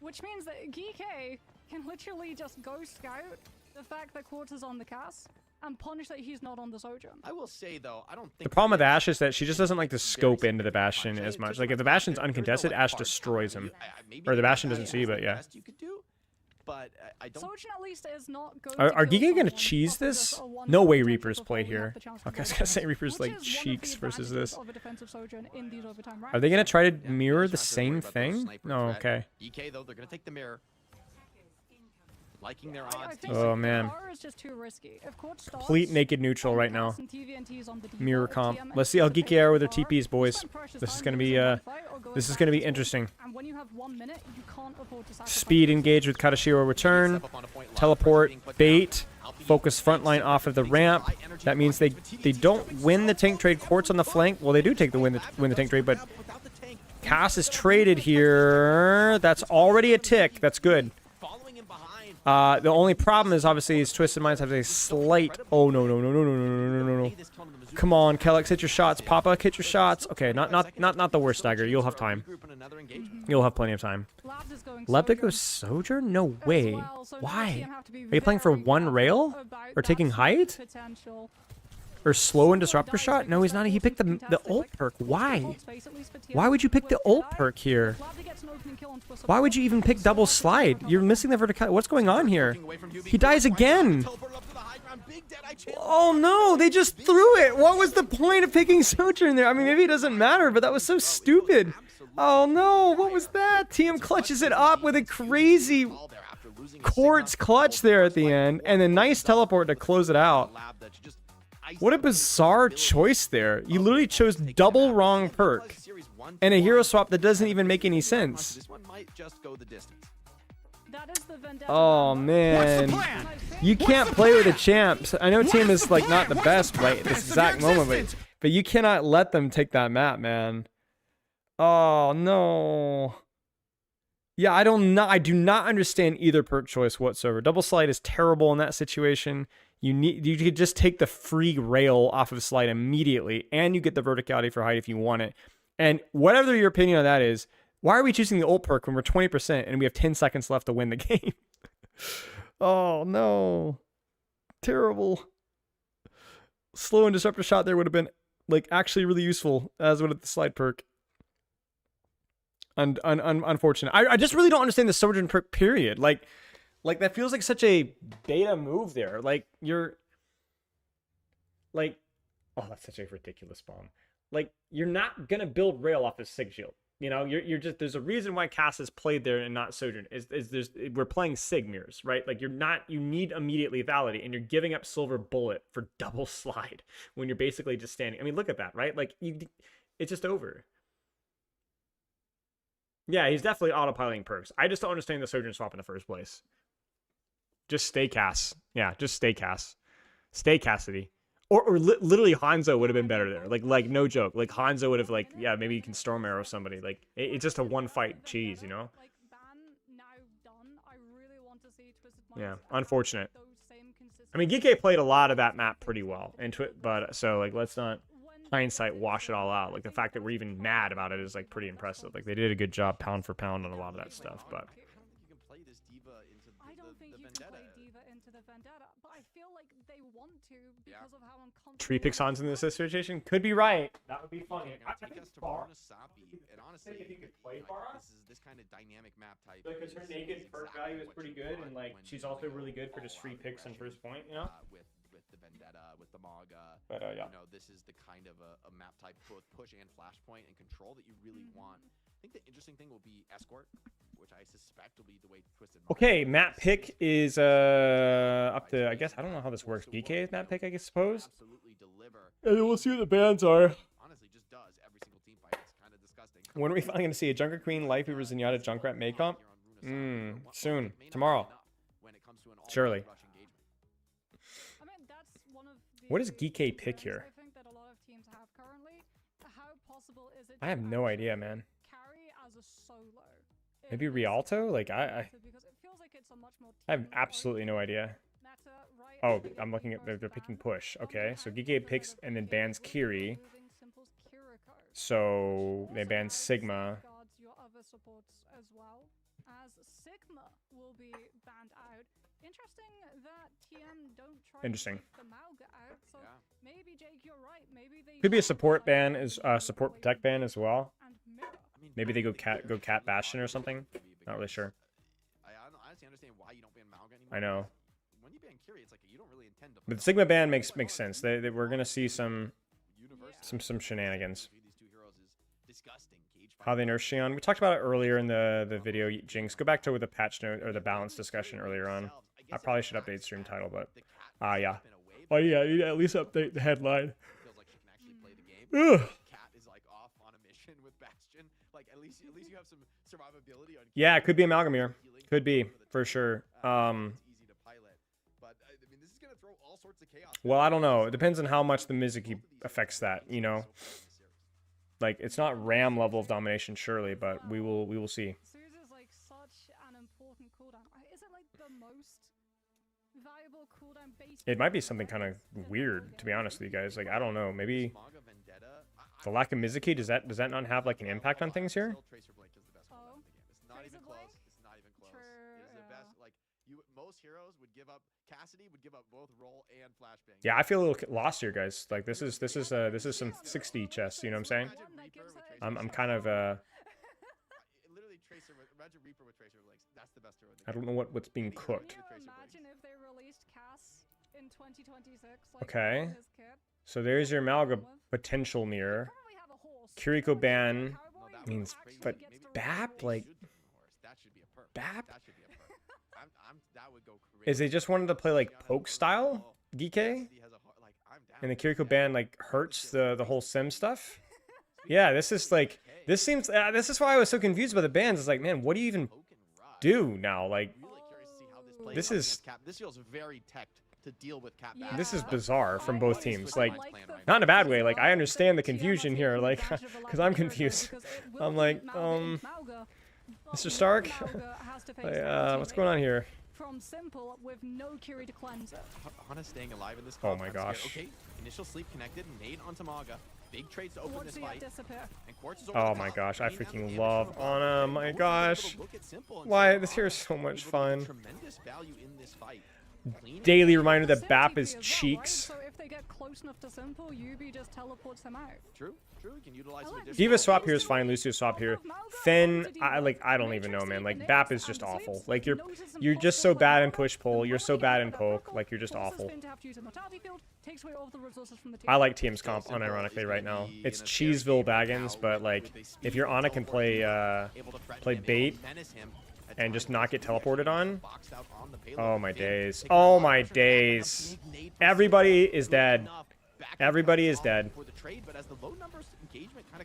Which means that GK can literally just go scout the fact that Quartz is on the Cass and punish that he's not on the Sojourn. I will say though, I don't think the problem with Ash is that she just doesn't like to scope into the Bastion as much. Like if the Bastion's uncontested, Ash destroys him. Or the Bastion doesn't see, but yeah. But I don't. Sojourn at least is not going Are Giga gonna cheese this? No way Reaper's played here. Okay, I was gonna say Reaper's like cheeks versus this. Are they gonna try to mirror the same thing? No, okay. DK though, they're gonna take the mirror. Liking their odds. Oh man. Complete naked neutral right now. Mirror comp. Let's see how geeky are with their TPs, boys. This is gonna be interesting. Speed engage with Katashiro return. Teleport, bait, focus frontline off of the ramp. That means they don't win the tank trade. Quartz on the flank. Well, they do take the win the tank trade, but Cass is traded here. That's already a tick. That's good. The only problem is obviously Twisted Minds have a slight. Oh no. Come on, Kellex, hit your shots. Papa, hit your shots. Okay, not the worst stagger. You'll have time. You'll have plenty of time. Lebda goes Sojourn? No way. Why? Are you playing for one rail? Or taking height? Or slow and disruptor shot? No, he's not. He picked the ult perk. Why? Why would you pick the ult perk here? Why would you even pick double slide? You're missing the vertical. What's going on here? He dies again. Oh no, they just threw it. What was the point of picking Sojourn there? I mean, maybe it doesn't matter, but that was so stupid. Oh no, what was that? TM clutches it up with a crazy Quartz clutch there at the end, and a nice teleport to close it out. What a bizarre choice there. You literally chose double wrong perk and a hero swap that doesn't even make any sense. Oh man, you can't play with the champs. I know team is like not the best right at this exact moment, but you cannot let them take that map, man. Oh no. Yeah, I do not understand either perk choice whatsoever. Double slide is terrible in that situation. You could just take the free rail off of slide immediately, and you get the verticality for height if you want it. And whatever your opinion on that is, why are we choosing the ult perk when we're 20% and we have 10 seconds left to win the game? Oh no. Terrible. Slow and disruptor shot there would have been like actually really useful, as would have the slide perk. Unfortunate. I just really don't understand the sojourn perk, period. Like that feels like such a beta move there. Like you're like, oh, that's such a ridiculous bomb. Like you're not gonna build rail off of Sig Shield. You know, you're just, there's a reason why Cass is played there and not Sojourn. We're playing Sig mirrors, right? Like you need immediate lethality, and you're giving up Silver Bullet for double slide when you're basically just standing. I mean, look at that, right? Like it's just over. Yeah, he's definitely autopiloting perks. I just don't understand the Sojourn swap in the first place. Just stay Cass. Yeah, just stay Cass. Stay Cassidy. Or literally Hanzo would have been better there. Like no joke. Like Hanzo would have yeah, maybe you can storm arrow somebody. Like it's just a one fight cheese, you know? Yeah, unfortunate. I mean, Geeky played a lot of that map pretty well into it, but so like let's not hindsight wash it all out. Like the fact that we're even mad about it is like pretty impressive. Like they did a good job pound for pound on a lot of that stuff, but Tree Pixons in this situation could be right. That would be funny. And honestly, if you could play Farah, this kind of dynamic map type. because her naked perk value is pretty good, and like she's also really good for just free picks on first point, you know. With the Vendetta, with the Maga, but yeah, you know, this is the kind of a map type, both push and flashpoint and control, that you really want. I think the interesting thing will be escort, which I suspect will be the way Twisted. Okay, map pick is up to, I guess, I don't know how this works. BK is map pick, I suppose. Absolutely deliver. And then we'll see what the bans are. Honestly, just does every single team fight. It's kind of disgusting. When are we finally going to see a Junker Queen, Life Weaver, Zenyatta, Junkrat, Maycomp? Soon. Tomorrow. Surely. What is Geeky pick here? I have no idea, man. Maybe Rialto? Like I have absolutely no idea. Oh, I'm looking at, they're picking push. Okay, so Geeky picks and then bans Kiri. So they ban Sigma. Interesting. Could be a support ban, is support protect ban as well. Maybe they go cat Bastion or something. Not really sure. I honestly understand why you don't ban Malga anymore. I know. When you ban Kiri, it's like you don't really intend to. But the Sigma ban makes sense. We're gonna see some shenanigans. How they nerf Xion. We talked about it earlier in the video. Jinx, go back to the patch note or the balance discussion earlier on. I probably should update stream title, but yeah. Well, yeah, you at least update the headline. Ugh. Yeah, it could be Amalgamir. Could be, for sure. Well, I don't know. It depends on how much the Mizuki affects that, you know? Like, it's not Ram level of domination, surely, but we will see. It might be something kind of weird, to be honest with you guys. Like, I don't know. Maybe the lack of Mizuki, does that not have like an impact on things here? Most heroes would give up. Cassidy would give up both roll and flashbang. Yeah, I feel a little lost here, guys. Like this is some 60 chess. You know what I'm saying? I'm kind of Literally Tracer with Reaper with Tracer Blades. That's the best hero. I don't know what's being cooked. Imagine if they released Cass in 2026. Like Okay. So there's your Malga potential mirror. Kiriko ban means, but BAP like BAP. Is they just wanted to play like poke style Geeky? And the Kiriko ban like hurts the whole sim stuff? Yeah, this is like, this is why I was so confused by the bans. It's like, man, what do you even do now? Like, this feels very teched to deal with Cap. This is bizarre from both teams. Like, not in a bad way. Like, I understand the confusion here. Like, because I'm confused. I'm like, Mr. Stark, what's going on here? from Simple with no Curie to cleanse it. Ana staying alive in this. Oh my I'm scared. gosh. Okay, initial sleep connected. Nade onto Maga. Big trades to open Watch this the fight. disappear. And Quartz is over Oh the my top. gosh, I Green has the freaking damage love from Ana. above. My Both gosh. able to look at Simple and Why? say, This here is so "Ana much able to fun. get Tremendous value in this fight. Clean Daily and reminder that Sim Bap TP is as well, cheeks. Right? So if they get close enough to Simple, Yubi just teleports them out. True. True. We can utilize some I like additional Diva swap here is abilities. fine. Lucio swap here. Fen, I don't even know, man. Like Bap is just awful. Like you're just so bad in push pull. You're so bad in poke. Like you're just awful. I like TM's comp unironically right now. It's Cheeseville Baggins, but like if your Ana can play play bait and just not get teleported on. Oh my days. Oh my days. Everybody is dead. Everybody is dead.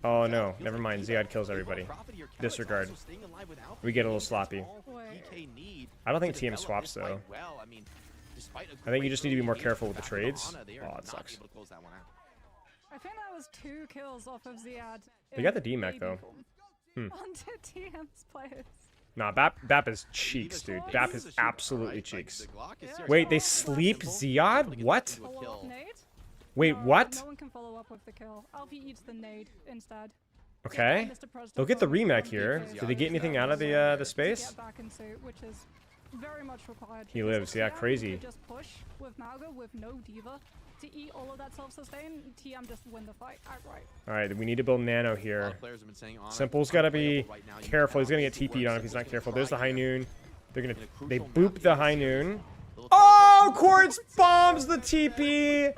Oh no, never mind. Ziad kills everybody. Disregard. We get a little sloppy. I don't think TM swaps though. I think you just need to be more careful with the trades. Oh, it sucks. I think that was 2 kills off of Ziad. They got the DMAC though. Onto TM's players. Nah, Bap is cheeks, dude. Bap is absolutely cheeks. Wait, they sleep Ziad? What? Follow-up nade? Wait, No, what? No one can follow up with the kill. Alfie eats the nade instead. Okay. They'll get the remake here. Did they get anything out of the space? Get back into, which is very much required. He because lives, yeah, TM crazy. could just push with Malga with no diva to eat all of that self-sustain. TM just win the fight outright. All right, we need to build Nano here. Simple's got to be careful. He's gonna get TP'd on if he's not careful. There's the high noon. They boop the high noon. Oh, Quartz bombs the TP.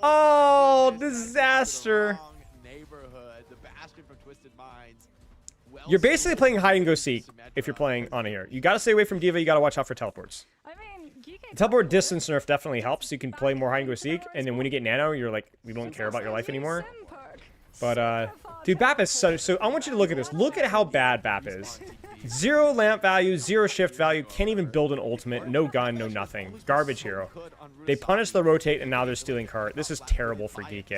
Oh, disaster. You're basically playing hide and go seek if you're playing on here. You gotta stay away from Diva. You gotta watch out for teleports. I mean, Teleport distance nerf definitely helps. You can play more hide and go seek, and then when you get Nano, you're like, we don't care about your life anymore. But dude, Bap is so. I want you to look at this. Look at how bad Bap is. 0 lamp value, 0 shift value. Can't even build an ultimate. No gun, no nothing. Garbage hero. They punish the rotate, and now they're stealing cart. This is terrible for Geek.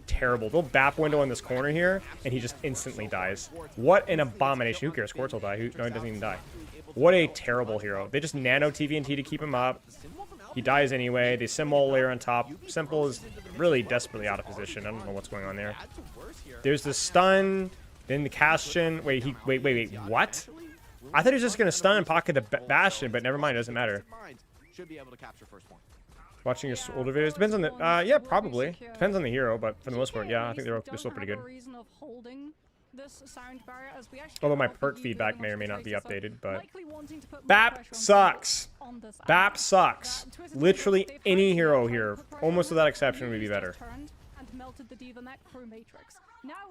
Terrible. They'll Bap window in this corner here, and he just instantly dies. What an abomination. Who cares? Quartz will die. No, he doesn't even die. What a terrible hero. They just nano TVNT to keep him up. He dies anyway. They symbol layer on top. Simple is really desperately out of position. I don't know what's going on there. There's the stun, then the Castion. Wait, what? I thought he was just gonna stun and pocket the Bastion, but never mind. It doesn't matter. Watching your older videos depends on the. Yeah, probably depends on the hero, but for the most part, yeah, I think they're still pretty good. Although my perk feedback may or may not be updated, but Bap sucks. Bap sucks. Literally any hero here, almost without exception, would be better.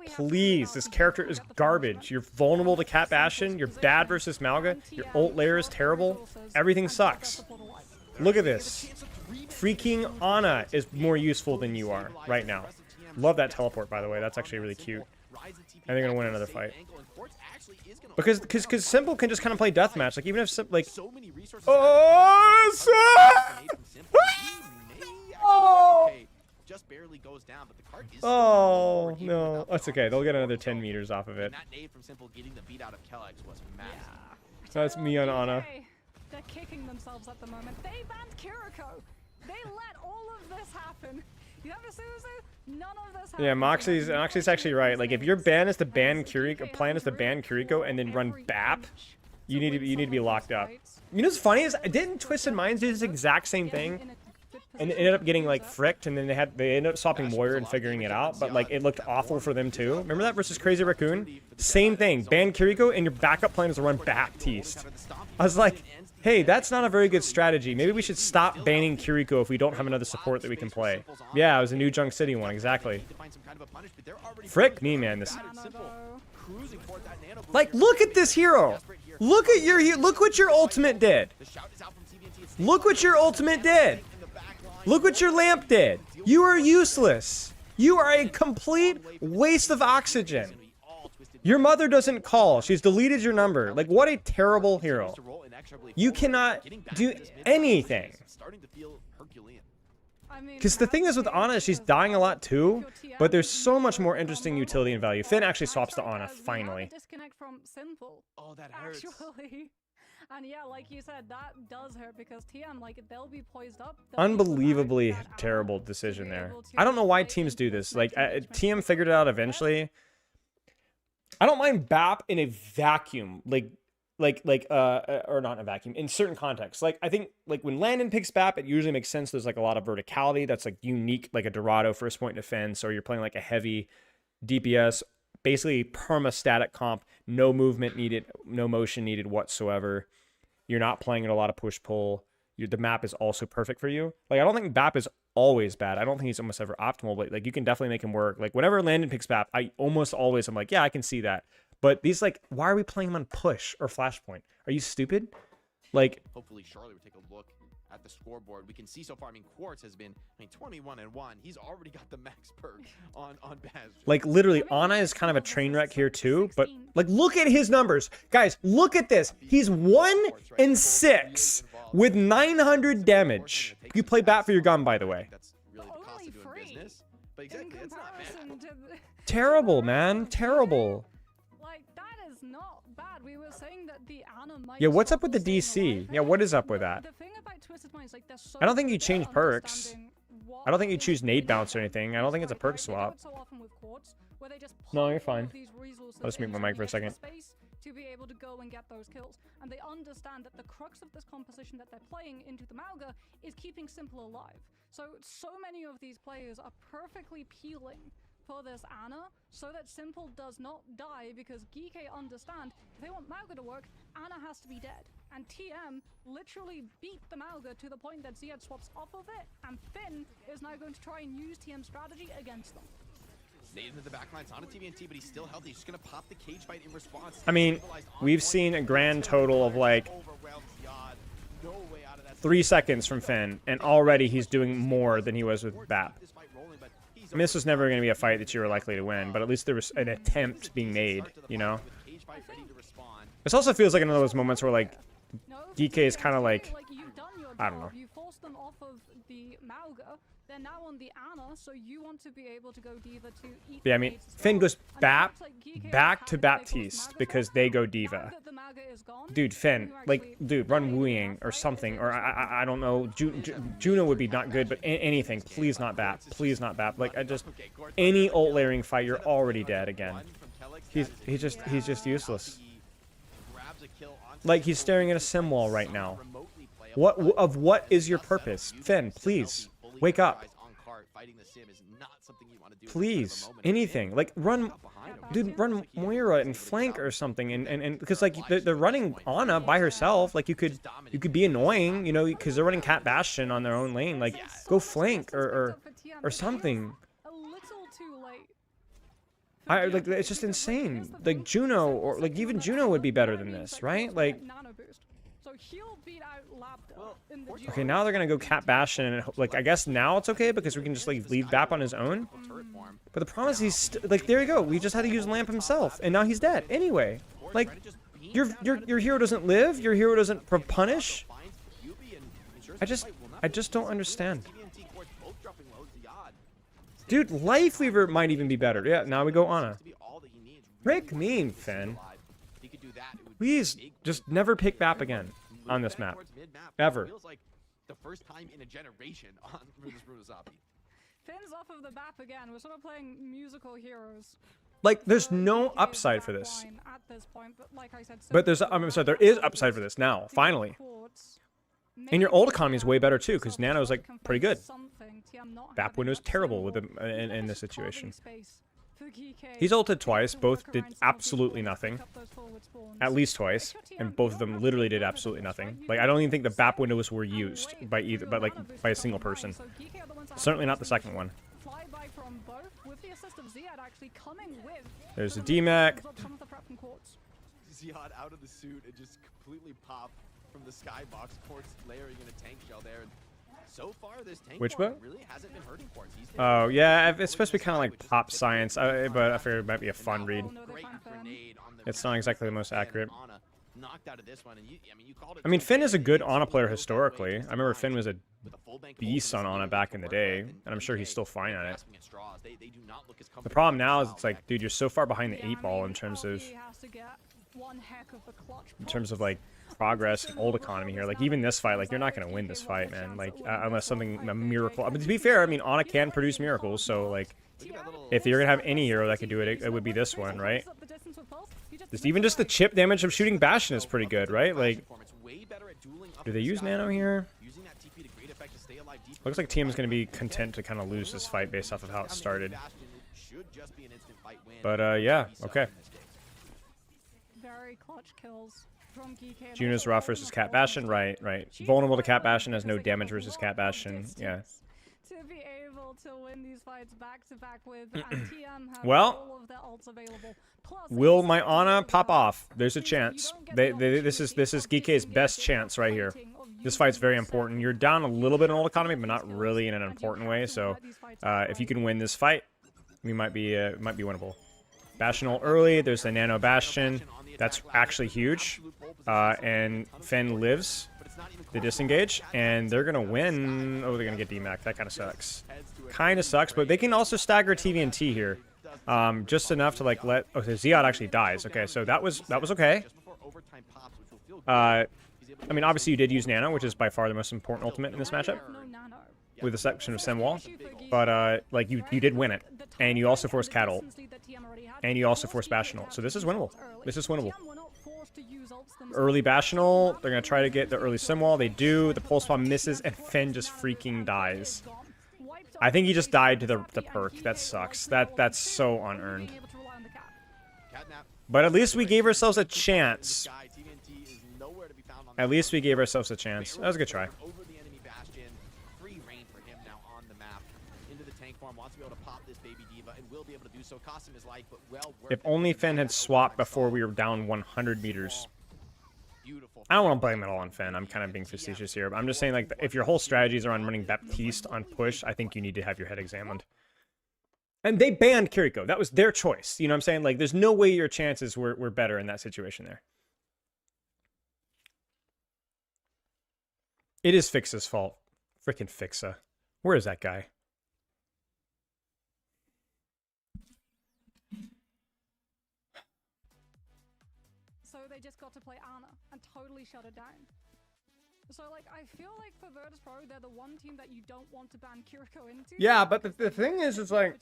Please, this character is garbage. You're vulnerable to Cat Bastion. You're bad versus Malga. Your ult layer is terrible. Everything sucks. Look at this. Freaking Ana is more useful than you are right now. Love that teleport, by the way. That's actually really cute. And they're gonna win another fight. Because Simple can just kind of play deathmatch. Like even if like. Oh! Just barely goes down, but the cart is Oh no, that's okay. They'll get another 10 meters off of it. And that nade from Simple getting the beat out of Kellex was massive. That's me on Ana. They're kicking themselves at the moment. They banned Kiriko. They let all of this happen. You have a Suzu? None of this happened. Yeah, Moxie's actually right. Like if your ban is to ban Kiriko, plan is to ban Kiriko and then run BAP, you need to be locked up. You know what's funny is didn't Twisted Minds do this exact same thing? And it ended up getting like fricked, and then they ended up swapping Warrior and figuring it out, but like it looked awful for them too. Remember that versus Crazy Raccoon? Same thing. Ban Kiriko, and your backup plan is to run Baptiste. I was like, hey, that's not a very good strategy. Maybe we should stop banning Kiriko if we don't have another support that we can play. Yeah, it was a new Junk City one, exactly. Frick me, man. This. Like, look at this hero. Look what your ultimate did. Look what your ultimate did. Look what your lamp did. You are useless. You are a complete waste of oxygen. Your mother doesn't call. She's deleted your number. Like, what a terrible hero. You cannot do anything. Because the thing is with Ana, she's dying a lot too, but there's so much more interesting utility and value. Finn actually swaps to Ana, finally. Disconnect from Simple. Oh, that hurts. Actually, And yeah, like you said, that does hurt because TM, like, they'll be poised up. they'll be Unbelievably without that terrible ammo to decision be there. able to I don't know why play teams do into this. this Like, next engagement. TM figured it out eventually. I don't mind BAP in a vacuum, or not in a vacuum, in certain contexts. Like, I think, like, when Landon picks BAP, it usually makes sense. There's, like, a lot of verticality that's, like, unique, like a Dorado first point defense, or you're playing, like, a heavy DPS, basically perma-static comp, no movement needed, no motion needed whatsoever. You're not playing at a lot of push-pull. The map is also perfect for you. Like, I don't think BAP is always bad. I don't think he's almost ever optimal, but, like, you can definitely make him work. Like, whenever Landon picks BAP, I almost always am like, yeah, I can see that. But these, like, why are we playing him on push or flashpoint? Are you stupid? Like, Hopefully Charlie would take a look at the scoreboard. We can see so far, I mean, Quartz has been, 21-1. He's already got the max perk on Bastion. like, literally, Ana is kind of a train wreck here too. But, like, look at his numbers. Guys, look at this. He's 1-6 with 900 damage. You play BAP for your gun, by the way. That's really the cost of doing business. But In exactly, it's not bad. comparison to the... Terrible, man. Terrible. Like, that is not bad. We were saying that the Ana might Yeah, what's up with the stop staying DC? alive. Yeah, what is up with that? The thing about Twisted Minds, like, they're so I don't think you good at change perks. understanding what I don't think you is choose nade in bounce or them. anything. I don't think it's a perk They do swap. it so often with Quartz, where they just No, pump you're all fine. of these resources I'll just mute my into mic for a the extra second. space to be able to go and get those kills. And they understand that the crux of this composition that they're playing into the Mauga is keeping Simple alive. So many of these players are perfectly peeling for this Ana so that Simple does not die, because Geeke understand if they want Mauga to work, Ana has to be dead. And TM literally beat the Mauga to the point that Ziad swaps off of it, and Finn is now going to try and use TM strategy against them. Nade into the back line. It's on a TBNT, but he's still healthy. He's just going to pop the cage bite in response. I mean, we've seen a grand total of, like, Overwhelmed Ziad. No way out of that. 3 seconds from Finn, and already he's doing more than he was with BAP. This fight rolling, but he's I mean, this was never going to be a fight that you were likely to win, but at least there was an attempt being made, you know? with cage bite ready to respond. This also feels like one of those moments where, like, No, DK is kind of like, you've done your I don't job. know. You forced them off of the Mauga. They're now on the Ana, so you want to be able to go Diva to eat yeah, I the mean, nades as Finn well. goes And it BAP looks like Geeke back has to had their course Baptiste Mauga because swap. they go Now Diva. that the Mauga is gone, Dude, Finn, you like, actually dude, run playing wooing enough, or right? something, Is or it I don't know. Juno would be not good, but anything. Please not BAP. Please not BAP. Like, I just, any ult layering fight, you're already dead again. He's just useless. Like, he's staring at a sim wall right now. What is your purpose? Finn, please, wake up. Please, anything. Like, run, dude, run Moira and flank or something, and because, like, they're running Ana by herself. Like, you could be annoying, you know, because they're running Cat Bastion on their own lane. Like, go flank or something. A little too late. Like, it's just insane. Like, Juno, or like even Juno would be better than this, right? Like, Nano boost. So he'll beat out Lapta in the okay, now they're gonna go Cat Bastion, and like, I guess now it's okay because we can just like leave BAP on his own. But the problem is he's like, there you go. We just had to use Lamp himself, and now he's dead anyway. Like, your hero doesn't live. Your hero doesn't punish. I just don't understand. Dude, Life Weaver might even be better. Yeah, now we go Ana. Frick me, Finn. Please, just never pick BAP again on this map. Ever. Feels like the first time in a generation on Runazabi. Finn's off of the map again. We're sort of playing musical heroes. Like, there's no upside for this. At this point, but like I said, But there's, I'm sorry, there is upside for this now, finally. And your ult economy is way better too, because Nano's like pretty good. BAP window's terrible with him in this situation. He's ulted twice, both did absolutely nothing. At least twice, and both of them literally did absolutely nothing. Like, I don't even think the BAP windows were used by either, by a single person. Certainly not the second one. There's a DMAC. Ziad out of the suit and just completely pop from the skybox. Quartz layering in a tank shell there. And so far, this tank Which farm boat? really hasn't been hurting Quartz. He's Oh, yeah, it's supposed to be kind of like pop science, but I figured it might be a fun read. great grenade on the It's not exactly the most accurate. Ana knocked out of this one, and you called it. I mean, Finn is a good Ana player historically. I remember Finn was a With a full bank of beast ultimates on Ana needed back to in the work day, with, and I'm sure he's still fine at it. grasping at straws. They do not look as The comfortable problem with now is themselves. it's like, dude, you're so far behind the 8 ball in terms of like progress in old economy here. Like even this fight, like you're not gonna win this fight, man. Like unless something a miracle. But to be fair, I mean Ana can produce miracles, so like if you're gonna have any hero that could do it, it would be this one, right? Just the chip damage of shooting Bastion is pretty good, right? Like, do they use Nano here? Looks like team is gonna be content to kind of lose this fight based off of how it started. But yeah, okay. Very clutch kills from GK. Juno's rough versus Cat Bastion, right. Vulnerable to Cat Bastion, has no damage versus Cat Bastion, yeah. To be able to win these fights back to back with and TM have Well, all of their ults available. Plus, will my Ana pop off? There's a chance. This is GK's best chance right here. This fight's very important. You're down a little bit in old economy, but not really in an important way. So if you can win this fight, we might be winnable. Bastion ult early. There's the Nano Bastion. That's actually huge. And Fen lives the disengage, and they're gonna win. Oh, they're gonna get DMAC. That kind of sucks. But they can also stagger TVNT here, just enough to like let. Okay, Ziad actually dies. Okay, so that was okay. I mean, obviously you did use Nano, which is by far the most important ultimate in this matchup, with the section of Sem Wall. But like you did win it, and you also forced Cat ult, and you also forced Bastion ult. So this is winnable. This is winnable. Early Bastion ult, they're gonna try to get the early Sem Wall. They do. The pulse bomb misses, and Fen just freaking dies. I think he just died to the perk. That sucks. That's so unearned. But at least we gave ourselves a chance. At least we gave ourselves a chance. That was a good try. If only Fen had swapped before we were down 100 meters. I don't want to blame it all on Fen. I'm kind of being facetious here. But I'm just saying, like, if your whole strategies are on running Baptiste on push, I think you need to have your head examined. And they banned Kiriko. That was their choice. You know what I'm saying? Like, there's no way your chances were better in that situation there. It is Fixa's fault. Frickin' Fixa. Where is that guy? So they just got to play Ana and totally shut it down. So, like, I feel like for Virtus Pro, they're the one team that you don't want to ban Kiriko into. Yeah, but the thing is, it's like...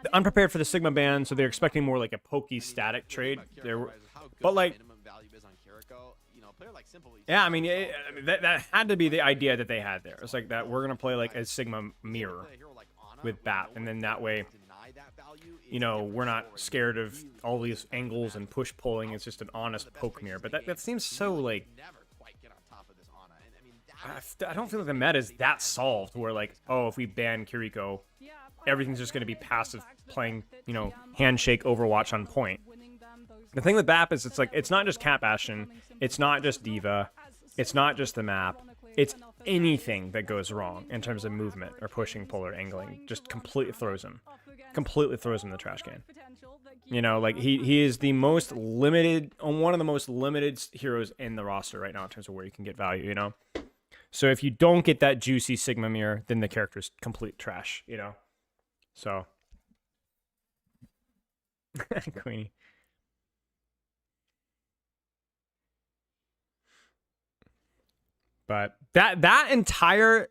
They're unprepared for the Sigma ban, so they're expecting more like a pokey static trade. But, like... Yeah, I mean, that had to be the idea that they had there. It's like that we're going to play like a Sigma mirror with BAP, and then that way... You know, we're not scared of all these angles and push pulling. It's just an honest poke mirror. But that seems so, like... I don't feel like the meta is that solved where, like, oh, if we ban Kiriko, everything's just going to be passive playing, you know, handshake Overwatch on point. The thing with BAP is it's like, it's not just Cat Bastion. It's not just Diva. It's not just the map. It's anything that goes wrong in terms of movement or pushing, pull, or angling. Just completely throws him. Completely throws him in the trash can. You know, like he is the most limited, one of the most limited heroes in the roster right now in terms of where you can get value, you know? So if you don't get that juicy Sigma mirror, then the character's complete trash, you know? So. Queenie. But that entire,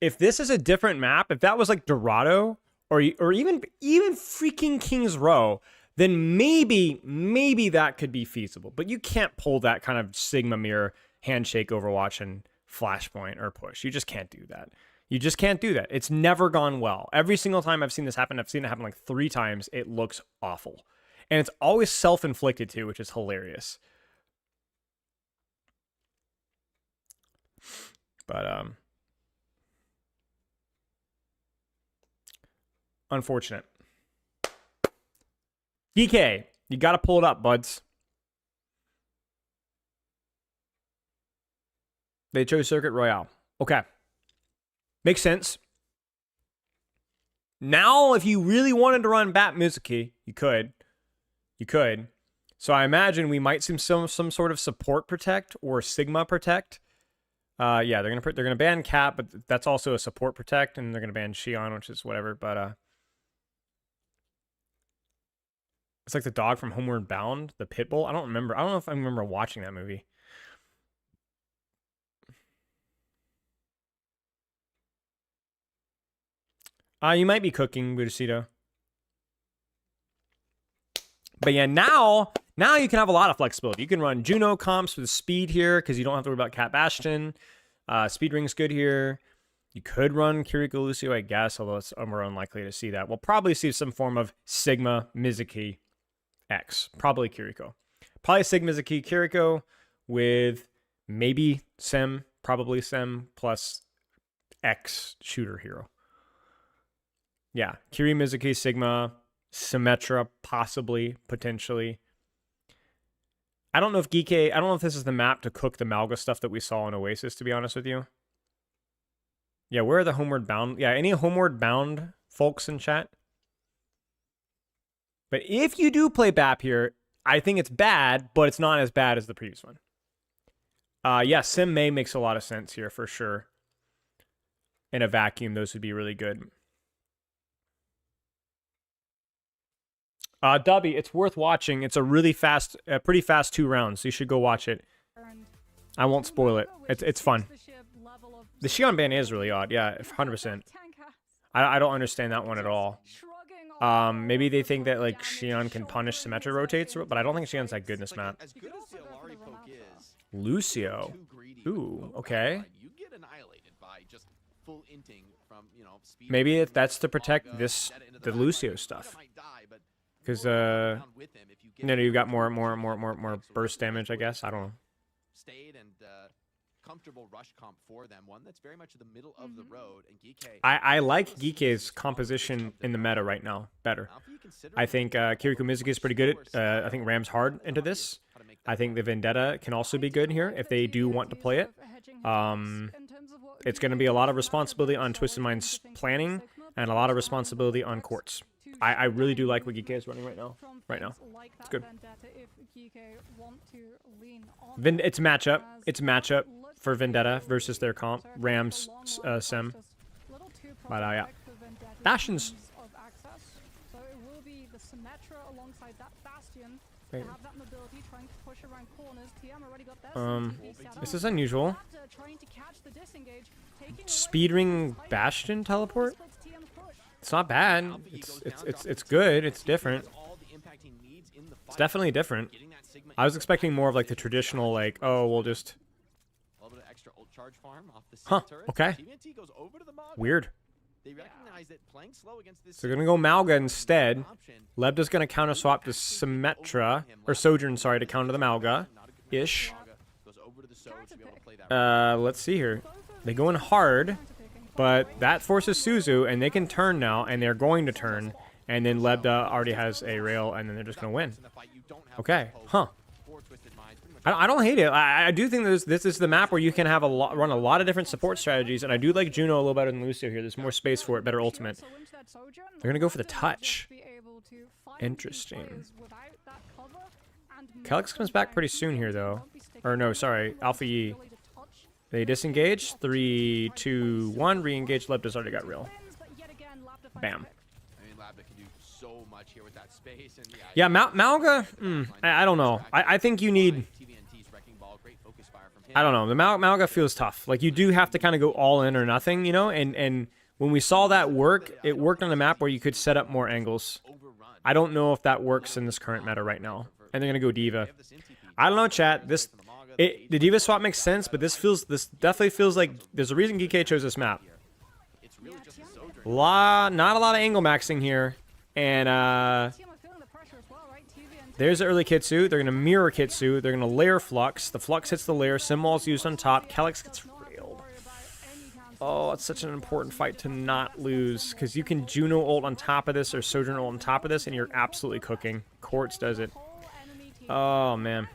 if this is a different map, if that was like Dorado or even freaking King's Row, then maybe that could be feasible. But you can't pull that kind of Sigma mirror, handshake, Overwatch, and Flashpoint or push. You just can't do that. You just can't do that. It's never gone well. Every single time I've seen this happen, I've seen it happen like 3 times. It looks awful. And it's always self-inflicted too, which is hilarious. But, unfortunate. DK, you got to pull it up, buds. They chose Circuit Royale. Okay. Makes sense. Now, if you really wanted to run Bat Mizuki, you could. You could. So I imagine we might see some sort of support protect or Sigma protect. Yeah, they're gonna ban Cap, but that's also a support protect, and they're gonna ban Xion, which is whatever. But It's like the dog from Homeward Bound, the pit bull. I don't remember. I don't know if I remember watching that movie. You might be cooking, Budicito. But yeah, now you can have a lot of flexibility. You can run Juno comps with speed here because you don't have to worry about Cat Bastion. Speed Ring's good here. You could run Kiriko Lucio, I guess, although it's more unlikely to see that. We'll probably see some form of Sigma Mizuki X. Probably Kiriko. Probably Sigma Mizuki Kiriko with maybe Sem, probably Sem, plus X shooter hero. Yeah, Kiri Mizuki, Sigma, Symmetra, possibly, potentially. I don't know if Geekay, I don't know if this is the map to cook the Malga stuff that we saw in Oasis, to be honest with you. Yeah, where are the Homeward Bound? Yeah, any Homeward Bound folks in chat? But if you do play BAP here, I think it's bad, but it's not as bad as the previous one. Yeah, Sim May makes a lot of sense here for sure. In a vacuum, those would be really good. Dubby, it's worth watching. It's a really fast, pretty fast 2 rounds. So you should go watch it. I won't spoil it. It's fun. The Xion ban is really odd. Yeah, 100%. I don't understand that one at all. Maybe they think that like Xion can punish Symmetra rotates, but I don't think Xion's that good in this map. Lucio. Ooh, okay. Maybe that's to protect the Lucio stuff. Because you got more burst damage, I guess. I don't know. Stayed and comfortable rush comp for them. One that's very much in the middle of the road. And Geekay, I like Geekay's composition in the meta right now better. I think Kiriko Mizuki is pretty good. I think Ram's hard into this. I think the Vendetta can also be good here if they do want to play it. It's going to be a lot of responsibility on Twisted Mind's planning and a lot of responsibility on Quartz. I really do like what Geekay is running right now. It's good. It's matchup. It's matchup for Vendetta versus their comp. Rams, Sem. But yeah. Bastions. Wait. This is unusual. Speedring Bastion teleport? It's not bad. It's good. It's different. It's definitely different. I was expecting more of like the traditional like, oh, we'll just. Huh. Okay. Weird. So they're gonna go Malga instead. Lebda's gonna counter swap to Symmetra or Sojourn, sorry, to counter the Malga, ish. Let's see here. They go in hard. But that forces Suzu, and they can turn now, and they're going to turn. And then Lebda already has a rail, and then they're just going to win. Okay, huh. I don't hate it. I do think this is the map where you can have run a lot of different support strategies, and I do like Juno a little better than Lucio here. There's more space for it, better ultimate. They're going to go for the touch. Interesting. Calyx comes back pretty soon here, though. Or no, sorry, Alpha Yi. They disengage. 3, 2, 1. Re-engage. Lebda's already got real. Bam. Yeah, Malga. I don't know. I think you need. I don't know. The Malga feels tough. Like you do have to kind of go all in or nothing, you know. And when we saw that work, it worked on a map where you could set up more angles. I don't know if that works in this current meta right now. And they're gonna go Diva. I don't know, chat. The Diva swap makes sense, but this definitely feels like there's a reason Geekay chose this map. Not a lot of angle maxing here, and there's the early Kitsu. They're gonna mirror Kitsu. They're gonna layer Flux. The Flux hits the layer. Symbol's used on top. Calyx gets railed. Oh, it's such an important fight to not lose because you can Juno ult on top of this or Sojourn ult on top of this, and you're absolutely cooking. Quartz does it. Oh man.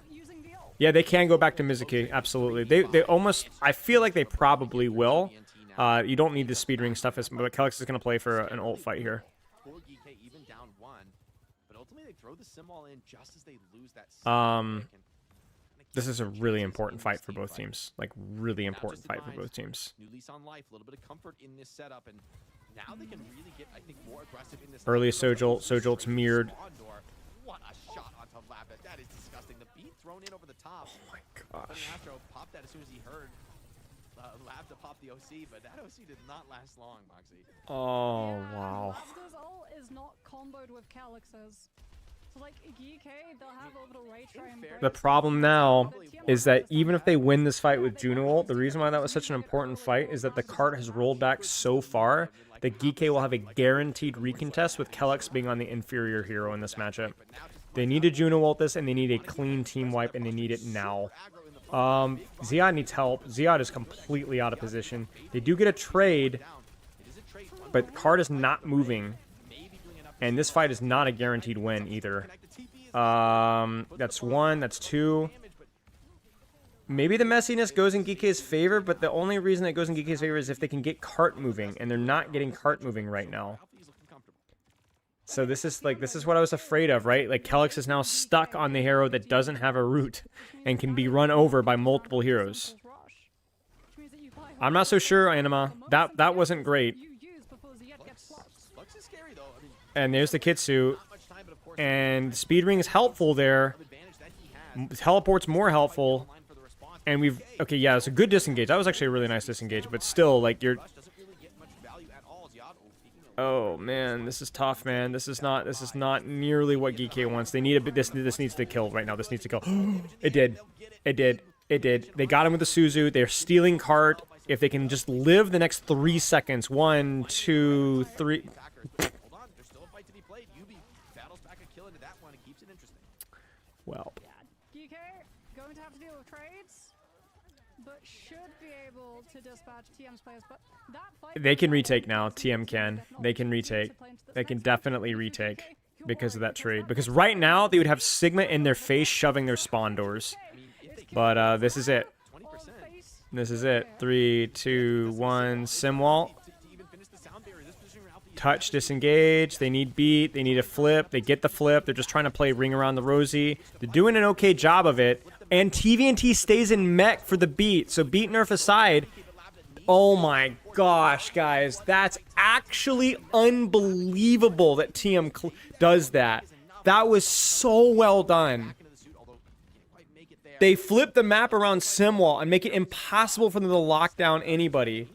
Yeah, they can go back to Mizuki, absolutely. They almost, I feel like they probably will. You don't need the speed ring stuff, but Calyx is going to play for an ult fight here. This is a really important fight for both teams. Like, really important fight for both teams. Early Sojolt's mirrored. thrown in over the top. Oh my gosh. Astro popped that as soon as he heard Lab to pop the OC, but that OC did not last long, Moxie. Oh, Yeah, wow. Labster's ult is not comboed with Calyx's. So like GK, they'll have a little Ray try and break. The problem now is that even if they win this fight with Juno ult, the reason why that was such an important fight is that the cart has rolled back so far that GK will have a guaranteed recontest with Calyx being on the inferior hero in this matchup. They need to Juno ult this, and they need a clean team wipe, and they need it now. Ziad needs help. Ziad is completely out of position. They do get a trade, but card is not moving. And this fight is not a guaranteed win either. That's one. That's two. Maybe the messiness goes in GK's favor, but the only reason it goes in GK's favor is if they can get cart moving, and they're not getting cart moving right now. So this is what I was afraid of, right? Like Calyx is now stuck on the hero that doesn't have a root and can be run over by multiple heroes. I'm not so sure, Anima. That wasn't great. And there's the Kitsu. And Speed Ring is helpful there. Teleport's more helpful. And we've... Okay, yeah, it's a good disengage. That was actually a really nice disengage. But still, like, you're... Oh, man. This is tough, man. This is not nearly what GK wants. They need a bit... This needs to kill right now. This needs to kill. It did. It did. It did. They got him with the Suzu. They're stealing cart. If they can just live the next 3 seconds. 1, 2, 3... Well, GK going to have to deal with trades, but should be able to dispatch TM's players. But that fight they can retake now. TM can. They can retake. They can definitely retake because of that trade. Because right now they would have Sigma in their face shoving their spawn doors. But this is it. This is it. 3, 2, 1. Simwall. Touch, disengage. They need beat. They need a flip. They get the flip. They're just trying to play ring around the Rosie. They're doing an okay job of it. And TVNT stays in mech for the beat. So beat nerf aside. Oh my gosh, guys. That's actually unbelievable that TM does that. That was so well done. They flip the map around Simwall and make it impossible for them to lock down anybody.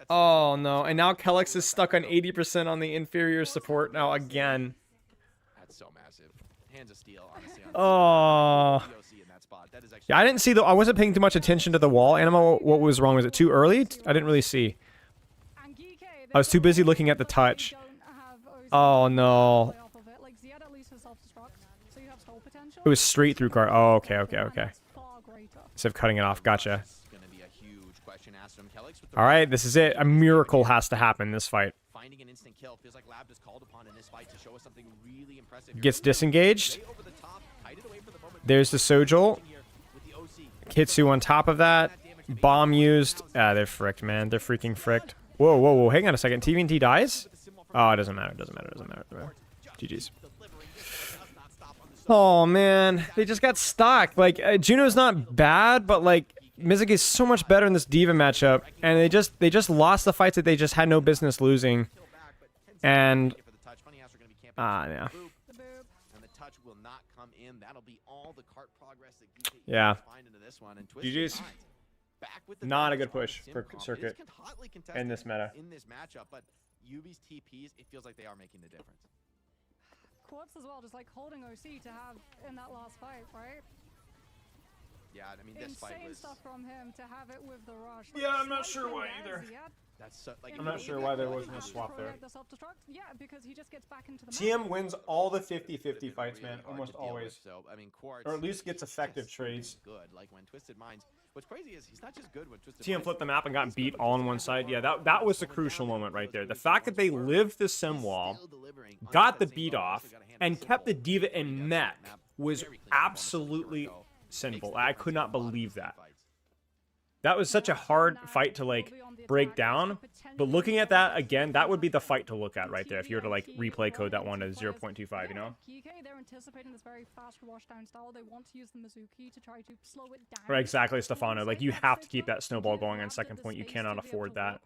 Oh no, and now Calyx is stuck on 80% on the inferior support now again. That's so massive. Hands of steel, honestly. Oh. Yeah, I didn't see I wasn't paying too much attention to the wall. Anima, what was wrong? Was it too early? I didn't really see. I was too busy looking at the touch. Oh no. It was straight through card. Oh, okay. Instead of cutting it off. Gotcha. All right, this is it. A miracle has to happen in this fight. Gets disengaged. There's the Sojol. Kitsu on top of that. Bomb used. Ah, they're fricked, man. They're freaking fricked. Whoa. Hang on a second. TVNT dies? Oh, it doesn't matter. It doesn't matter. GG's. Oh, man. They just got stuck. Like, Juno's not bad, but, like, Mizuki is so much better in this Diva matchup, and they just lost the fights that they just had no business losing. And yeah. Yeah. GG's. Not a good push for Circuit in this meta. In this matchup, but Yubi's TPs, it feels like they are making the difference. Quartz as well, just like holding OC to have in that last fight, right? Yeah, I mean, this fight was... stuff from him to have it with the rush. Yeah, I'm not sure why either. That's so, like, I'm not sure why there wasn't a swap there. Yeah, because he just gets back into the TM wins all the 50-50 fights, man. Almost always. So, I mean, Quartz, or at least gets effective trades. Good. Like when Twisted Minds. What's crazy is he's not just good when Twisted TM flipped the map and got beat all on one side. Yeah, that was the crucial moment right there. The fact that they lived the sim wall, got the beat off, and kept the Diva in mech was absolutely sinful. I could not believe that. That was such a hard fight to, like, break down. But looking at that again, that would be the fight to look at right there. If you were to like replay code that one to 0.25, you know? They're anticipating this very fast rush down style. They want to use the Mizuki to try to slow it down. Right, exactly, Stefano. Like, you have to keep that snowball going on second point. You cannot afford that.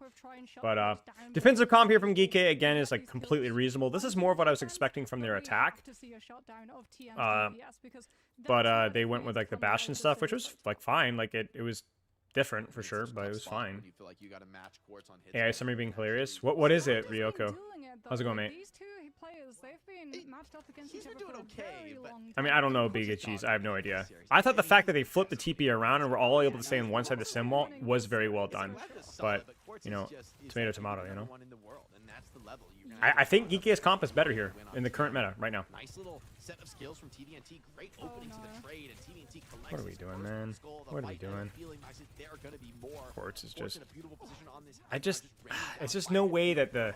But defensive comp here from Geeky, again, is like completely reasonable. This is more of what I was expecting from their attack. But they went with like the Bastion stuff, which was like fine. Like it was different for sure, but it was fine. AI summary being hilarious. What is it, Ryoko? How's it going, mate? These two players, they've been matched up against each other for a very long time. I mean, I don't know, Big Cheese. I have no idea. I thought the fact that they flipped the TP around and were all able to stay on one side of the sim wall was very well done. But, you know, tomato, tomato, you know? I think Geeky's comp is better here in the current meta right now. Nice little set of skills from TDNT. Great opening to the trade, and TDNT collects. What are we doing, man? What are we doing? Quartz is just... It's just no way that the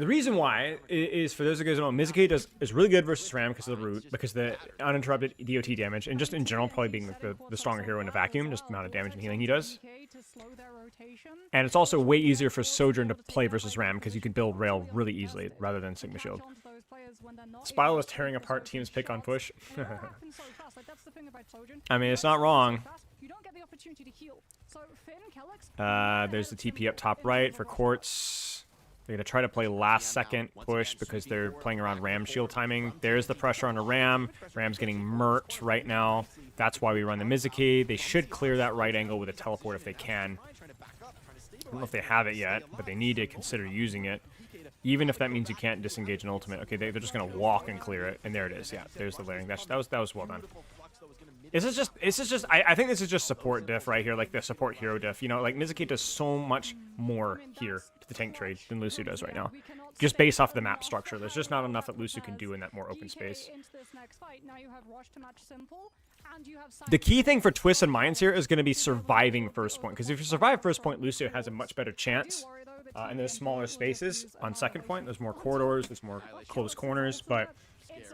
reason why is, for those of you guys who don't know, Mizuki is really good versus Ram because of the root, because the uninterrupted DOT damage, and just in general probably being the stronger hero in a vacuum, just the amount of damage and healing he does. And it's also way easier for Sojourn to play versus Ram because you can build rail really easily rather than Sigma Shield. Spiral is tearing apart teams pick on push. I mean, it's not wrong. There's the TP up top right for Quartz. They're going to try to play last second push because they're playing around Ram shield timing. There's the pressure on a Ram. Ram's getting murked right now. That's why we run the Mizuki. They should clear that right angle with a teleport if they can. I don't know if they have it yet, but they need to consider using it. Even if that means you can't disengage an ultimate. Okay, they're just going to walk and clear it. And there it is. Yeah, there's the layering. That was well done. I think this is just support diff right here, like the support hero diff. You know, like Mizuki does so much more here to the tank trade than Lusu does right now. Just based off the map structure. There's just not enough that Lusu can do in that more open space. The key thing for Twists and Minds here is going to be surviving first point. Because if you survive first point, Lusu has a much better chance. And there's smaller spaces on second point. There's more corridors. There's more close corners. But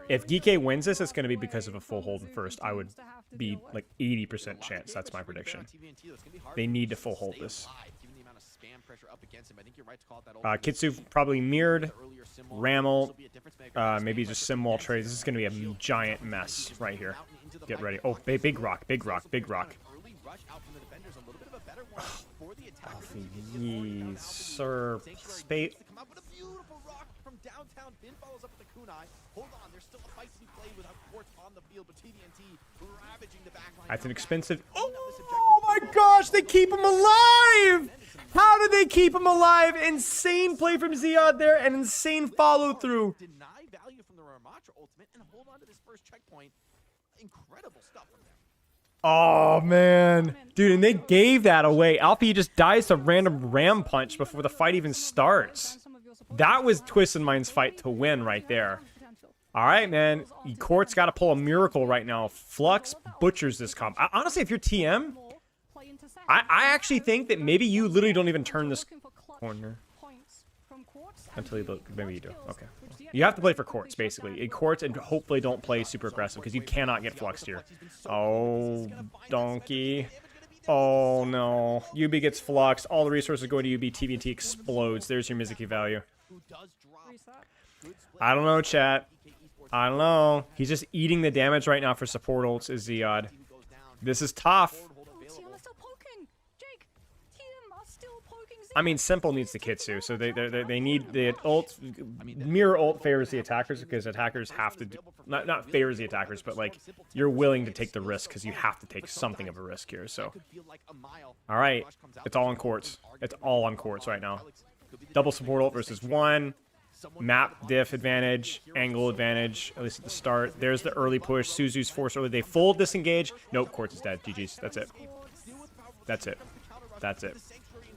if DK wins this, it's going to be because of a full hold in first. I would be like 80% chance. That's my prediction. They need to full hold this. Kitsu probably mirrored. Ramel, maybe just sim wall trades. This is going to be a giant mess right here. Get ready. Oh, big rock, big rock, big rock. Yes, sir. Spate. Downtown, Bin follows up with the kunai. Hold on, there's still a fight to be played without Quartz on the field, but TDNT ravaging the backline. That's an expensive. Oh my gosh, they keep him alive! How did they keep him alive? Insane play from Ziad there, and insane follow through. Deny value from the Ramatra ultimate and hold on to this first checkpoint. Incredible stuff from them. Oh man, dude, and they gave that away. Alfie just dies to random ram punch before the fight even starts. That was Twist and Mind's fight to win right there. All right, man. Quartz got to pull a miracle right now. Flux butchers this comp. Honestly, if you're TM, I actually think that maybe you literally don't even turn this corner. Until you look. Maybe you do. Okay. You have to play for Quartz, basically. Quartz, and hopefully don't play super aggressive because you cannot get fluxed here. Oh, donkey. Oh, no. UB gets fluxed. All the resources go to UB. TBNT explodes. There's your Mizuki value. I don't know, chat. I don't know. He's just eating the damage right now for support ults is Ziad. This is tough. I mean, Simple needs the Kitsu, so they need the ult. Mirror ult favors the attackers because attackers have to do, not favors the attackers, but like you're willing to take the risk because you have to take something of a risk here. So, all right, it's all on Quartz. It's all on Quartz right now. Double support ult versus one. Map diff advantage, angle advantage, at least at the start. There's the early push. Suzu's forced early. They full disengage. Nope, Quartz is dead. GG's. That's it. That's it. That's it.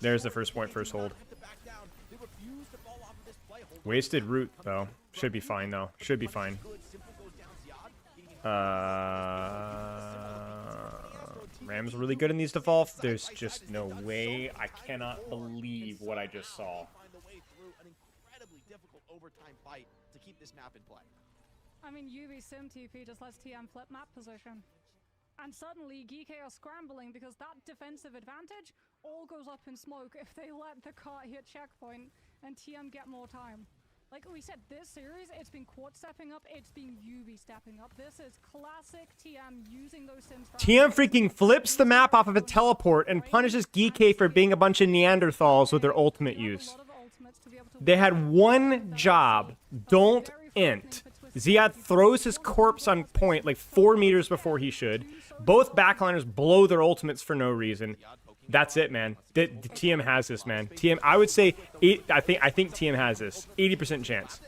There's the first point, first hold. Wasted root, though. Should be fine, though. Should be fine. Ram's really good in these devolve. There's just no way. I cannot believe what I just saw. I mean, UB Sim TP just lets TM flip map position. And suddenly, GK are scrambling because that defensive advantage all goes up in smoke if they let the cart hit checkpoint and TM get more time. Like we said, this series, it's been Quad stepping up, it's been Yubi stepping up. This is classic TM using those sims. TM freaking flips the map off of a teleport and punishes GK for being a bunch of Neanderthals with their ultimate use. They had one job. Don't int. Ziad throws his corpse on point like 4 meters before he should. Both backliners blow their ultimates for no reason. That's it, man. The TM has this, man. TM, I would say, I think TM has this. 80% chance.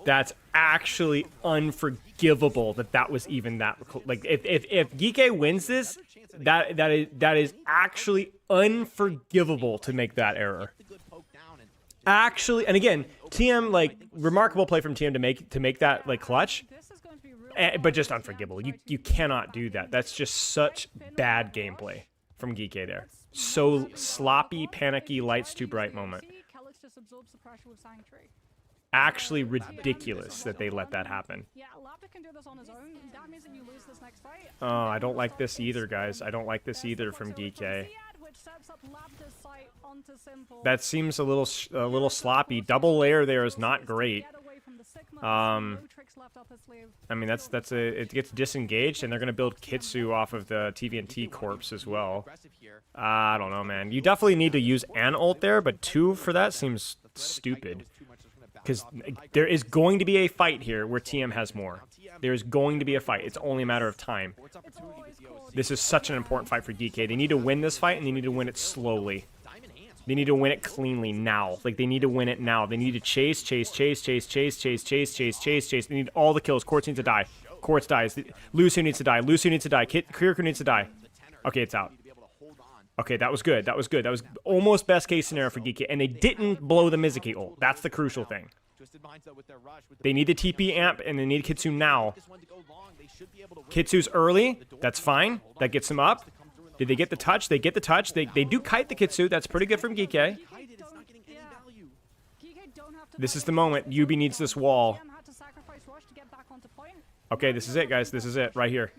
That's actually unforgivable that was even that. Like, if GK wins this, that is actually unforgivable to make that error. Actually, and again, TM, like, remarkable play from TM to make that like clutch, but just unforgivable. You cannot do that. That's just such bad gameplay from GK there. So sloppy, panicky, lights too bright moment. Actually ridiculous that they let that happen. Oh, I don't like this either, guys. I don't like this either from GK. That seems a little sloppy. Double layer there is not great. I mean, it gets disengaged, and they're gonna build Kitsu off of the TVNT corpse as well. I don't know, man. You definitely need to use an ult there, but 2 for that seems stupid. Because there is going to be a fight here where TM has more. There is going to be a fight. It's only a matter of time. This is such an important fight for DK. They need to win this fight, and they need to win it slowly. They need to win it cleanly now. Like, they need to win it now. They need to chase. They need all the kills. Quartz needs to die. Quartz dies. Lucio needs to die. Kirikou needs to die. Okay, it's out. Okay, that was good. That was almost best case scenario for GK. And they didn't blow the Mizuki ult. That's the crucial thing. They need the TP amp, and they need Kitsu now. Kitsu's early. That's fine. That gets him up. Did they get the touch? They get the touch. They do kite the Kitsu. That's pretty good from GK. This is the moment. Yubi needs this wall. Okay, this is it, guys. This is it right here.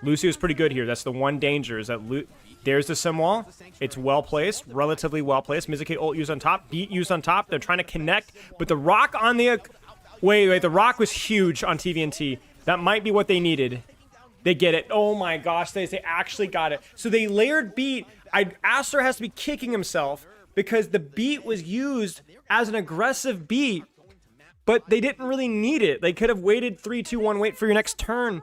Lucio's pretty good here. That's the one danger, is that there's the sim wall. It's well placed, relatively well placed. Mizuki ult used on top, beat used on top. They're trying to connect, but the rock on the wait, the rock was huge on TVNT. That might be what they needed. They get it. Oh my gosh, they actually got it. So they layered beat. Aster has to be kicking himself because the beat was used as an aggressive beat, but they didn't really need it. They could have waited 3, 2, 1, wait for your next turn.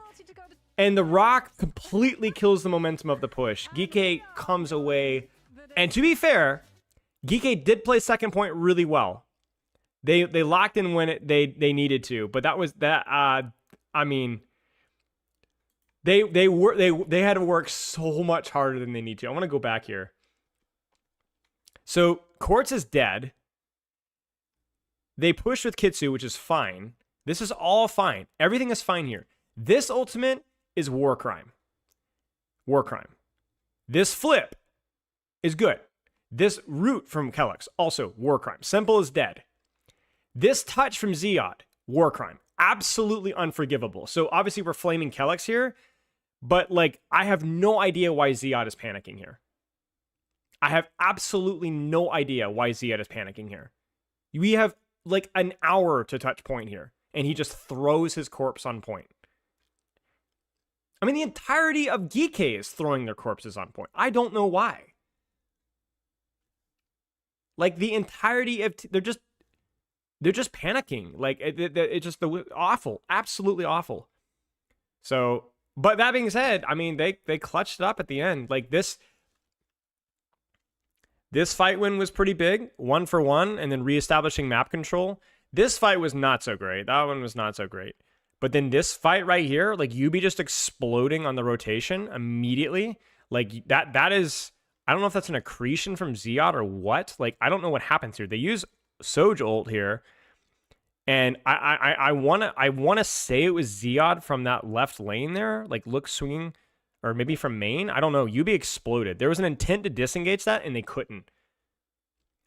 And the rock completely kills the momentum of the push. Gike comes away. And to be fair, Gike did play second point really well. They locked in when they needed to. But that was that. I mean, they had to work so much harder than they need to. I want to go back here. So Quartz is dead. They push with Kitsu, which is fine. This is all fine. Everything is fine here. This ultimate is war crime. War crime. This flip is good. This root from Kellex, also war crime. Simple is dead. This touch from Ziad, war crime. Absolutely unforgivable. So obviously we're flaming Kellex here, but like I have no idea why Ziad is panicking here. I have absolutely no idea why Ziad is panicking here. We have like an hour to touch point here, and he just throws his corpse on point. I mean, the entirety of Gike is throwing their corpses on point. I don't know why. Like, the entirety of... they're just panicking. Like, it's just awful. Absolutely awful. So, but that being said, I mean, they clutched it up at the end. Like, this fight win was pretty big. 1 for 1, and then reestablishing map control. This fight was not so great. That one was not so great. But then this fight right here, like Yubi just exploding on the rotation immediately, like that is, I don't know if that's an accretion from Ziad or what. Like, I don't know what happens here. They use Soj ult here, and I wanna say it was Ziad from that left lane there, like look swinging, or maybe from main. I don't know. Yubi exploded. There was an intent to disengage that, and they couldn't.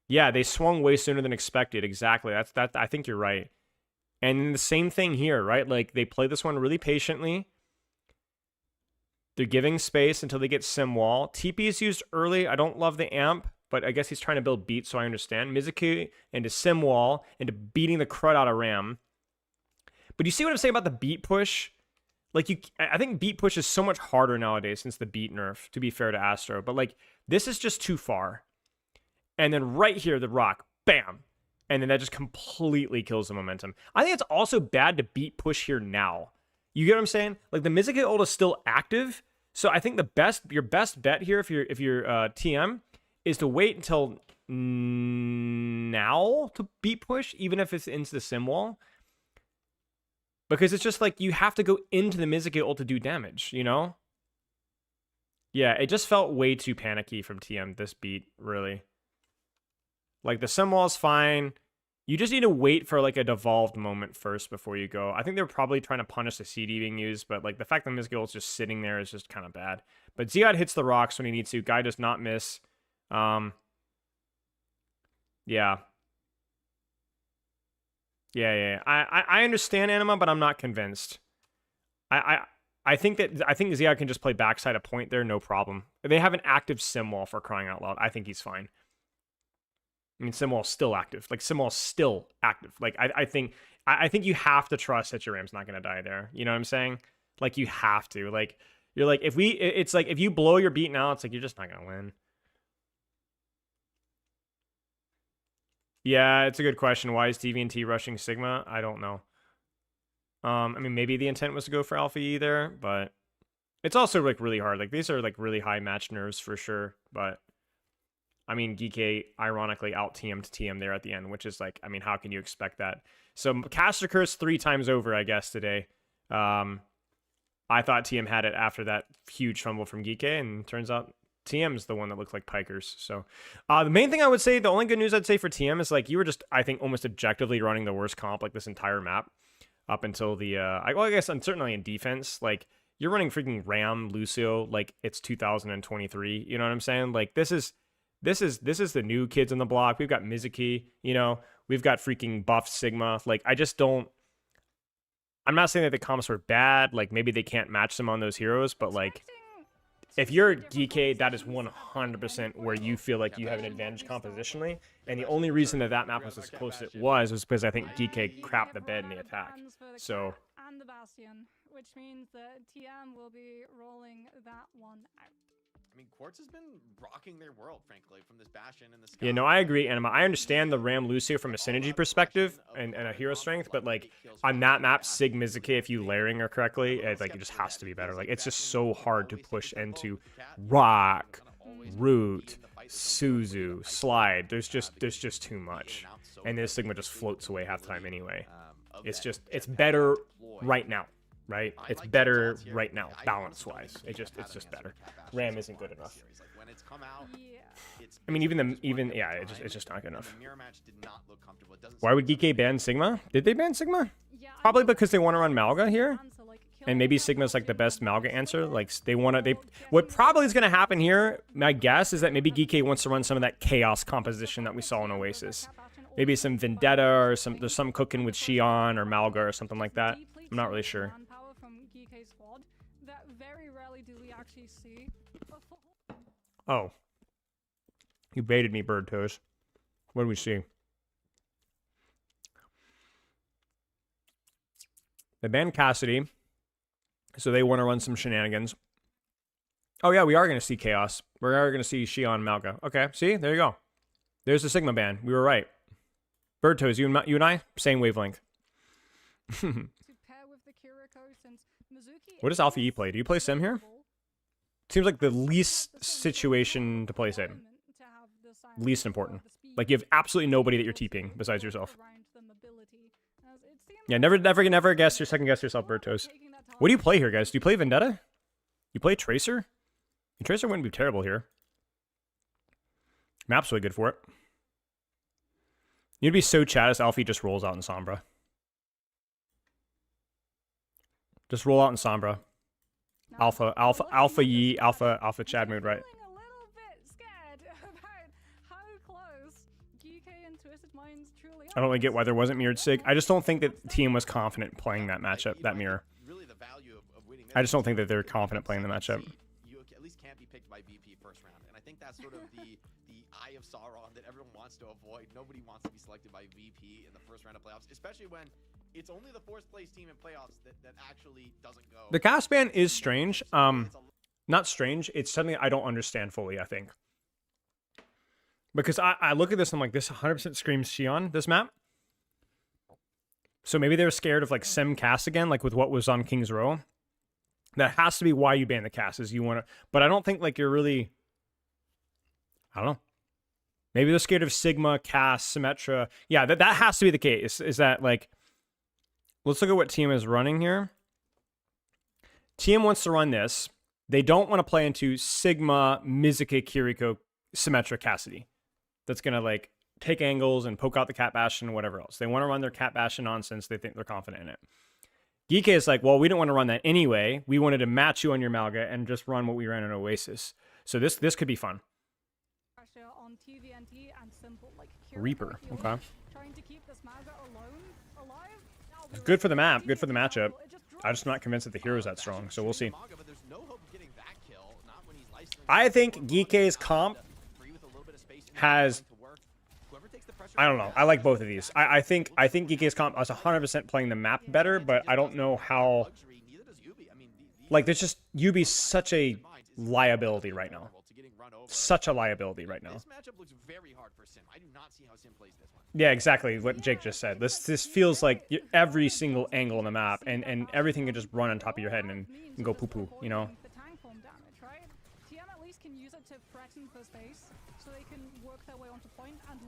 Yeah, they swung way sooner than expected. Exactly. That. I think you're right. And the same thing here, right? Like, they play this one really patiently. They're giving space until they get sim wall. TP is used early. I don't love the amp, but I guess he's trying to build beat, so I understand. Mizuki into sim wall, into beating the crud out of Ram. But you see what I'm saying about the beat push? Like, I think beat push is so much harder nowadays since the beat nerf, to be fair to Astro. But, like, this is just too far. And then right here, the rock, bam. And then that just completely kills the momentum. I think it's also bad to beat push here now. You get what I'm saying? Like, the Mizuki ult is still active. So I think your best bet here, if you're TM, is to wait until now to beat push, even if it's into the sim wall. Because it's just like, you have to go into the Mizuki ult to do damage, you know? Yeah, it just felt way too panicky from TM, this beat, really. Like, the sim wall is fine. You just need to wait for, like, a devolved moment first before you go. I think they're probably trying to punish the CD being used, but, like, the fact that Mizuki ult's just sitting there is just kind of bad. But Ziad hits the rocks when he needs to. Guy does not miss. Yeah. Yeah. I understand Anima, but I'm not convinced. I think Ziad can just play backside a point there, no problem. They have an active sim wall, for crying out loud. I think he's fine. I mean, Simwall's still active. Like, Simwall's still active. Like, I think you have to trust that your Ram's not going to die there. You know what I'm saying? Like, you have to. Like, you're like, it's like, if you blow your beat now, it's like, you're just not going to win. Yeah, it's a good question. Why is TVNT rushing Sigma? I don't know. I mean, maybe the intent was to go for Alpha E there, but it's also, like, really hard. Like, these are, like, really high match nerves for sure, but I mean, Geeky ironically out-TM'd TM there at the end, which is like, I mean, how can you expect that? So, Caster Curse 3 times over, I guess, today. I thought TM had it after that huge fumble from Geeky, and turns out TM's the one that looked like Pikers. So, the main thing I would say, the only good news I'd say for TM is, like, you were just, I think, almost objectively running the worst comp, like, this entire map up until the, I guess, certainly in defense, like, you're running freaking Ram, Lucio, like, it's 2023, you know what I'm saying? Like, this is the new kids on the block. We've got Mizuki, you know, we've got freaking buff Sigma. Like, I'm not saying that the comps were bad. Like, maybe they can't match them on those heroes, but, like, if you're DK, that is 100% where you feel like you have an advantage compositionally. And the only reason that map was as close as it was because I think DK crapped the bed in the attack. So. And the Bastion, which means that TM will be rolling that one out. I mean, Quartz has been rocking their world, frankly, from this Bastion in the sky. Yeah, no, I agree, Anima. I understand the Ram Lucio from a synergy perspective and a hero strength, but, like, on that map, Sig Mizuki, if you layering her correctly, it just has to be better. Like, it's just so hard to push into Rock, Root, Suzu, Slide. There's just too much. And this Sigma just floats away half the time anyway. It's better right now. Right, it's better right now, balance-wise. It's just better. Ram isn't good enough. I mean, it's just not good enough. Why would Geeky ban Sigma? Did they ban Sigma? Probably because they want to run Malga here, and maybe Sigma's like the best Malga answer. Like, what probably is going to happen here, my guess is that maybe Geeky wants to run some of that chaos composition that we saw in Oasis. Maybe some Vendetta or there's some cooking with Xion or Malga or something like that. I'm not really sure. Oh. You baited me, Bird Toes. What do we see? They banned Cassidy, so they want to run some shenanigans. Oh yeah, we are going to see Chaos. We are going to see Xion Malga. Okay, see? There you go. There's the Sigma ban. We were right. Bird Toes, you and I, same wavelength. What does Alpha E play? Do you play Sim here? Seems like the least situation to play Sim. Least important. Like, you have absolutely nobody that you're TPing besides yourself. Yeah, never second guess yourself, Bertos. What do you play here, guys? Do you play Vendetta? You play Tracer? Tracer wouldn't be terrible here. Map's really good for it. You'd be so Chad as Alfie just rolls out in Sombra. Just roll out in Sombra. Alpha Chad mood, right? I don't really get why there wasn't mirrored Sig. I just don't think that team was confident playing that matchup, that mirror. Really, the value of winning. I just don't think that they're confident playing the matchup. You at least can't be picked by VP first round, and I think that's sort of the eye of Sauron that everyone wants to avoid. Nobody wants to be selected by VP in the first round of playoffs, especially when it's only the fourth place team in playoffs that actually doesn't go. The cast ban is strange. Not strange. It's something I don't understand fully, I think. Because I look at this and I'm like, this 100% screams Xion, this map. So maybe they're scared of like sim cast again, like with what was on King's Row. That has to be why you ban the cast, is you want to. But I don't think like you're really. I don't know. Maybe they're scared of Sigma, cast, Symmetra. Yeah, that has to be the case. Is that like. Let's look at what TM is running here. TM wants to run this. They don't want to play into Sigma, Mizuki, Kiriko, Symmetra, Cassidy. That's going to like take angles and poke out the Cat Bastion and whatever else. They want to run their Cat Bastion nonsense. They think they're confident in it. Geek is like, well, we didn't want to run that anyway. We wanted to match you on your Malga and just run what we ran in Oasis. So this could be fun. On TVNT and simple, like Reaper, okay. Trying to keep this Malga alive. It's good for the map, good for the matchup. I'm just not convinced that the hero's that strong, so we'll see. I think Geeke's comp has... I don't know. I like both of these. I think Geeke's comp is 100% playing the map better, but I don't know how... Like, there's just... Yubi's such a liability right now. Such a liability right now. This matchup looks very hard for Sim. I do not see how Sim plays this one. Yeah, exactly what Jake just said. This feels like every single angle on the map, and everything can just run on top of your head and go poo-poo, you know?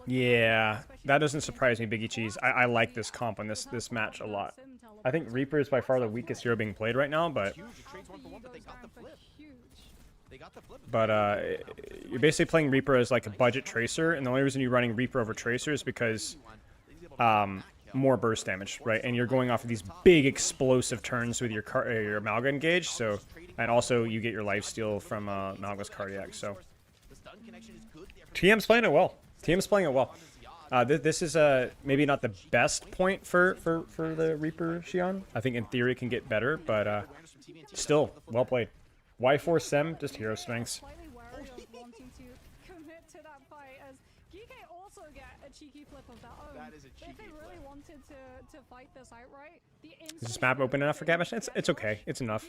Yeah, that doesn't surprise me, Biggie Cheese. I like this comp on this match a lot. I think Reaper is by far the weakest hero being played right now, but... you're basically playing Reaper as like a budget tracer, and the only reason you're running Reaper over tracer is because more burst damage, right? And you're going off of these big explosive turns with your Malga engage, so, and also you get your lifesteal from Malga's Cardiac, so TM's playing it well. TM's playing it well. This is maybe not the best point for the Reaper Xion. I think in theory it can get better, but still well played. Y4 Sem, just hero strengths. Is this map open enough for Cat Bastion? It's okay. It's enough.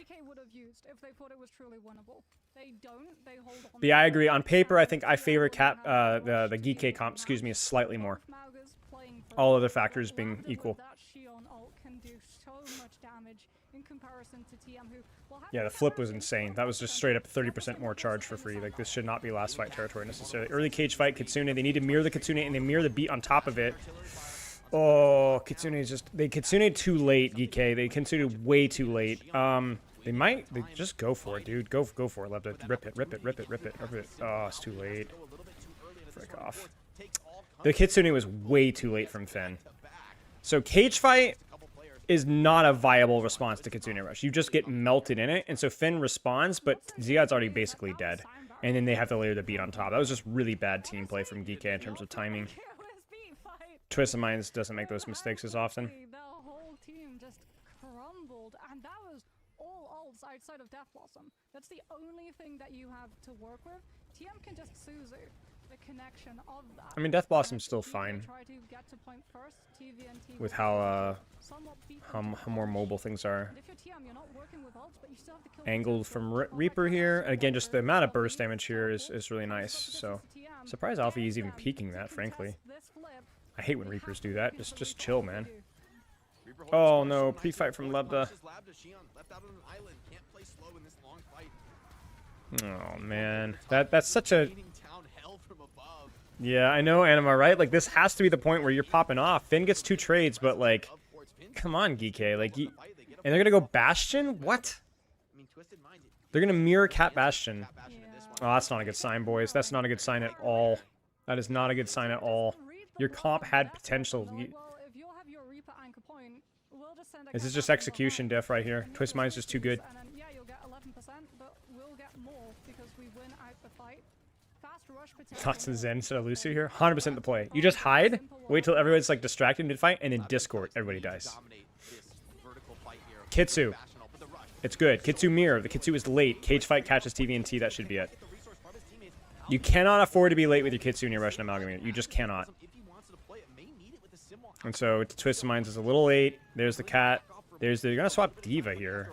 But yeah, I agree. On paper, I think I favor the Geek comp, excuse me, slightly more. All other factors being equal. Yeah, the flip was insane. That was just straight up 30% more charge for free. Like, this should not be last fight territory necessarily. Early cage fight, Kitsune. They need to mirror the Kitsune, and they mirror the beat on top of it. Oh, Kitsune is just... They Kitsune too late, DK. They Kitsune way too late. They just go for it, dude. Go for it, Lebda. Rip it. Oh, it's too late. Frick off. The Kitsune was way too late from Finn. So, cage fight is not a viable response to Kitsune Rush. You just get melted in it, and so Finn responds, but Ziad's already basically dead. And then they have to layer the beat on top. That was just really bad team play from Geek in terms of timing. Twist of Minds doesn't make those mistakes as often. The whole team just crumbled, and that was all ults outside of Death Blossom. That's the only thing that you have to work with. TM can just Suzu the connection of that. I mean, Death Blossom's still fine with how more mobile things are. Angled from Reaper here. Again, just the amount of burst damage here is really nice. So, surprised Alfie is even peeking that, frankly. I hate when Reapers do that. Just chill, man. Oh no, pre-fight from Lebda. Oh man, that's such a... Yeah, I know, Anima, right? Like, this has to be the point where you're popping off. Finn gets 2 trades, but like, come on, Geek. Like, and they're gonna go Bastion? What? They're gonna mirror Cat Bastion. Oh, that's not a good sign, boys. That's not a good sign at all. That is not a good sign at all. Your comp had potential. This is just execution diff right here. Twist Mind's just too good. Thoughts of Zen instead of Lucio here? 100% the play. You just hide, wait till everyone's like distracted mid-fight, and then Discord, everybody dies. Kitsu. It's good. Kitsu mirror. The Kitsu is late. Cage fight catches TVNT. That should be it. You cannot afford to be late with your Kitsu when you're Russian Amalgamator. You just cannot. And so Twist of Minds is a little late. There's the cat. They're going to swap Diva here.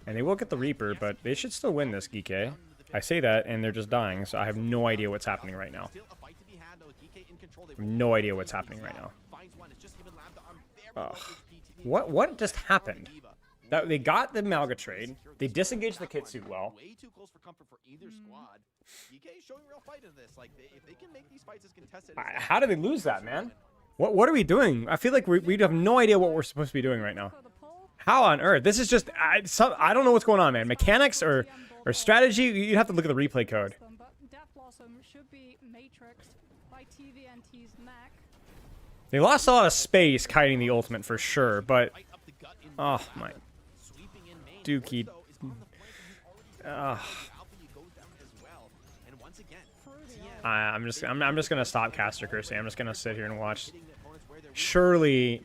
And they will get the Reaper, but they should still win this, Geeke. I say that, and they're just dying, so I have no idea what's happening right now. No idea what's happening right now. Ugh. What just happened? They got the Malga trade. They disengaged the Kitsu well. How did they lose that, man? What are we doing? I feel like we have no idea what we're supposed to be doing right now. How on earth? This is just... I don't know what's going on, man. Mechanics or strategy? You'd have to look at the replay code. They lost a lot of space kiting the ultimate for sure, but... Oh, my... Dookie. I'm just gonna stop Caster Cursing. I'm just gonna sit here and watch. Surely.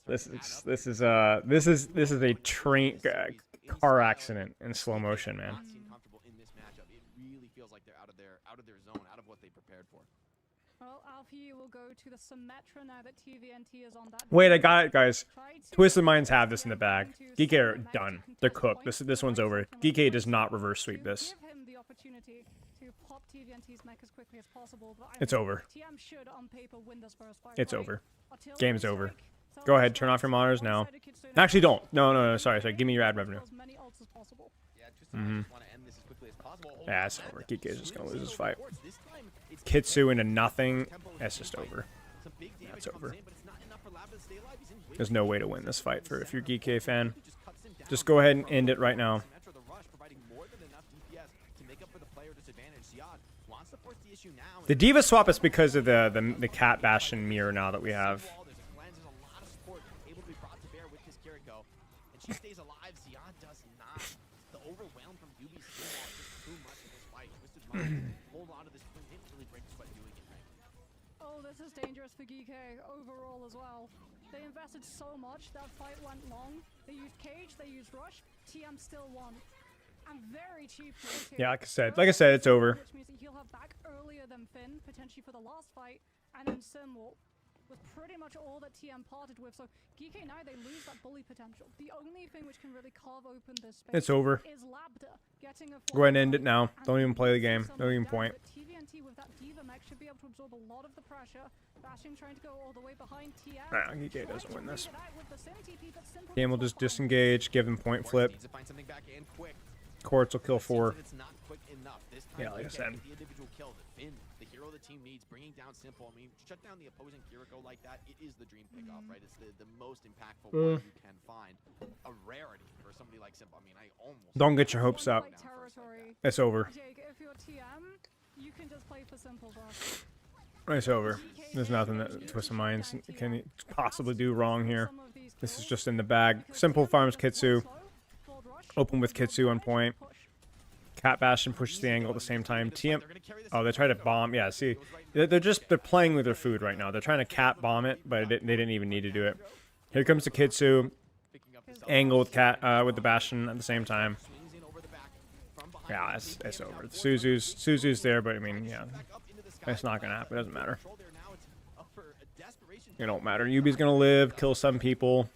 This is a train car accident in slow motion, man. Well, Alfie will go to the Symmetra now that TVNT is on that. Wait, I got it, guys. Twisted Minds have this in the bag. Geek are done. They're cooked. This one's over. Geek does not reverse sweep this. It's over. It's over. Game's over. Go ahead, turn off your monitors now. Actually, don't. No. Sorry. Give me your ad revenue. Yeah, it's over. Geek is just gonna lose this fight. Kitsu into nothing. That's just over. That's over. There's no way to win this fight if you're a Geek fan. Just go ahead and end it right now. The Diva swap is because of the Cat Bastion mirror now that we have. Oh, this is dangerous for Geek overall as well. They invested so much, that fight went long. They used Cage, they used Rush, TM still won. And very cheap. Yeah, like I said, it's over. Which means that he'll have back earlier than Finn, potentially for the last fight, and then Simwell was pretty much all that TM parted with. So Geek now they lose that bully potential. The only thing which can really carve open this space it's over. Is Labda getting a go ahead and end it now. Don't even play the game. Don't even point. TVNT with that Diva mech should be able to absorb a lot of the pressure. Bashing trying to go all the way behind TM. Nah, Geek doesn't win this. Game will just disengage, give him point flip. Quartz will kill 4. Yeah, like I said. The hero the team needs, bringing down Simple. I mean, shut down the opposing Kiriko like that. It is the dream pickoff, right? It's the most impactful one you can find. A rarity for somebody like Simple. I mean, I almost don't get your hopes up. It's over. If you're TM, you can just play for Simple. It's over. There's nothing that Twisted Minds can possibly do wrong here. This is just in the bag. Simple farms Kitsu. Open with Kitsu on point. Cat Bastion pushes the angle at the same time. TM. Oh, they try to bomb. Yeah, see, they're playing with their food right now. They're trying to cat bomb it, but they didn't even need to do it. Here comes the Kitsu. Angle with with the Bastion at the same time. Yeah, it's over. Suzu's there, but I mean, yeah, it's not gonna happen. It doesn't matter. It don't matter. Yubi's gonna live, kill some people.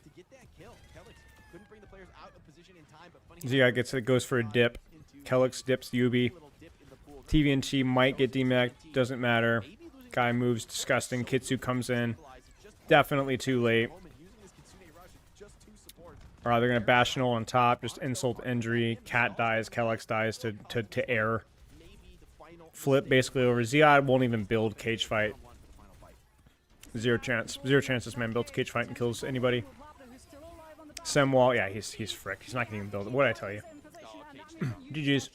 Zia goes for a dip. Kelix dips Yubi. TVNT might get demech. Doesn't matter. Guy moves disgusting. Kitsu comes in. Definitely too late. Alright, they're going to Bastion on top. Just insult injury. Cat dies. Kelix dies to air. Flip basically over. Ziad won't even build cage fight. Zero chance. Zero chance this man builds cage fight and kills anybody. Semwall, yeah, he's frick. He's not going to even build it. What did I tell you? GG's.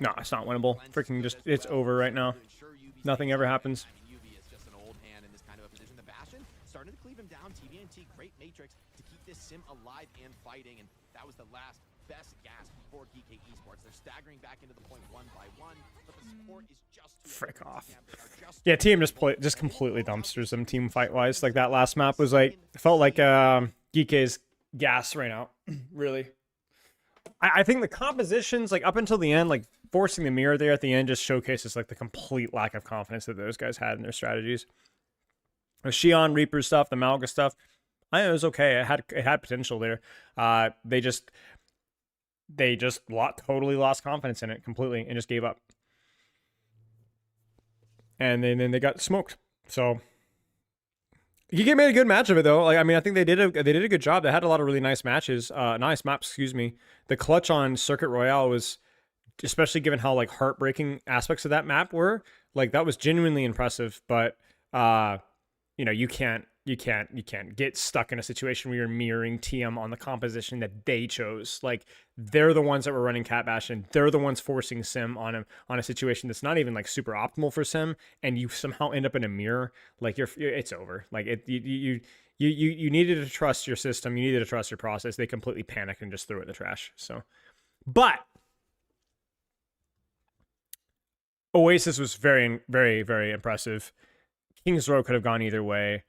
No, it's not winnable. Freaking just, it's over right now. Nothing ever happens. this sim alive and fighting, and that was the last best gas for GK Esports. They're staggering back into the point one by one, but the support is just too Frick off. Yeah, team just completely dumpsters them team fight wise. Like that last map was like, it felt like GK's gas right now. Really. I think the compositions, like up until the end, like forcing the mirror there at the end just showcases like the complete lack of confidence that those guys had in their strategies. The Xion Reaper stuff, the Malga stuff, I think it was okay. It had potential there. They just totally lost confidence in it completely and just gave up. And then they got smoked. So GK made a good match of it though. Like I mean, I think they did a good job. They had a lot of really nice matches, nice maps. Excuse me. The clutch on Circuit Royale was, especially given how like heartbreaking aspects of that map were, like that was genuinely impressive. But you know, you can't get stuck in a situation where you're mirroring TM on the composition that they chose. Like they're the ones that were running Cat Bash, and they're the ones forcing Sim on a situation that's not even like super optimal for Sim, and you somehow end up in a mirror. Like it's over. Like you needed to trust your system. You needed to trust your process. They completely panicked and just threw it in the trash. So, but OWCS was very, very, very impressive. King's Row could have gone either way.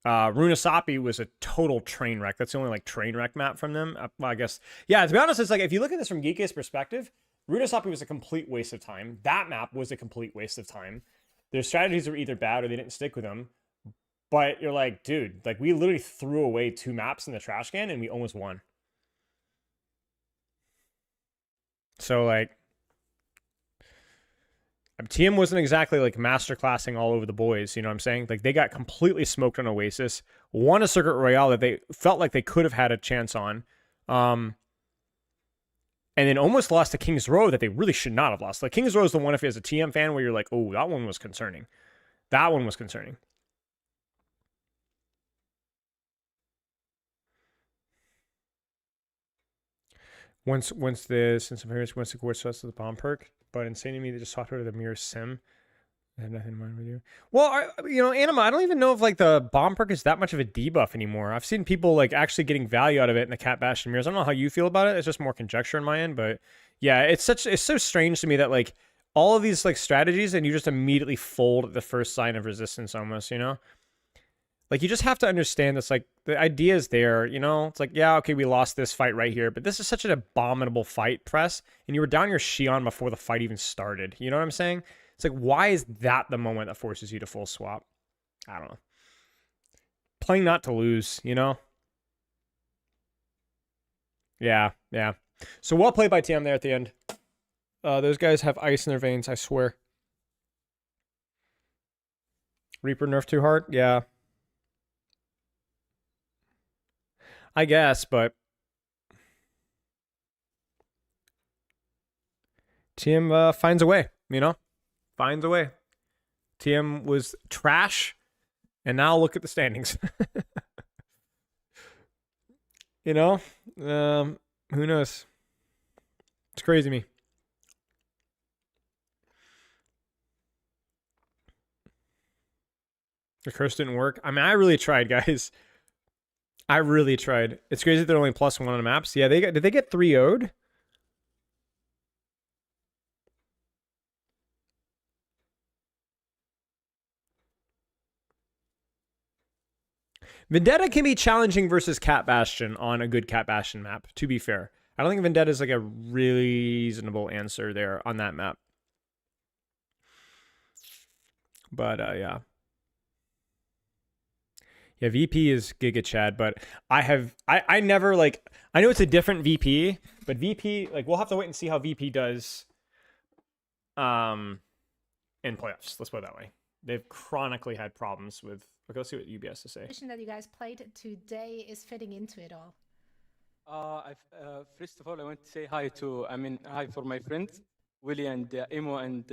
Runasapi was a total train wreck. That's the only like train wreck map from them. Well, I guess. Yeah, to be honest, it's like if you look at this from Geek's perspective, Runasapi was a complete waste of time. That map was a complete waste of time. Their strategies were either bad or they didn't stick with them. But you're like, dude, like we literally threw away 2 maps in the trash can and we almost won. So like, TM wasn't exactly like masterclassing all over the boys, you know what I'm saying? Like they got completely smoked on OWCS, won a Circuit Royale that they felt like they could have had a chance on, and then almost lost to King's Row that they really should not have lost. Like King's Row is the one, if you as a TM fan, where you're like, oh, that one was concerning. That one was concerning. Once the court sets to the bomb perk, but insane to me, they just talked about the mirror sim. I have nothing in mind with you. Well, you know, Anima, I don't even know if like the bomb perk is that much of a debuff anymore. I've seen people like actually getting value out of it in the Cat Bash and mirrors. I don't know how you feel about it. It's just more conjecture on my end, but yeah, it's so strange to me that like all of these like strategies and you just immediately fold at the first sign of resistance almost, you know? Like, you just have to understand this, like, the idea is there, you know? It's like, yeah, okay, we lost this fight right here, but this is such an abominable fight, Press, and you were down your Xion before the fight even started. You know what I'm saying? It's like, why is that the moment that forces you to full swap? I don't know. Playing not to lose, you know? Yeah. So well played by TM there at the end. Those guys have ice in their veins, I swear. Reaper nerfed too hard? Yeah. I guess, but TM finds a way, you know? Finds a way. TM was trash, and now look at the standings. You know? Who knows? It's crazy to me. The curse didn't work. I mean, I really tried, guys. I really tried. It's crazy that they're only +1 on the maps. Yeah, did they get 3-0'd? Vendetta can be challenging versus Cat Bastion on a good Cat Bastion map, to be fair. I don't think Vendetta is like a reasonable answer there on that map. But yeah. Yeah, VP is Giga Chad, but I never like, I know it's a different VP, but VP, like, we'll have to wait and see how VP does in playoffs. Let's put it that way. They've chronically had problems with, okay, let's see what UB has to say. That you guys played today is fitting into it all. First of all, I want to say hi for my friends, Willie and Emo and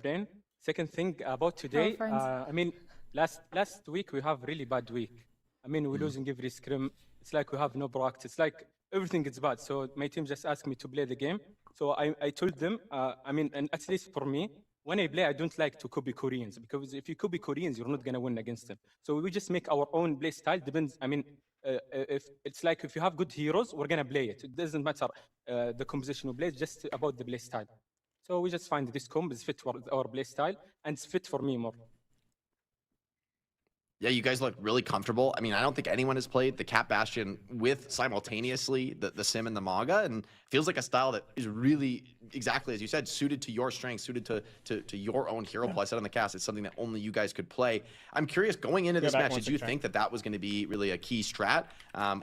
Brain. Second thing about today, last week we have really bad week. I mean, we're losing every scrim. It's like we have no practice. It's like everything is bad. So my team just asked me to play the game. So I told them, and at least for me, when I play, I don't like to copy Koreans, because if you copy Koreans, you're not going to win against them. So we just make our own play style. Depends. I mean, if it's like if you have good heroes, we're gonna play it. It doesn't matter the composition we play, it's just about the play style. So we just find this comp is fit for our play style and it's fit for me more. Yeah, you guys look really comfortable. I mean, I don't think anyone has played the Cat Bastion with simultaneously the Sim and the Manga, and feels like a style that is really, exactly as you said, suited to your strengths, suited to your own hero play set on the cast. It's something that only you guys could play. I'm curious, going into this match, did you think that was going to be really a key strat?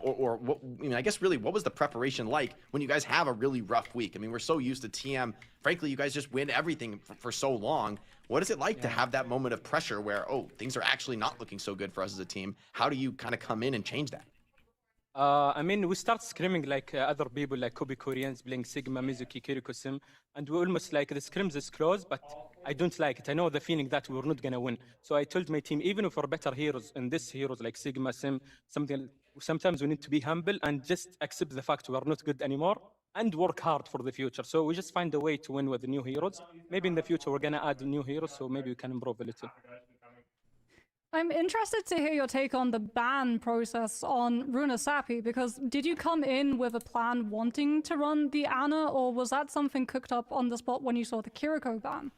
Or what, I mean, I guess really, what was the preparation like when you guys have a really rough week? I mean, we're so used to TM. Frankly, you guys just win everything for so long. What is it like to have that moment of pressure where, oh, things are actually not looking so good for us as a team? How do you kind of come in and change that? I mean, we start screaming like other people, like Kobe Koreans playing Sigma, Mizuki, Kiriko Sim, and we almost like the scrims is close, but I don't like it. I know the feeling that we're not gonna win. So I told my team, even if we're better heroes in this heroes like Sigma, Sim, sometimes we need to be humble and just accept the fact we are not good anymore and work hard for the future. So we just find a way to win with the new heroes. Maybe in the future we're gonna add new heroes, so maybe we can improve a little. I'm interested to hear your take on the ban process on Runa Sapi, because did you come in with a plan wanting to run the Ana, or was that something cooked up on the spot when you saw the Kiriko ban?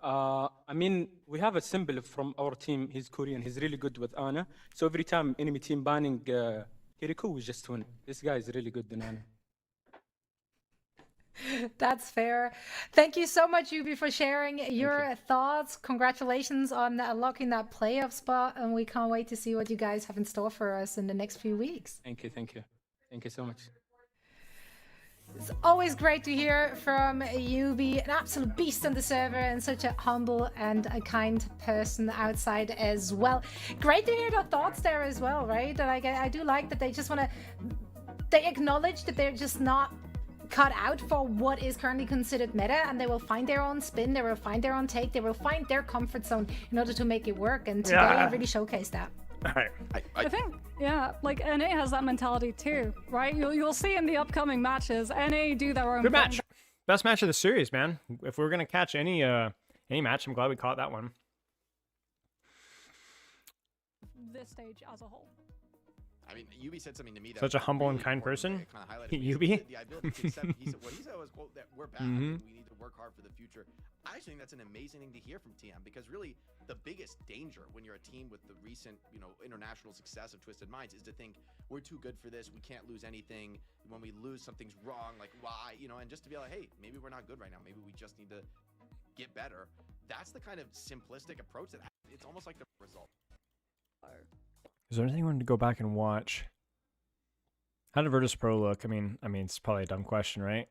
I mean, we have a symbol from our team. He's Korean. He's really good with Ana. So every time enemy team banning Kiriko, we just win. This guy is really good in Ana. That's fair. Thank you so much, Yubi, for sharing your thoughts. Congratulations on unlocking that playoff spot, and we can't wait to see what you guys have in store for us in the next few weeks. Thank you, thank you. Thank you so much. It's always great to hear from Yubi, an absolute beast on the server and such a humble and a kind person outside as well. Great to hear their thoughts there as well, right? And I do like that they just want to, they acknowledge that they're just not cut out for what is currently considered meta, and they will find their own spin, they will find their own take, they will find their comfort zone in order to make it work, and today really showcased that. I think, yeah, like NA has that mentality too, right? You'll see in the upcoming matches, NA do their own Good match. Best match of the series, man. If we're gonna catch any match, I'm glad we caught that one. This stage as a whole. I mean, Yubi said something to me that Such a humble and kind person. Yubi? The ability to accept, what he said was, quote, that we're bad, and we need to work hard for the future. I actually think that's an amazing thing to hear from TM, because really the biggest danger when you're a team with the recent, international success of Twisted Minds is to think we're too good for this, we can't lose anything. When we lose, something's wrong, like why, and just to be like, hey, maybe we're not good right now, maybe we just need to get better. That's the kind of simplistic approach that it's almost like the result. Is there anything I wanted to go back and watch? How did Virtus Pro look? I mean, it's probably a dumb question, right?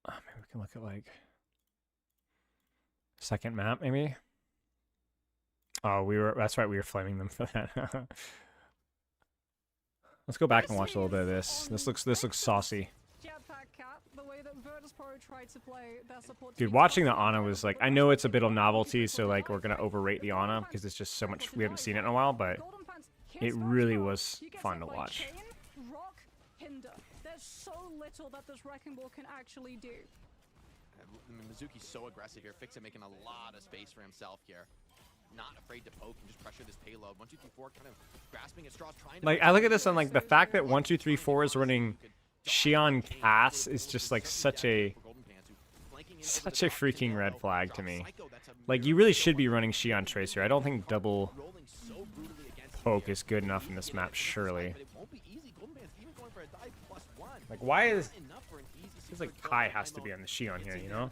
Maybe we can look at like second map, maybe. Oh, that's right. We were flaming them for that. Let's go back and watch a little bit of this. This looks saucy. Dude, watching the Ana was like, I know it's a bit of novelty, so like we're gonna overrate the Ana because it's just so much, we haven't seen it in a while, but it really was fun to watch. There's so little that this Wrecking Ball can actually do. Mizuki's so aggressive here. Fixit making a lot of space for himself here. Not afraid to poke and just pressure this payload. 1, 2, 3, 4 kind of grasping at straws, trying to, like, I look at this and like the fact that 1, 2, 3, 4 is running Xion Cass is just like such a freaking red flag to me. Like, you really should be running Xion Tracer. I don't think double poke is good enough in this map, surely. Like, why is... It's like Kai has to be on the Xion here, And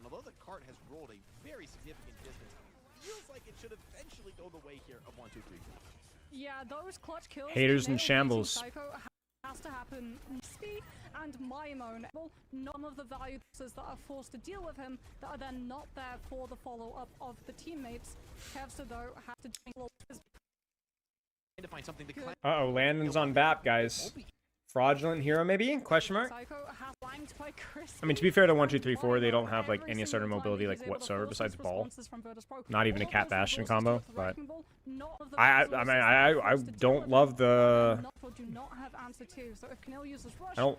although the cart has rolled a very significant distance, feels like it should eventually go the way here of 1, 2, 3, 4. Yeah, those clutch kills. Haters in shambles. Psycho has to happen. Speed and Maimon. None of the values that are forced to deal with him that are then not there for the follow-up of the teammates. Kevster, though, has to find something to uh-oh, Landon's on BAP, guys. Fraudulent hero, maybe? Question mark? I mean, to be fair to 1, 2, 3, 4, they don't have like any sort of mobility like whatsoever besides ball. Not even a Cat Bastion combo, but I don't love the...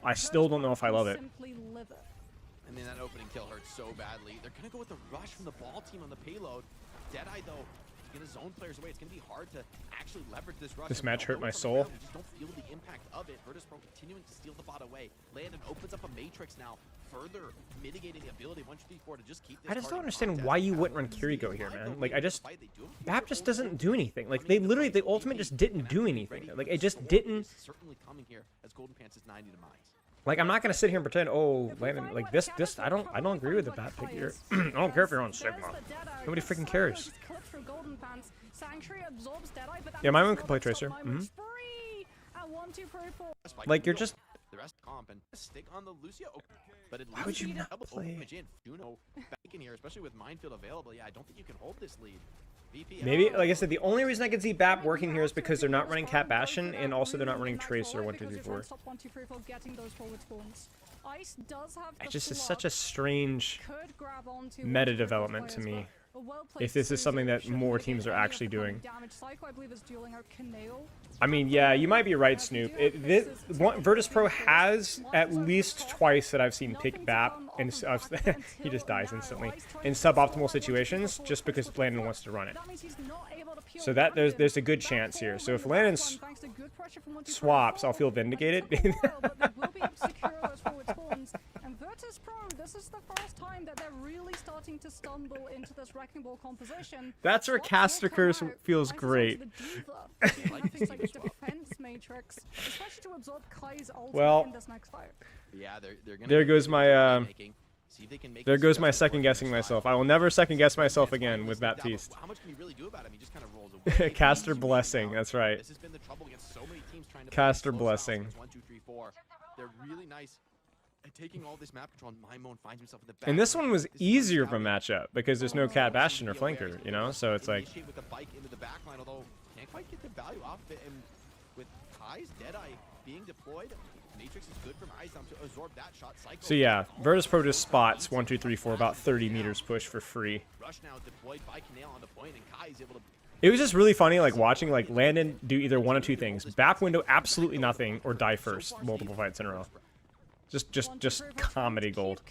I still don't know if I love it. And then that opening kill hurts so badly. They're gonna go with the rush from the ball team on the payload. Deadeye, though, is going to zone players away. It's going to be hard to actually leverage this rush. This match hurt my soul. You just don't feel the impact of it. Virtus.pro continuing to steal the bot away. Landon opens up a matrix now, further mitigating the ability 1, 2, 3, 4 to just keep this. I just don't understand why you wouldn't run Kiriko here, man. Like, BAP just doesn't do anything. Like, they literally, the ultimate just didn't do anything. Like, it just didn't. Certainly coming here as Golden Pants is 90 to mines. Like, I'm not gonna sit here and pretend, oh, Landon, like this, I don't agree with the BAP pick here. I don't care if you're on Sigma. Nobody freaking cares. Yeah, my mom can play Tracer. Like, you're just. The rest comp and stick on the Lucio. But it Why would you not play? Juno back in here, especially with Minefield available. Yeah, I don't think you can hold this lead. Maybe, like I said, the only reason I can see BAP working here is because they're not running Cat Bastion, and also they're not running Tracer 1, 2, 3, 4. It just is such a strange meta development to me. If this is something that more teams are actually doing. I mean, yeah, you might be right, Snoop. Virtus.pro has at least twice that I've seen pick BAP, and he just dies instantly, in suboptimal situations, just because Landon wants to run it. So that there's a good chance here. So if Landon swaps, I'll feel vindicated. And Virtus.pro, this is the first time that they're really starting to stumble into this Wrecking Ball composition. That's where Caster Curse feels great. Well, there goes my there goes my second guessing myself. I will never second guess myself again with Baptiste. Caster Blessing, that's right. Caster Blessing. They're really nice. Taking all this map control, and Maimon finds himself in the back. And this one was easier of a matchup because there's no Cat Bastion or Flanker, you know? So it's like. With the bike into the back line, although can't quite get the value off of it. And with Kai's Deadeye being deployed, Matrix is good from Izom to absorb that shot. So yeah, Virtus.pro just spots 1, 2, 3, 4, about 30 meters push for free. Rush now deployed by Canale on the point, and Kai is able to. It was just really funny, like watching like Landon do either one of two things: BAP window absolutely nothing, or die first multiple fights in a row. Just comedy gold.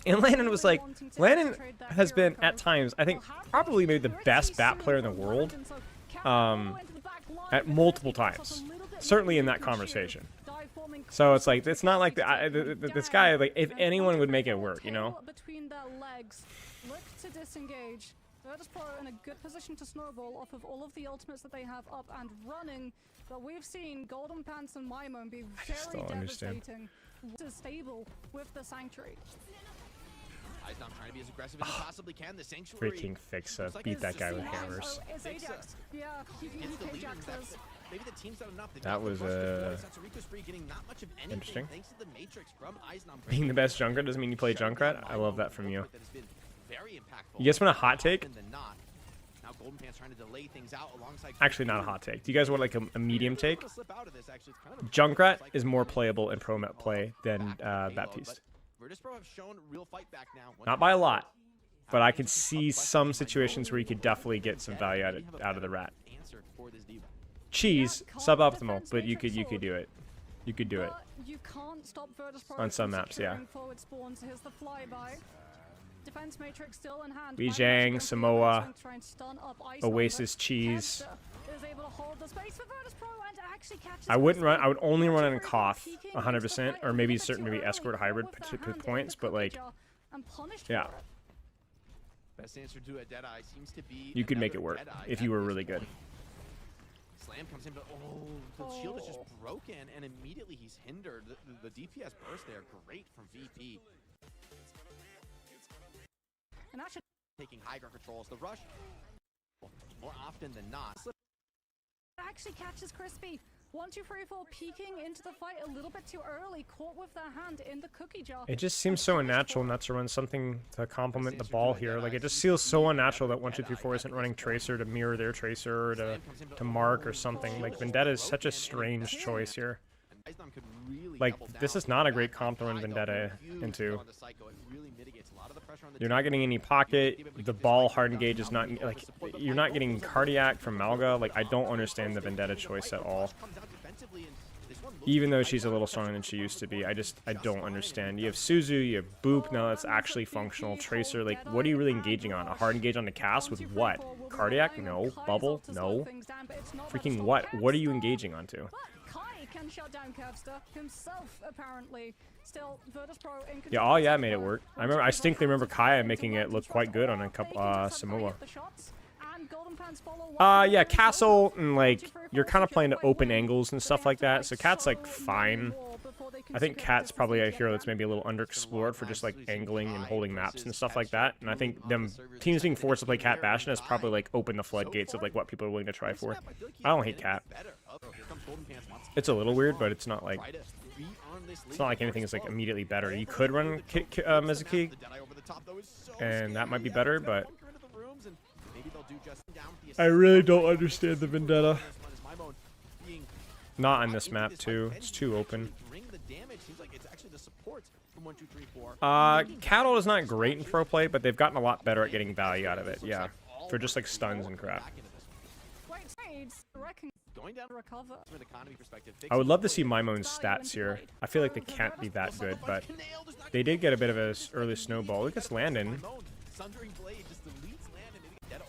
And Landon was like, Landon has been at times, I think, probably maybe the best BAP player in the world, at multiple times. Certainly in that conversation. So it's like, it's not like this guy, like, if anyone would make it work, you know? Virtus.pro in a good position to snowball off of all of the ultimates that they have up and running, but we've seen Golden Pants and Maimon be very devastating. Stable with the Sanctuary. Izom trying to be as aggressive as he possibly can. The Sanctuary. Freaking Fixa beat that guy with hammers. Yeah, maybe the team's done enough. That was interesting. Thanks to the Matrix from Izom. Being the best Junkrat doesn't mean you play Junkrat. I love that from you. You guys want a hot take? Actually, not a hot take. Do you guys want like a medium take? Junkrat is more playable in pro met play than Baptiste. Not by a lot, but I could see some situations where you could definitely get some value out of the rat. Cheese, suboptimal, but you could do it. You could do it. On some maps, yeah. Defense matrix still in hand. Bijang, Samoa, Oasis, Cheese. I wouldn't run. I would only run in Koth 100%, or maybe certain maybe escort hybrid points. But like, yeah, you could make it work if you were really good. Slam comes in, but the shield is just broken, and immediately he's hindered. The DPS burst there, great from VP. And actually taking high ground controls, the rush more often than not. Actually catches Crispy. 1, 2, 3, 4 peeking into the fight a little bit too early, caught with their hand in the cookie jar. It just seems so unnatural not to run something to complement the ball here. Like it just feels so unnatural that 1, 2, 3, 4 isn't running Tracer to mirror their Tracer or to mark or something. Like Vendetta is such a strange choice here. Like this is not a great comp to run Vendetta into. You're not getting any pocket. The ball hard engage is not like you're not getting cardiac from Malga. Like I don't understand the Vendetta choice at all. Even though she's a little stronger than she used to be, I don't understand. You have Suzu, you have Boop, now that's actually functional. Tracer, like, what are you really engaging on? A hard engage on the cast with what? Cardiac? No. Bubble? No. Freaking what? What are you engaging onto? Kai can shut down Kevster himself, apparently. Still, Virtus Pro in Yeah, oh yeah, made it work. I distinctly remember Kaya making it look quite good on a couple, Samoa. Yeah, Castle, and like, you're kind of playing to open angles and stuff like that, so Cat's like fine. I think Cat's probably a hero that's maybe a little underexplored for just like angling and holding maps and stuff like that, and I think them teams being forced to play Cat Bastion has probably like opened the floodgates of like what people are willing to try for. I don't hate Cat. It's a little weird, but it's not like anything is like immediately better. You could run Mizuki, and that might be better, but I really don't understand the Vendetta. Not on this map too. It's too open. Cattle is not great in pro play, but they've gotten a lot better at getting value out of it. Yeah, for just like stuns and crap. I would love to see Maimone's stats here. I feel like they can't be that good, but they did get a bit of an early snowball. Look at this Landon.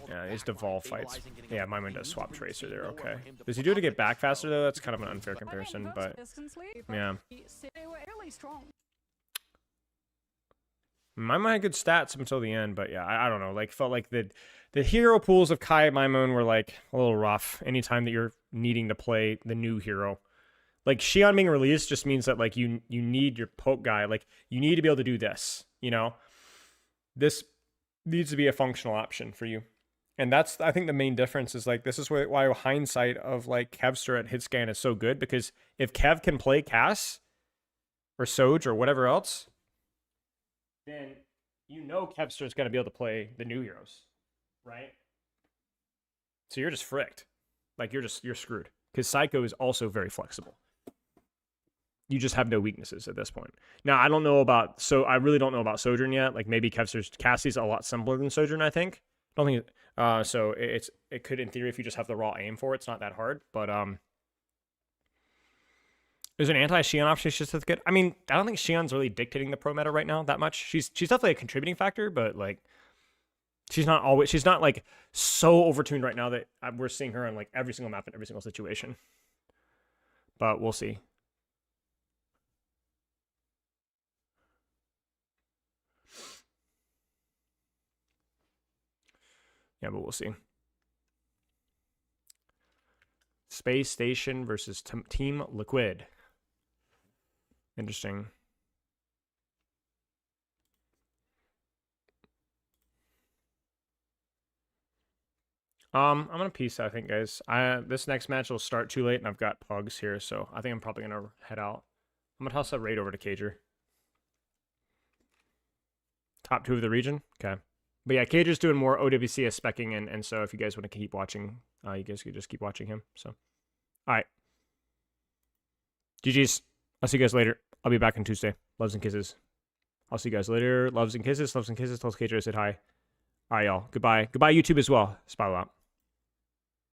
Yeah, these Deval fights. Yeah, Maimon does swap Tracer there, okay. Does he do it to get back faster, though? That's kind of an unfair comparison, but yeah. Maimon had good stats up until the end, but yeah, I don't know. Like, felt like the hero pools of Kai and Maimon were like a little rough anytime that you're needing to play the new hero. Like, Xion being released just means that like you need your poke guy. Like, you need to be able to do this, you know? This needs to be a functional option for you. And that's, I think, the main difference is, like, this is why hindsight of, like, Kevster at Hitscan is so good, because if Kev can play Cass or Soj or whatever else, then you know Kevster is going to be able to play the new heroes, right? So you're just fricked. Like, you're screwed. Because Psycho is also very flexible. You just have no weaknesses at this point. Now, I really don't know about Sojourn yet. Like, maybe Cassie's a lot simpler than Sojourn, I think. I don't think so it could, in theory, if you just have the raw aim for it, it's not that hard. But there's an anti-Xion option certificate. I mean, I don't think Xion's really dictating the pro meta right now that much. She's definitely a contributing factor, but like she's not like so overtuned right now that we're seeing her on like every single map in every single situation. But we'll see. Yeah, but we'll see. Space Station versus Team Liquid. Interesting. I'm gonna peace, I think, guys. This next match will start too late, and I've got pugs here, so I think I'm probably gonna head out. I'm gonna toss that raid over to Cager. Top 2 of the region? Okay. But yeah, Cager's doing more OWCS speccing, and so if you guys want to keep watching, you guys could just keep watching him. So, alright. GG's. I'll see you guys later. I'll be back on Tuesday. Loves and kisses. I'll see you guys later. Loves and kisses. Loves and kisses. Tells Cager I said hi. Alright, y'all. Goodbye. Goodbye, YouTube as well. Spiral out.